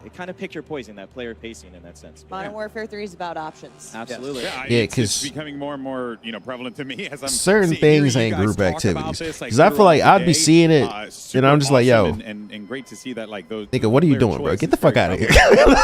it kind of pick your poison, that player pacing in that sense. Modern Warfare 3 is about options. Absolutely. Yeah, it's 'cause becoming more and more, prevalent to me as I'm certain seeing things you ain't guys group talk about activities. this, like, Because I feel like throughout I'd the be day. seeing it, and Super I'm just like, yo, awesome and great to see that, like, those nigga, what are you player doing, bro? choice Get the is fuck very out of here. prevalent.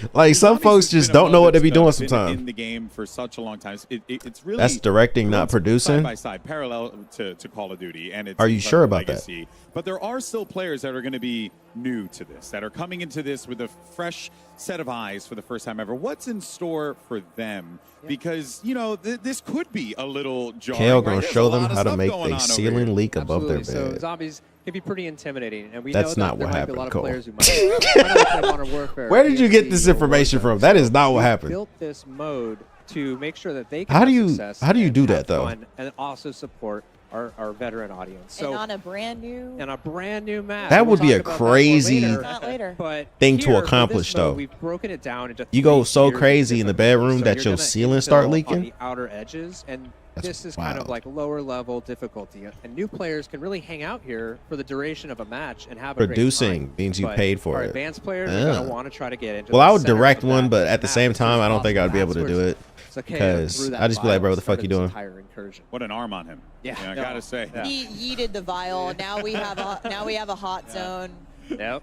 But Like, some Zombies folks has been just a don't know what they mode be that's doing been sometimes. in the game for such a long time. It's really That's directing, not runs producing? side by side, parallel to Call of Duty, and it's Are you sure incredible about that? legacy. But there are still players that are going to be new to this, that are coming into this with a fresh set of eyes for the first time ever. What's in store for them? Because, this could be a little jarring. Kale right? gonna There's show a lot them of how to stuff make going a on over ceiling here. leak above their Absolutely. So bed. zombies can be pretty intimidating, and we That's know not that what there might happened, be a lot Cole. of players who might play Modern Warfare. Where did you get this or information Warzone. from? That is not what we happened. Built this mode to make sure that they can How have do you- success how do you and do have that, though? fun, and also support our veteran audience. So and on a brand new map. That We'll would be talk a about that more crazy later. Not later. But thing to here, for accomplish, this mode, though. We've broken it down into You go three so tiers of crazy in the difficulty. bedroom So that you're your gonna ceiling start infill leaking? on the outer edges, and this is kind of like lower level difficulty. And new players can really hang out here for the duration of a match and have a great Producing time. means you But paid for our it. advanced players are Yeah. going to want to try to get into Well, the I would center direct of one, that but at the map same as soon time, as I don't think I'd be able possible. to do it. That's where Because through that I just be like, bro, vial what the fuck you started this doing? entire incursion. What an arm on him. Yeah. I gotta say. He yeeted the vial. Now we have a hot zone. Yep.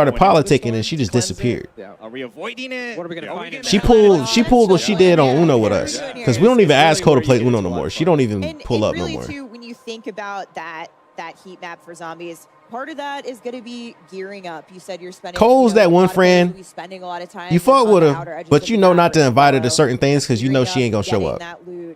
started politicking and she just disappeared. Are we avoiding it? What are we gonna find? She pulled what she did on Uno with us, because we don't even ask Cole to play Uno no more. She don't even pull up no really more. too, when you think about that heat map for zombies, part of that is going to be gearing up. You said you're spending. Cole's that one friend. Spending a lot of time. You fought with on the outer her, edges but of you the know map not to with invite her Pro, to certain things because you know she ain't gonna show getting up. that loot,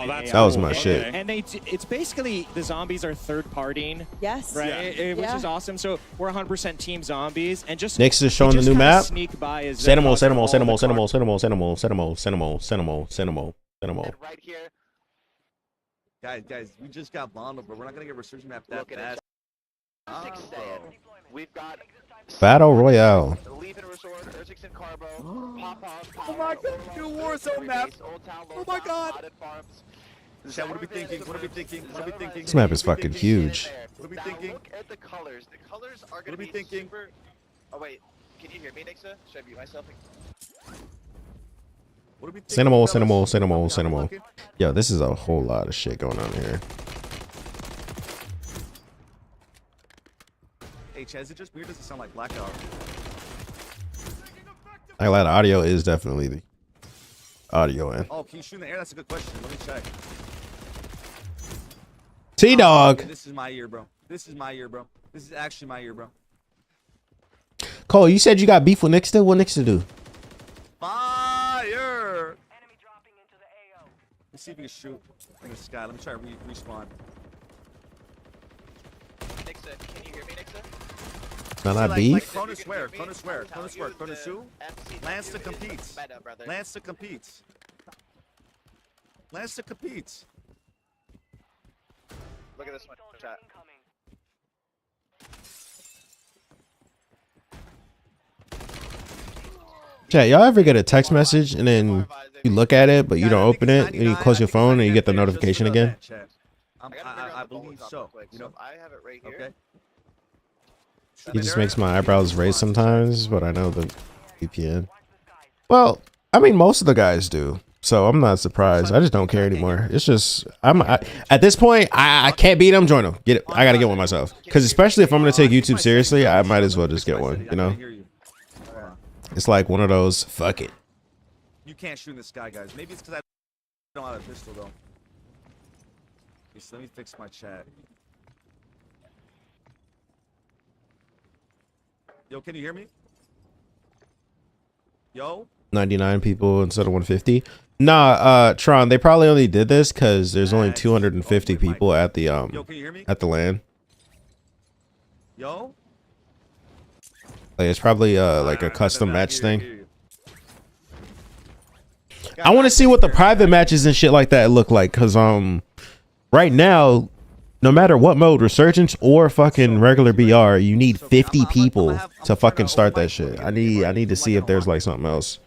Oh, that's that was cool. my shit. And it's basically the zombies are third-partying. Yes. Right, which is awesome. So we're 100% team zombies, and just Nyx is showing the just new kinda map. Sneak by as Cinemo. Right here. Guys, we just got vulnerable, but we're not gonna get resurgence map that fast. Battle Royale. Oh my god, new warzone map. Oh my god. Chat, what are we thinking? What are we thinking? What are we thinking? This map is fucking huge. What are we thinking? Look at the colors. The colors are going to be thinking? super... Oh, wait. Can you hear me, Nixa? Should I mute myself? What are we thinking? Cinema. Yo, this is a whole lot of shit going on here. Hey, Chad, is it just weird? Does it sound like blackout? I like the audio is definitely the audio in. Oh, can you shoot in the air? That's a good question. Let me check. T-Dog. This is my year, bro. This is my year, bro. This is actually my year, bro. Cole, you said you got beef with Nixta? What Nixta do? Fire! Let's see if we can shoot in the sky. Let me try to respawn. Nixa, can you hear me, Nixa? Not that beef? Cronus where? Cronus who? Lance to competes. Lance to competes. Lance to competes. Look at this one, chat. Chat, y'all ever get a text message and then you look at it, but you don't open it, and you close your phone and you get the notification again? I believe so. You know, I have it right here. Okay. It just makes my eyebrows raise sometimes, but I know the VPN. Well, I mean, most of the guys do, so I'm not surprised. I just don't care anymore. It's just at this point, I can't beat them. Join them. Get it. I gotta get one myself, because especially if I'm gonna take YouTube seriously, I might as well just get one. You know, it's like one of those. Fuck it. You can't shoot in the sky, guys. Maybe it's because I don't have a pistol though. Just let me fix my chat. Yo, can you hear me? Yo? 99 people instead of 150. Nah, Tron, they probably only did this because there's only 250 people at the at the LAN. Yo? Like, it's probably like a custom match thing. I want to see what the private matches and shit like that look like, because right now, no matter what mode, Resurgence or fucking regular BR, you need 50 people to fucking start that shit. I need to see if there's like something else,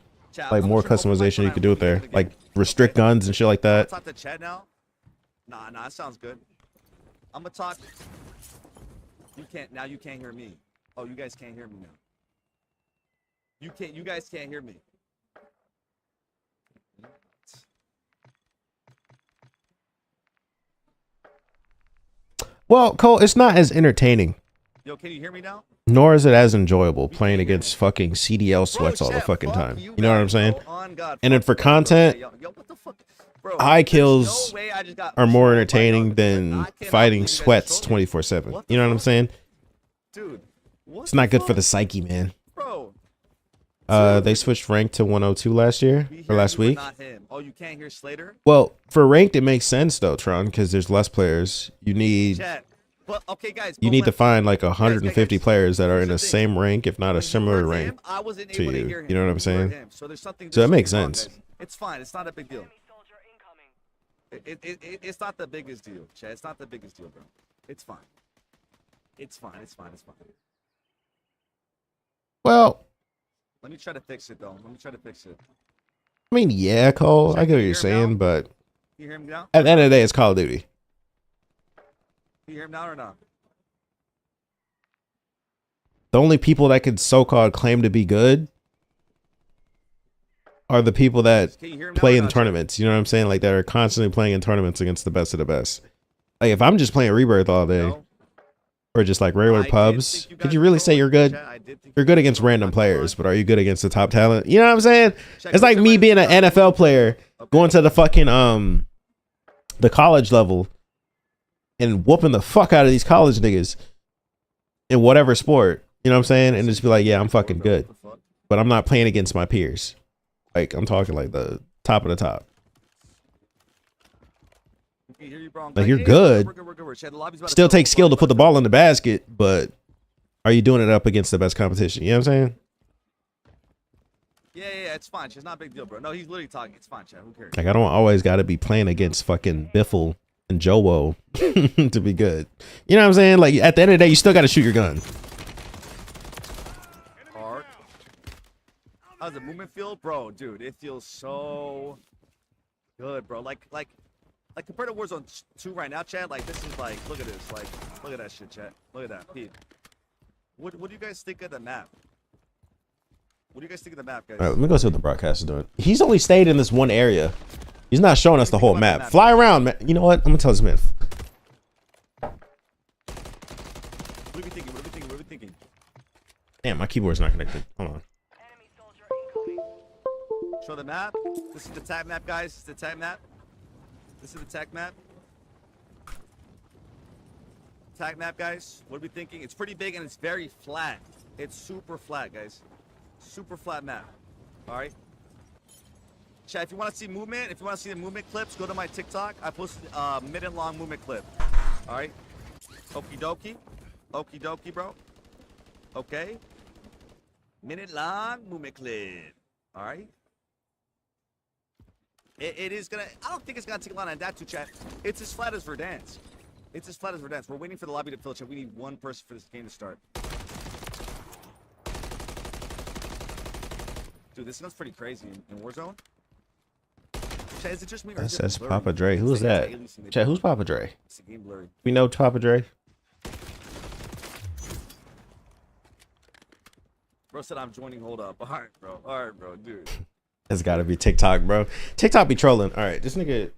like more customization you could do it there, like restrict guns and shit like that. Talk to chat now? Nah, that sounds good. I'm gonna talk. You can't hear me. Oh, you guys can't hear me now. You guys can't hear me. Well, Cole, it's not as entertaining. Yo, can you hear me now? Nor is it as enjoyable playing against fucking CDL sweats all the fucking time. You know what I'm saying? And then for content, high kills are more entertaining than fighting sweats 24/7. You know what I'm saying? Dude, it's not good for the psyche, man. They switched rank to 102 last year or last week. Oh, you can't hear Slater? Well, for ranked, it makes sense though, Tron, because there's less players. You need you need to find like 150 players that are in the same rank, if not a similar rank to you. You know what I'm saying? So that makes sense. It's fine. It's not a big deal. It's not the biggest deal, Chad. It's not the biggest deal, bro. It's fine. It's fine. Well, let me try to fix it though. I mean, yeah, Cole, I get what you're saying, but you hear me now? at the end of the day, it's Call of Duty. You hear him now or not? The only people that could so-called claim to be good are the people that play in tournaments. You know what I'm saying? Like, that are constantly playing in tournaments against the best of the best. Like, if I'm just playing Rebirth all day, or just like regular pubs, could you really say you're good? You're good against random players, but are you good against the top talent? You know what I'm saying? It's like me being an NFL player, going to the fucking the college level and whooping the fuck out of these college niggas in whatever sport. You know what I'm saying? And just be like, yeah, I'm fucking good, but I'm not playing against my peers. Like, I'm talking like the top of the top. Like, you're good. Still takes skill to put the ball in the basket, but are you doing it up against the best competition? You know what I'm saying? Yeah, it's fine. It's not a big deal, bro. No, he's literally talking. It's fine, Chad. Who cares? Like, I don't always got to be playing against fucking Biffle and Jowo to be good. You know what I'm saying? Like at the end of the day, you still got to shoot your gun. Hard. How's the movement feel, bro? Dude, it feels so good, bro. Like compared to Warzone 2 right now, Chad. Like this is like, look at this. Like, look at that shit, Chad. Look at that, Pete. What do you guys think of the map? What do you guys think of the map, guys? All right, let me go see what the broadcast is doing. He's only stayed in this one area. He's not showing us the whole map. Fly around, man. You know what? I'm gonna tell this man. What are we thinking? What are we thinking? What are we thinking? Damn, my keyboard's not connected. Hold on. Show the map. This is the tag map, guys. This is the tag map. This is the tag map. Tag map, guys. What are we thinking? It's pretty big and it's very flat. It's super flat, guys. Super flat map. All right. Chat, if you want to see movement, if you want to see the movement clips, go to my TikTok. I posted a minute long movement clip. All right. Okie dokie. Okie dokie, bro. Okay. Minute long movement clip. All right. It is gonna. I don't think it's gonna take a lot on that to chat. It's as flat as Verdansk. It's as flat as Verdansk. We're waiting for the lobby to fill, chat. We need one person for this game to start. Dude, this sounds pretty crazy in Warzone. Chat, is it just me or is it That's blurry? Papa Dre. Who's that? Chat, who's Papa Dre? It's the game blurry. We know Papa Dre. Bro said I'm joining. Hold up. All right, bro. All right, bro. Dude. It's got to be TikTok, bro. TikTok be trolling. All right, this nigga.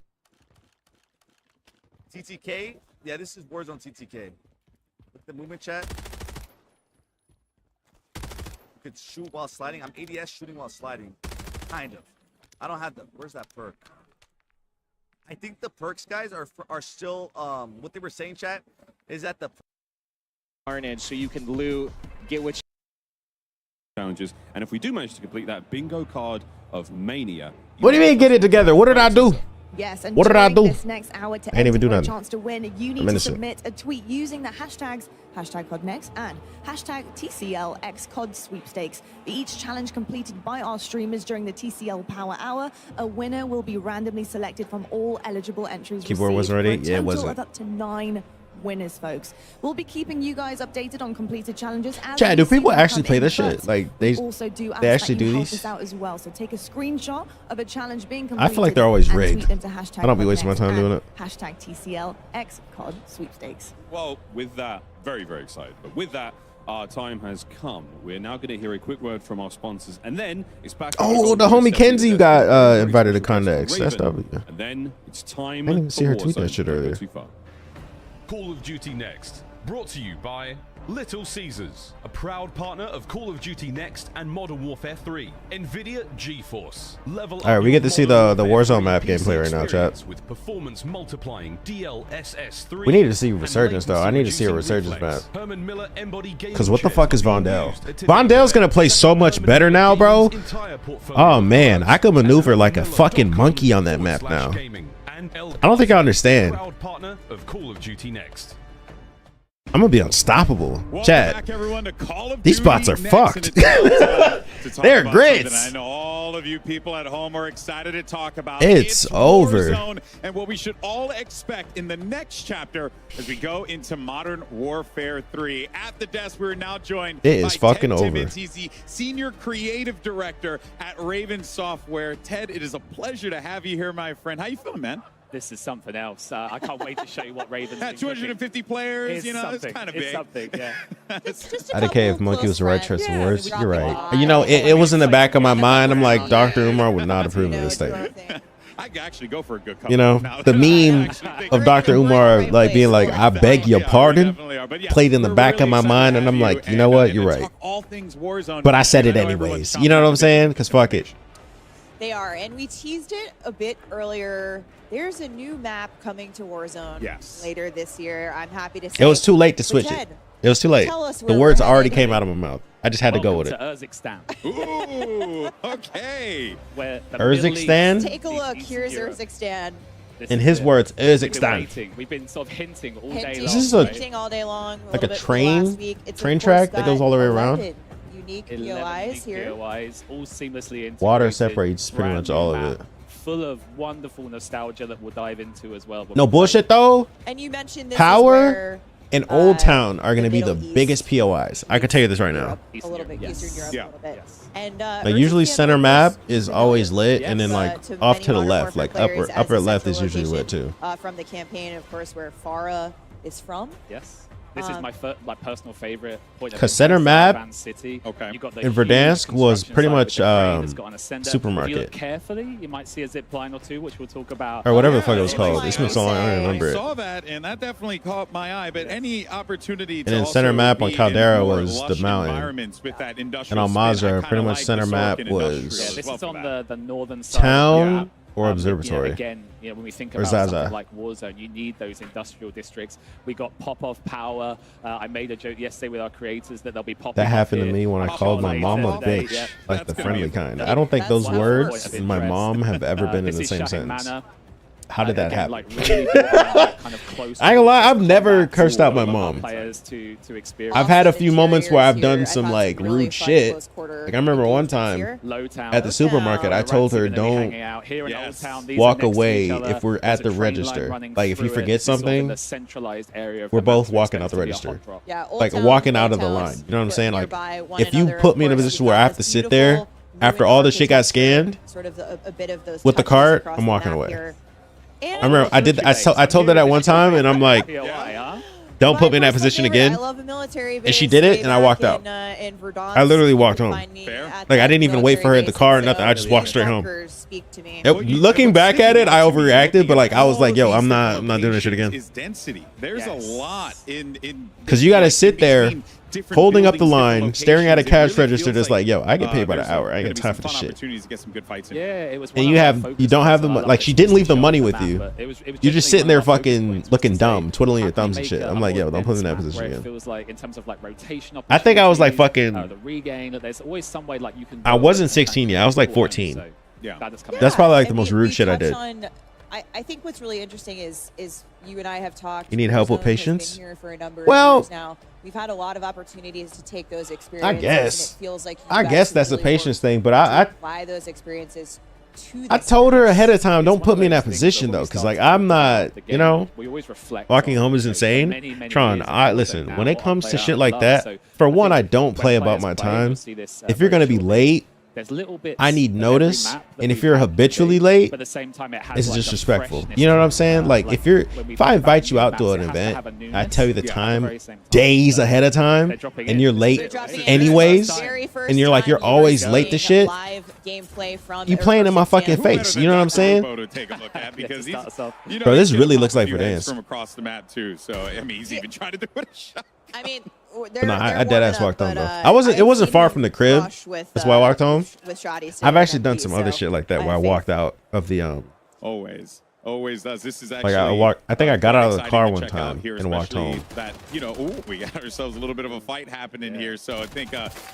TTK. Yeah, this is Warzone TTK. Look at the movement, chat. You could shoot while sliding. I'm ADS shooting while sliding. Kind of. I don't have the. Where's that perk? I think the perks, guys, are still. What they were saying, chat, is that the Carnage, so you can loot, get what challenges, and if we do manage to complete that bingo card of Mania. What do you mean get it together? What did I do? Yes, and what did I do? This next hour to I ain't even do enter for a nothing. chance to win, you need to submit a tweet using the hashtags #CodNext and #TCLXCOD sweepstakes. For each challenge completed by our streamers during the TCL Power Hour, a winner will be randomly selected from all eligible entries. Keyboard received wasn't ready? for a Yeah, it total wasn't. of up to 9 winners, folks. We'll be keeping you guys updated on completed challenges. As Chat, we do see people them actually come play in, this but shit? Like we also do ask they actually that you do help these? us out as well. So take a screenshot of a challenge being I completed. feel like they're always and rigged. tweet them to I don't be wasting my #CodNext time doing and it. #TCLXCOD sweepstakes. Well, with that, very, very excited. But with that, our time has come. We're now going to hear a quick word from our sponsors, and then it's back. Oh, the homie Kenzie you got invited to Condex. That's W. And then it's time. I didn't even see her for tweet that Warzone. shit Don't go earlier. too far. Call of Duty Next, brought to you by Little Caesars, a proud partner of Call of Duty Next and Modern Warfare 3. NVIDIA GeForce. Level All right, we get to see the Warzone map gameplay right now, chat. with performance multiplying DLSS3. We need to see Resurgence though. I need to see a Resurgence map. Herman Miller Embody game Cause what the fuck is Vondell? Vondell's gonna play so much better now, bro. Oh man, I could maneuver like a fucking monkey on that map now. I don't think I understand. Proud partner of Call of Duty Next. I'm gonna be unstoppable. Chat. Back, everyone, to Call of These Duty spots are next, fucked. and it's to talk They're about grits. something I know all of you people at home are excited to talk about. It's over. Warzone, and what we should all expect in the next chapter as we go into Modern Warfare 3. At the desk, we're now joined It is by fucking Ted over. Timmons. He's the Senior Creative Director at Raven Software. Ted, it is a pleasure to have you here, my friend. How you feeling, man? This is something else. I can't wait to show you what Ravens. At 250 players, you know, it's kind of big. It's something, yeah. I didn't care if Monkey was the right choice of words. You're right. You know, it was in the back of my mind. I'm like, Dr. Umar would not approve of this statement. I could actually go for a good couple. You know, now. the meme of Dr. Umar like being like, I beg your pardon, played in the back of my mind, and I'm like, you know what, you're right. All things Warzone. But I said it anyways. You know what I'm saying? Because fuck it. They are, and we teased it a bit earlier. There's a new map coming to Warzone later this year. I'm happy to say. It was too late to But switch Ted, it. It was too late. tell us The where words we're already headed. came out of my mouth. I just had to go with it. Urzikstan. Ooh, okay. Where the Urzikstan? Take a look. Here's Urzikstan. In his words, Urzikstan. We've been sort of hinting all day Hinting, long. This is a- hinting all day long. Like a little bit train- last week. It's, of train course, track that got goes all the way around? 11 unique 11 POIs unique here. POIs, all seamlessly integrated. Water separates pretty much brand all new of map, it. full of wonderful nostalgia that we'll dive into as well. No bullshit though. And you mentioned this Power and Old Town are going to be Middle the East biggest POIs. I can tell you this right now. a little bit, Eastern Europe a little bit. And Like usually center map is always lit, and then like off to the left, like upper left is usually lit too. From the campaign, of course, where Farah is from. Yes. This is my personal favorite point. Because center map City. Okay. You got the in huge Verdansk was construction pretty site much with the crane that's got an ascender. If you look supermarket carefully, you might see a zip line or two, which we'll talk about. or whatever the fuck it was called. It's been so long, I don't remember I it. saw that, and that definitely caught my eye. But any opportunity to And then also center map on be in Caldera more was the lush mountain. environments with that And industrial on spin, I Mazar, kinda pretty much like center the map Sorkin industrial was as This well is for on that. the northern side. Town or You know, observatory. again, you know, when we think Or about Zaza. something like Warzone, you need those industrial districts. We got pop-off power. I made a joke yesterday with our creators that they'll be popping. That happened to up me here when I called my mom a today. bitch, Yeah. like the That's friendly gonna be kind. I don't think those That's words of and my interest. mom have ever been in This the is same Shatting sentence. Manor. How did that Again, happen? like really kind of close I ain't gonna lie, I've never combat cursed out my for mom. players to experience. I've had a few moments where I've done some like rude shit. Like I remember one time at the supermarket, I told her, "Don't walk away if we're at the register. Like if you forget something, we're both walking out the register. Like walking out of the line. You know what I'm saying? Like if you put me in a position where I have to sit there after all the shit got scanned with the cart, I'm walking away." I remember I did. I told her that one time, and I'm like, "Don't put me in that position again." And she did it, and I walked out. I literally walked home. Like I didn't even wait for her at the car or nothing. I just walked straight home. Looking back at it, I overreacted, but like I was like, "Yo, I'm not doing this shit again." Is density. There's a lot in Because you got to sit there, different holding up the buildings, line, different staring at a locations. It cash really register, feels just like, "Yo, I get paid by the there's hour. I ain't gonna got be time some for this fun shit." opportunities to get some good fights in. Yeah, it was. And you don't have the like she didn't leave the money with you. You're just sitting there fucking looking dumb, twiddling your thumbs and shit. I'm like, "Yo, don't put me in that position It again." feels like in terms of like rotation. I think I was like opportunities, fucking. the regain. There's always some way like you can. I wasn't 16 yet. I was like 14. Yeah, That's probably like the and most we rude shit I touched did. on- I think what's really interesting is you and I have talked. You need help with Warzone has been patience? here for a number of Well, years now. We've had a lot of opportunities to take those experiences. I guess. And it feels like you I guys guess have that's a really patience worked thing, but to I apply those experiences to I this told her space. ahead of time, don't put me in that position though, because like I'm not, you know, walking home is insane. Tron, listen, when it comes to shit like that, for one, I don't play about my time. If you're gonna be late, I need notice, and if you're habitually late, it's disrespectful. You know what I'm saying? Like if I invite you out to an event, I tell you the time days ahead of time, and you're late anyways, and you're like you're always late to shit. You playing in my fucking face. You know what I'm saying? Because he's, you know, Bro, this he's really gonna looks pop a like few heads Verdansk. from across the map too. So I mean, he's even trying to do it a shot. I mean, But no, I dead ass walked home though. It wasn't far from the crib. That's why I walked home. I've actually done some other shit like that where I walked out of the Always does. This is like actually. I think I got out of the exciting car to one check out time here, and walked especially home. That we got ourselves a little bit of a fight happening here. So I think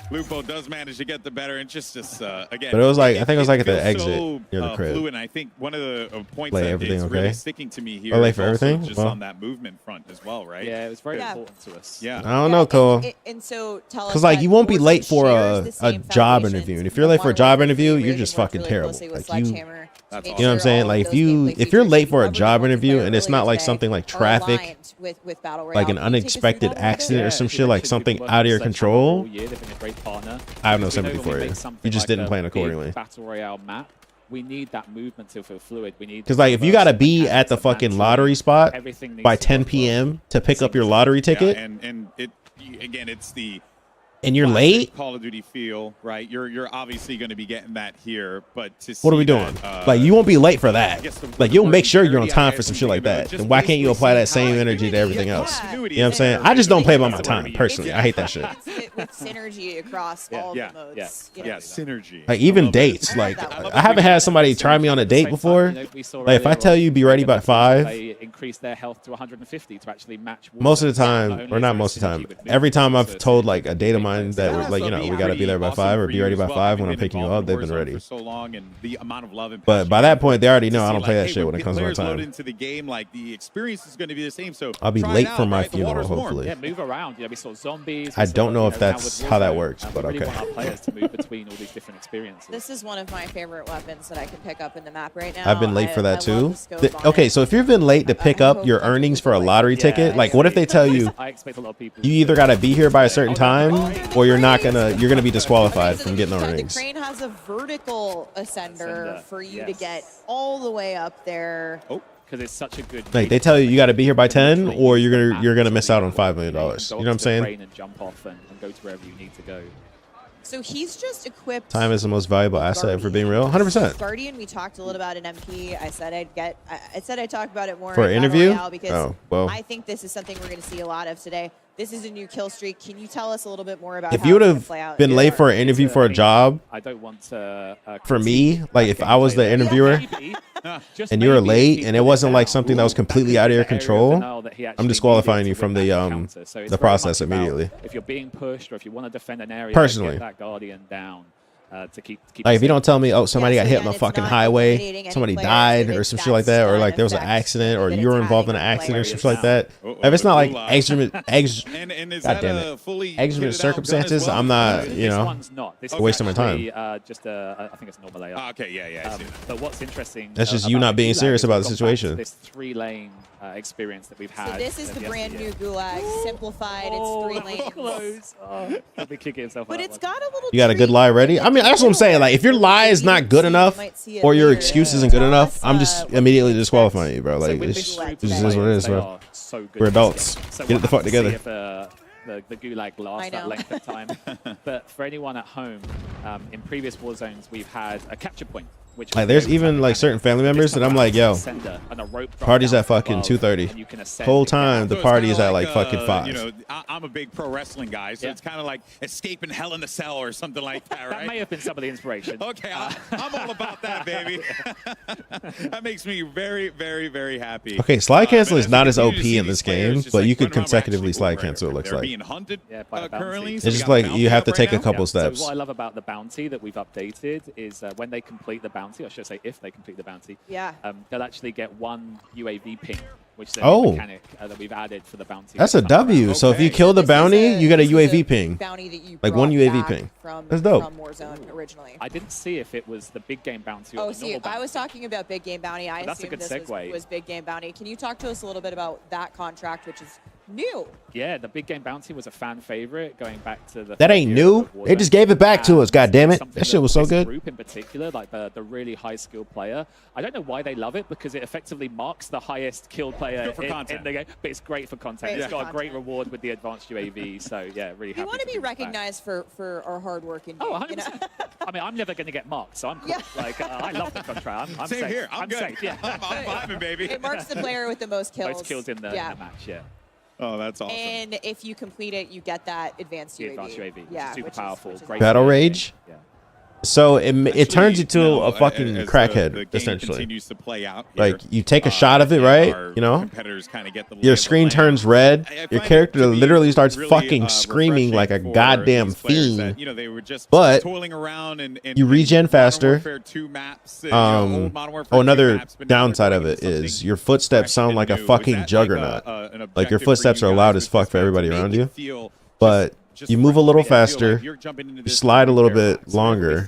Lupo does manage to get the better and just again. But it was like I think it was like at the feels exit so, near the crib. fluid. And I think one of the points Like, that everything is okay? really sticking to me here Oh, like is for also everything? just Well. on that movement front as well, right? Yeah, it was very important to us. Yeah. I don't know, Cole. And so tell us Because like that you won't be Warzone late for shares the a same job foundations. interview, and if you're late for a job interview, you're Raven just worked fucking really terrible. closely with Like you. Sledgehammer to make You know what I'm sure saying? all Like of those gameplay if you're features late for a covered job in interview multiplayer and it's not earlier like today something like are traffic, aligned with Battle like an Royale. Can you take us through unexpected that a little bit? accident or some shit, like something out of your control, I have no sympathy for you. You just didn't plan accordingly. Battle Royale map. We need that movement to feel fluid. We need Because like if you gotta be at the fucking lottery spot by 10 p.m. to pick up your lottery ticket, and it again, it's the and you're classic late, Call of Duty feel, right? You're obviously going to be getting that here, but to what are we see doing? that, Like you won't be late for I that. guess the Like you'll make sure you're on clarity time I for some think shit like about that. just Then why can't you apply that basically same how energy to everything else? continuity You know what I'm is saying? there. I just don't play by my That's time where personally. I hate that shit. With synergy across all of the modes. you know? Yeah, synergy. Like even dates, like I haven't had somebody try me on a date before. Like if I tell you be ready by 5, They increase their health to 150 to actually match. most of the time, or not most of the time, every time I've told like a date of mine mind that we're like, you know, we got to be there by 5 or be ready by 5 when I'm picking you up. They've been ready. For so long, and the amount of love and But by that point, they already know I don't play that shit when it comes to my players load time. into the game, like the experience is going to be the same. So I'll be try it late out, for my right? The funeral, water's warm. hopefully. Yeah, move around. You know, we saw zombies. I don't know if that's how that works, but we really okay. want our players to move between all these different experiences. This is one of my favorite weapons that I can pick up in the map right now. I've been late for that I love too. the scope on Okay, it. so if you've been late to pick up your earnings for a lottery ticket, like what if they tell you I expect a lot of people. you either got to be here by a certain time or you're gonna be disqualified from getting the The earnings. crane has a vertical ascender for you to get all the way up there. Oh, because it's such a good. Like they tell you got to be here by 10 or you're gonna miss out on $5 million. You know what I'm saying? And jump off and go to wherever you need to go. So he's just equipped. Time is the most valuable asset for being real. 100%. Guardian, we talked a little about an MP. I said I'd talk about it more For an in Battle interview? Royale because Oh, well. I think this is something we're going to see a lot of today. This is a new kill streak. Can you tell us a little bit more about If how you would it's gonna have play out? been late for an interview for a job, I don't want to. for me, like if I was the interviewer and you were late and it wasn't like something that was completely out of your control, I'm disqualifying you from the process immediately. If you're being pushed or if you want to defend an area, Personally. get that Guardian down to keep. Like if you don't tell me, oh, somebody got hit on the fucking highway, somebody died or some shit like that, or like there was an accident, or you were involved in an accident or something like that. If it's not like extremate circumstances, I'm not, you This know, one's not. This wasting my is time. actually, just I think it's normal layout. Okay, yeah. I see. But what's interesting? That's just you not being serious about the situation. This 3-lane experience that we've had. So this is the brand new Gulag, simplified. It's 3 lanes. He'll be kicking himself But out it's got a little. You got a good lie ready? I mean, that's what I'm saying. Like, if your lie is not good enough or your excuse isn't good enough, I'm just immediately disqualifying you, bro. Like, it's just is what it is, bro. We're adults. So Get it the fuck together. If, the Gulag lasts that length of time. But for anyone at home, in previous war zones, we've had a capture point. Which Like, there's even like certain family members that I'm like, yo, party's at fucking 2:30. Whole time the party is at like fucking 5. You know, I'm a big pro wrestling guy, so it's kind of like escaping Hell in a Cell or something like that, right? That may have been some of the inspiration. Okay, I'm all about that, baby. That makes me very, very, very happy. Okay, slide cancel is not as OP in this game, but you could consecutively slide cancel, it looks They're like. being hunted currently. It's just like you have to take a couple steps. So what I love about the bounty that we've updated is when they complete the bounty, I should say if they complete the bounty, they'll actually get 1 UAV ping, which is a mechanic that we've added for the bounty. That's a W. So if you kill the bounty, you get a UAV ping. Bounty that you Like 1 brought UAV back ping. From, That's dope. From Warzone originally. I didn't see if it was the big game bounty or Oh, the see, normal bounty. I was talking about Big Game Bounty. I That's a assumed good this segue. was Big Game Bounty. Can you talk to us a little bit about that contract, which is new? Yeah, the big game bounty was a fan favorite going back to the. That ain't new. They just gave it back to us, God damn it. That shit was so this good. Group in particular, like the really high skilled player, I don't know why they love it because it effectively marks the highest killed player in the game. But it's great for content. It's got a great reward with the advanced UAV. So yeah, really happy. We want to be recognized for our hard work. Oh, 100%. I mean, I'm never going to get marked, so I'm cool. Like, I love the contract. I'm Same safe. here. I'm good. safe. Yeah. I'm vibing, baby. It marks the player with the most kills. Most kills in the match. Yeah. Oh, that's awesome. And if you complete it, you get that advanced UAV. Advanced UAV, which yeah, is super powerful. Which is Great Battle for Rage. Yeah. So it turns you to a fucking as crackhead, the game essentially. continues to play out Like here, you take a shot of it, right? our You know, competitors kind of get the lay your of the screen land. turns red. I Your find it character to be literally starts really, fucking screaming like a refreshing for goddamn these players fiend. that, you know, they were just But toiling around and you regen faster. Warfare 2 maps, you know, old Modern Warfare 2 Another maps, but now they're downside of bringing it is something your footsteps sound like a fucking juggernaut. Like your footsteps are loud as fuck for everybody around you. But you move a little faster, you slide a little bit longer,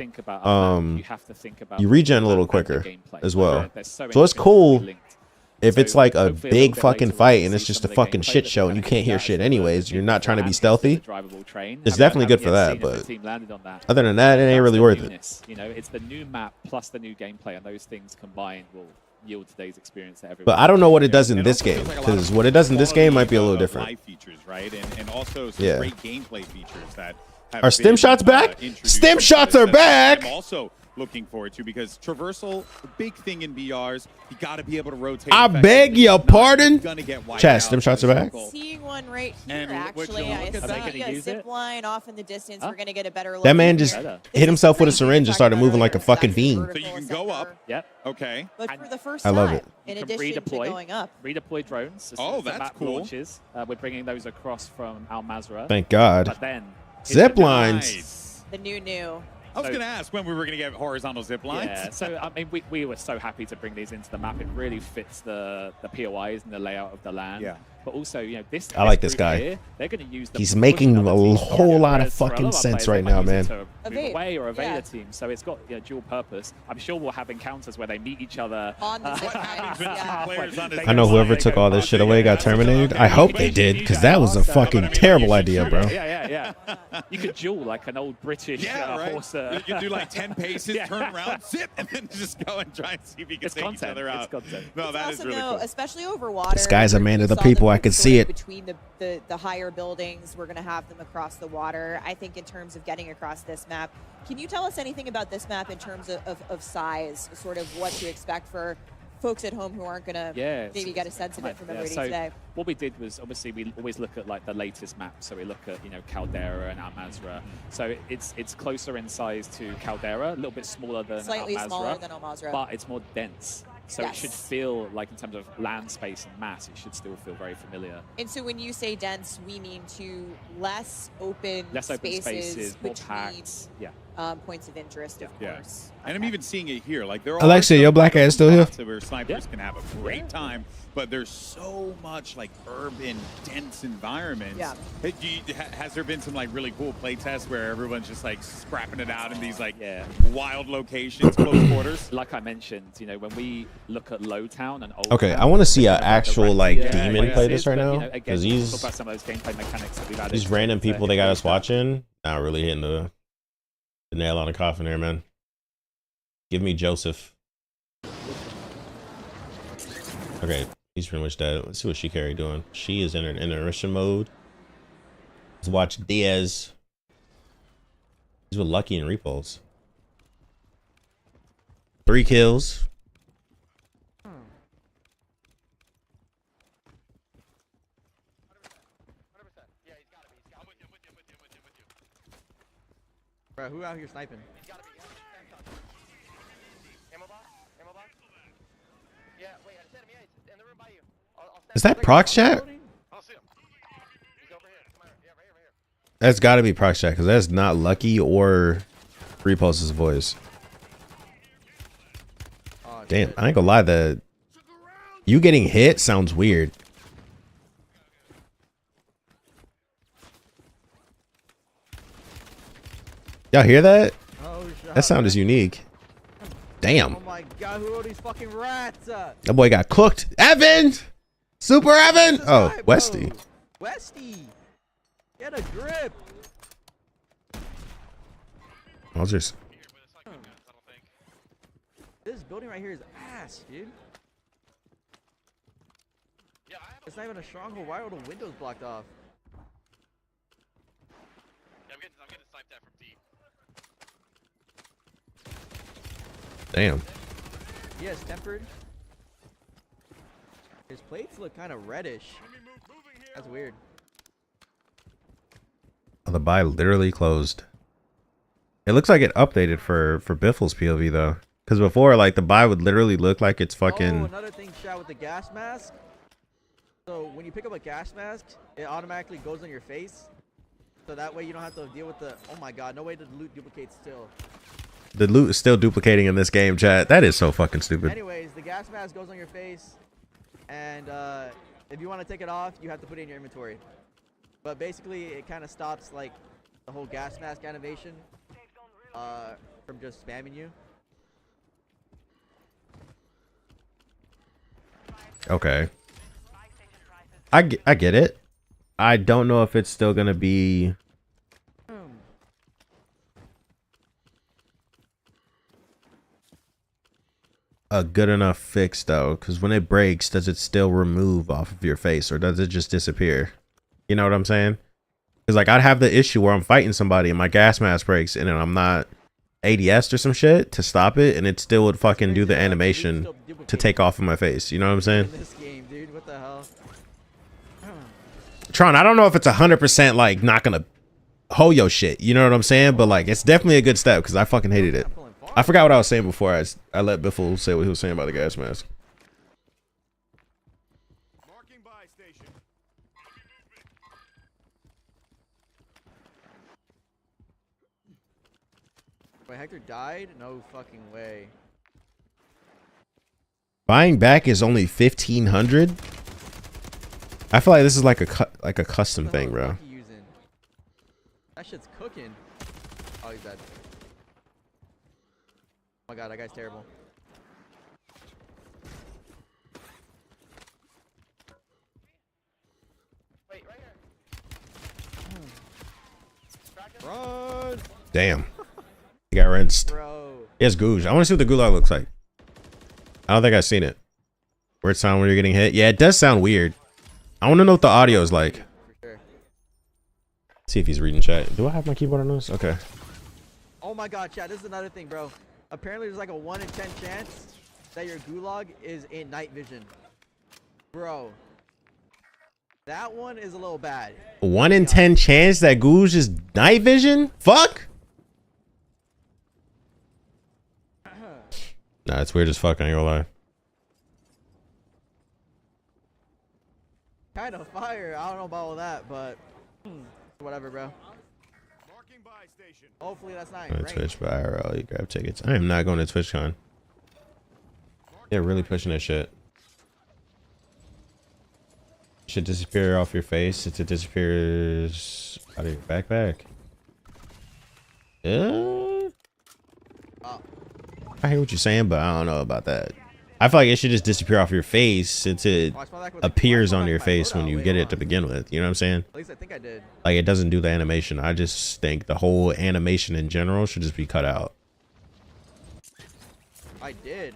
you regen a little quicker as well. So it's cool if it's like a big fucking fight and it's just a fucking shit show and you can't hear shit anyways, you're not trying to be stealthy. It's definitely good for that, but other than that, it ain't really worth it. You know, it's the new map plus the new gameplay, and those things combined will yield today's experience to everyone. But I don't know what it does in this game, because what it does in this game might be a little different. Live features, right? And also some Yeah. great gameplay features that have Are stim been, shots back? introduced Stim into shots this are that back! I'm also looking forward to, because traversal, the big thing in BRs, you got to be able to rotate. I effectively. beg your pardon? Gonna get wiped Chat, out stim shots are back. Seeing one right here, And actually. I look at see that. a zip line off in the distance. We're going to get a better look. That man just here. hit himself with a syringe and started moving like a fucking fiend. So you can go up. Yep. Okay. But for the first I love time, it. in You can addition to redeploy. going up. Redeploy drones. As Oh, soon as the that's map cool. launches. We're bringing those across from Al Mazrah. Thank God. But then Zip lines. The new. I was going to ask when we were going to get horizontal zip lines. Yeah, so I mean, we were so happy to bring these into the map. It really fits the POIs and the layout of the land. Yeah. But also, you know, this. I like this group guy. Here, they're going to use. He's making a whole lot of fucking sense right now, man. Move away or evade a team, so it's got dual purpose. I'm sure we'll have encounters where they meet each other. On the zip lines, yeah. I know whoever took all this shit away got terminated. I hope they did, because that was a fucking terrible idea, bro. Yeah. You could duel like an old British horse. You could do like 10 paces, turn around, zip, and then just go and try and see if you can take each other out. No, that is really cool. Especially over water. This guy's a man of the people. I could see it. Between the higher buildings, we're going to have them across the water. I think in terms of getting across this map, can you tell us anything about this map in terms of size, sort of what to expect for folks at home who aren't going to maybe get a sense of it from everybody today? What we did was, obviously, we always look at like the latest maps. So we look at, caldera and Al-Mazrah. So it's closer in size to caldera, a little bit smaller than Slightly Al-Mazrah, smaller than Al-Mazrah. but it's more dense. So it should feel like, in terms of land space and mass, it should still feel very familiar. And so when you say dense, we mean to less open spaces more between packed. Yeah. Points of interest, of course. And I'm even seeing it here. Like there are Alexia, your black ass still here? where snipers can have a great time, but there's so much like urban, dense environments. Yeah. Has there been some like really cool play tests where everyone's just like scrapping it out in these like wild locations, close quarters? Like I mentioned, when we look at Lowtown and Old Okay, Town, I want to see an the actual like demon play this right now, again, because we'll talk about some of those gameplay mechanics that we've added. these random people they got us watching not really hitting the nail on the coffin here, man. Give me Joseph. Okay, he's pretty much dead. Let's see what she carry doing. She is in her intermission mode. Let's watch Diaz. He's with Lucky and Repulse. 3 kills. Bro, who out here sniping? Is that Prox chat? That's got to be Prox chat, because that's not Lucky or Repulse's voice. Damn, I ain't gonna lie, that you getting hit sounds weird. Y'all hear that? That sound is unique. Damn. Oh my god, who are these fucking rats? That boy got cooked. Evan! Super Evan! Oh, Westy. Westy! Get a grip! I'll just... This building right here is ass, dude. It's not even a stronghold. Why are the windows blocked off? I'm getting sniped at from deep. Damn. Yes, tempered. His plates look kind of reddish. That's weird. Oh, the buy literally closed. It looks like it updated for Biffle's POV though. Because before, like, the buy would literally look like it's fucking... Oh, another thing, chat, with the gas mask. So when you pick up a gas mask, it automatically goes on your face. So that way you don't have to deal with the... Oh my god, no way the loot duplicates still. The loot is still duplicating in this game, chat. That is so fucking stupid. Anyways, the gas mask goes on your face. And if you want to take it off, you have to put it in your inventory. But basically, it kind of stops, like, the whole gas mask animation from just spamming you. Okay. I get it. I don't know if it's still going to be... a good enough fix though, because when it breaks, does it still remove off of your face or does it just disappear? You know what I'm saying? Because like I'd have the issue where I'm fighting somebody and my gas mask breaks and then I'm not ADS or some shit to stop it, and it still would fucking do the animation to take off of my face. You know what I'm saying? This game, dude, what the hell? Tron, I don't know if it's 100% like not gonna hold your shit. You know what I'm saying? But like it's definitely a good step because I fucking hated it. I forgot what I was saying before I let Biffle say what he was saying about the gas mask. Wait, Hector died? No fucking way. Buying back is only 1,500. I feel like this is like a custom thing, bro. That shit's cooking. Oh, he's dead. Oh my god, that guy's terrible. Wait, right here. Run! Damn. He got rinsed. Bro. He has Googe. I want to see what the gulag looks like. I don't think I've seen it. Weird sound when you're getting hit. Yeah, it does sound weird. I want to know what the audio is like. Sure. See if he's reading chat. Do I have my keyboard on this? Okay. Oh my god, chat, this is another thing, bro. Apparently there's like a 1 in 10 chance that your gulag is in night vision. Bro. That one is a little bad. 1 in 10 chance that Googe is night vision? Fuck! Nah, it's weird as fuck, I ain't gonna lie. Kind of fire. I don't know about all that, but whatever, bro. Hopefully that's not Go to Twitch by IRL, you grab tickets. I am not going to TwitchCon. They're really pushing that shit. Should disappear off your face. It disappears out of your backpack. I hear what you're saying, but I don't know about that. I feel like it should just disappear off your face since it appears on your face when you get it to begin with. You know what I'm saying? At least I think I did. Like, it doesn't do the animation. I just think the whole animation in general should just be cut out. I did.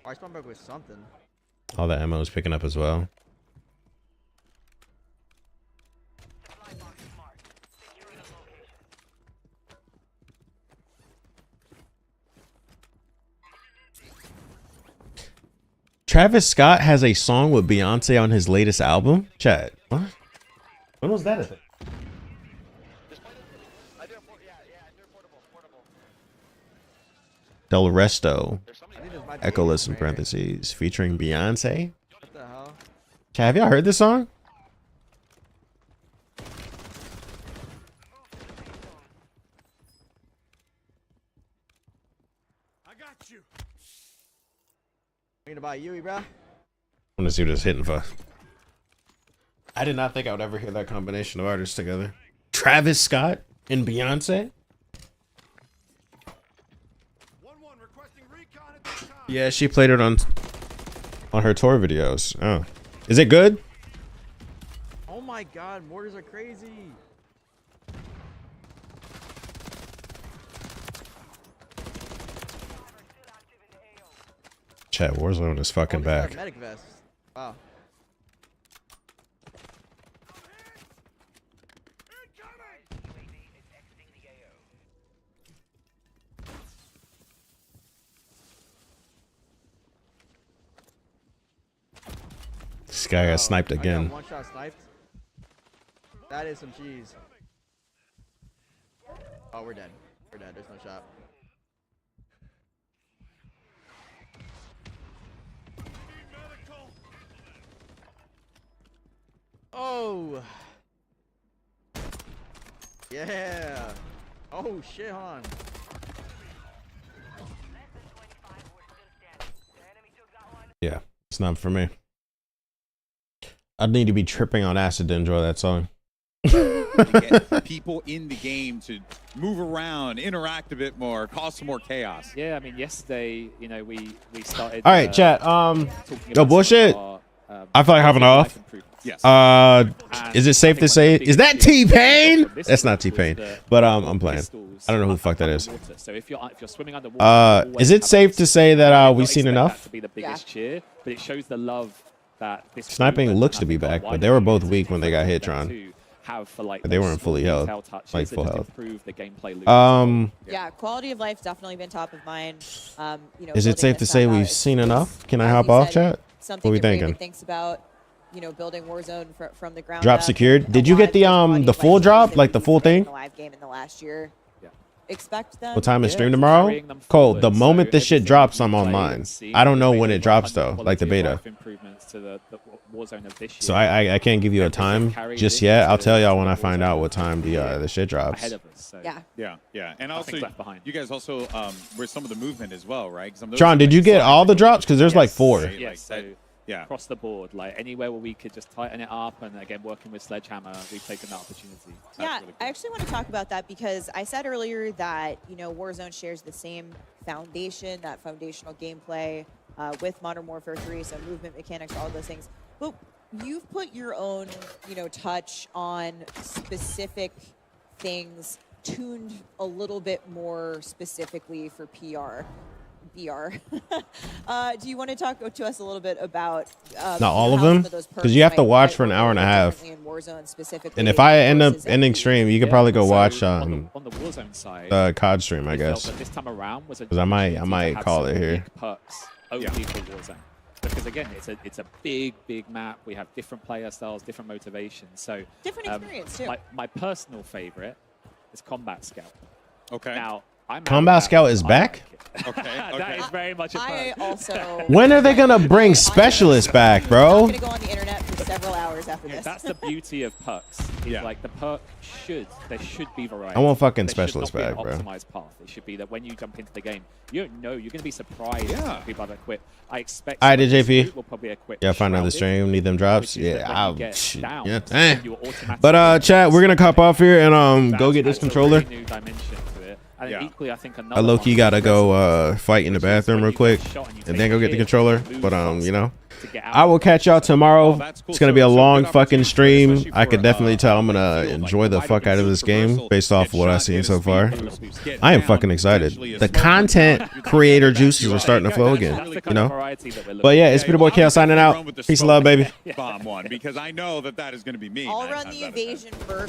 I spawned back with something. All the ammo is picking up as well. Travis Scott has a song with Beyonce on his latest album. Chat. What? When was that a thing? Del Resto. Echoless in parentheses. Featuring Beyonce. What the hell? Chat, have y'all heard this song? I'm gonna buy Yui, bro. I want to see what it's hitting for. I did not think I would ever hear that combination of artists together. Travis Scott and Beyonce. Yeah, she played it on her tour videos. Oh, is it good? Oh my god, mortars are crazy. Chat, Warzone is fucking back. Medic vest. Wow. This guy got sniped again. One shot sniped. That is some cheese. Oh, we're dead. We're dead. There's no shot. Oh. Yeah. Oh shit, hon. Yeah, it's not for me. I'd need to be tripping on acid to enjoy that song. To get people in the game to move around, interact a bit more, cause some more chaos. Yeah, I mean, yesterday, you know, we started. All right, chat. No bullshit. I feel like having off. Yes. Is it safe to say? Is that T-Pain? That's not T-Pain. But I'm playing. I don't know who the fuck that is. So if you're swimming underwater, is it safe to say that we've seen enough? To be the biggest cheer, but it shows the love that this Sniping looks to be back, but they were both weak when they got hit, Tron. But they weren't fully health, like full health. Yeah, quality of life definitely been top of mind. You know, is it safe to say we've seen enough? Can I hop off, chat? What are we thinking? Thinks about, you know, building Warzone from the ground drop up. secured. Did you get the full drop, like the full thing? Live game in the last year. Expect them. What time is stream tomorrow? Cole, the moment this shit drops, I'm online. I don't know when it drops though, like the beta. Warzone of this year. So I can't give you a time just yet. I'll tell y'all when I find out what time the shit drops. Ahead of us, so. Yeah. And also, left behind. you guys also were some of the movement as well, right? John, did you get all the drops? Because there's like 4. Yes, so across the board, like anywhere where we could just tighten it up, and again, working with Sledgehammer, we've taken that opportunity. Yeah, I actually want to talk about that because I said earlier that, you know, Warzone shares the same foundation, that foundational gameplay with Modern Warfare 3, so movement mechanics, all those things. But you've put your own, you know, touch on specific things tuned a little bit more specifically for PR. VR. Do you want to talk to us a little bit about not all of them? Because you have to watch for an hour and a half. And if I end up ending stream, you could probably go watch on the Warzone side, COD stream, I guess. This time around was because I might call it here. Perks only for Warzone. Because again, it's a big map. We have different player styles, different motivations. So different experience too. My personal favorite is Combat Scout. Okay. Now Combat Scout is back? Okay. That is very much a perk. I also. When are they gonna bring specialists back, bro? I'm gonna go on the internet for several hours after this. That's the beauty of perks. Like the perk there should be variety. I want fucking There specialists should not back, be an bro. optimized path. It should be that when you jump into the game, you don't know. You're gonna be surprised when people have equipped. I expect. Alright, JP. Will probably equip. Yeah, find another stream. Need them drops. Yeah, I'll. Yeah, but chat, we're gonna cop off here and go get this controller. And equally, I think I low-key gotta go fight in the bathroom real quick and then go get the controller. But you know, I will catch y'all tomorrow. It's gonna be a long fucking stream. I could definitely tell I'm gonna enjoy the fuck out of this game based off of what I've seen so far. I am fucking excited. The content creator juices are starting to flow again, you know. But yeah, it's been your boy Kale signing out. Peace and love, baby. Bomb one, because I know that is going to be me. I'll run the evasion burp.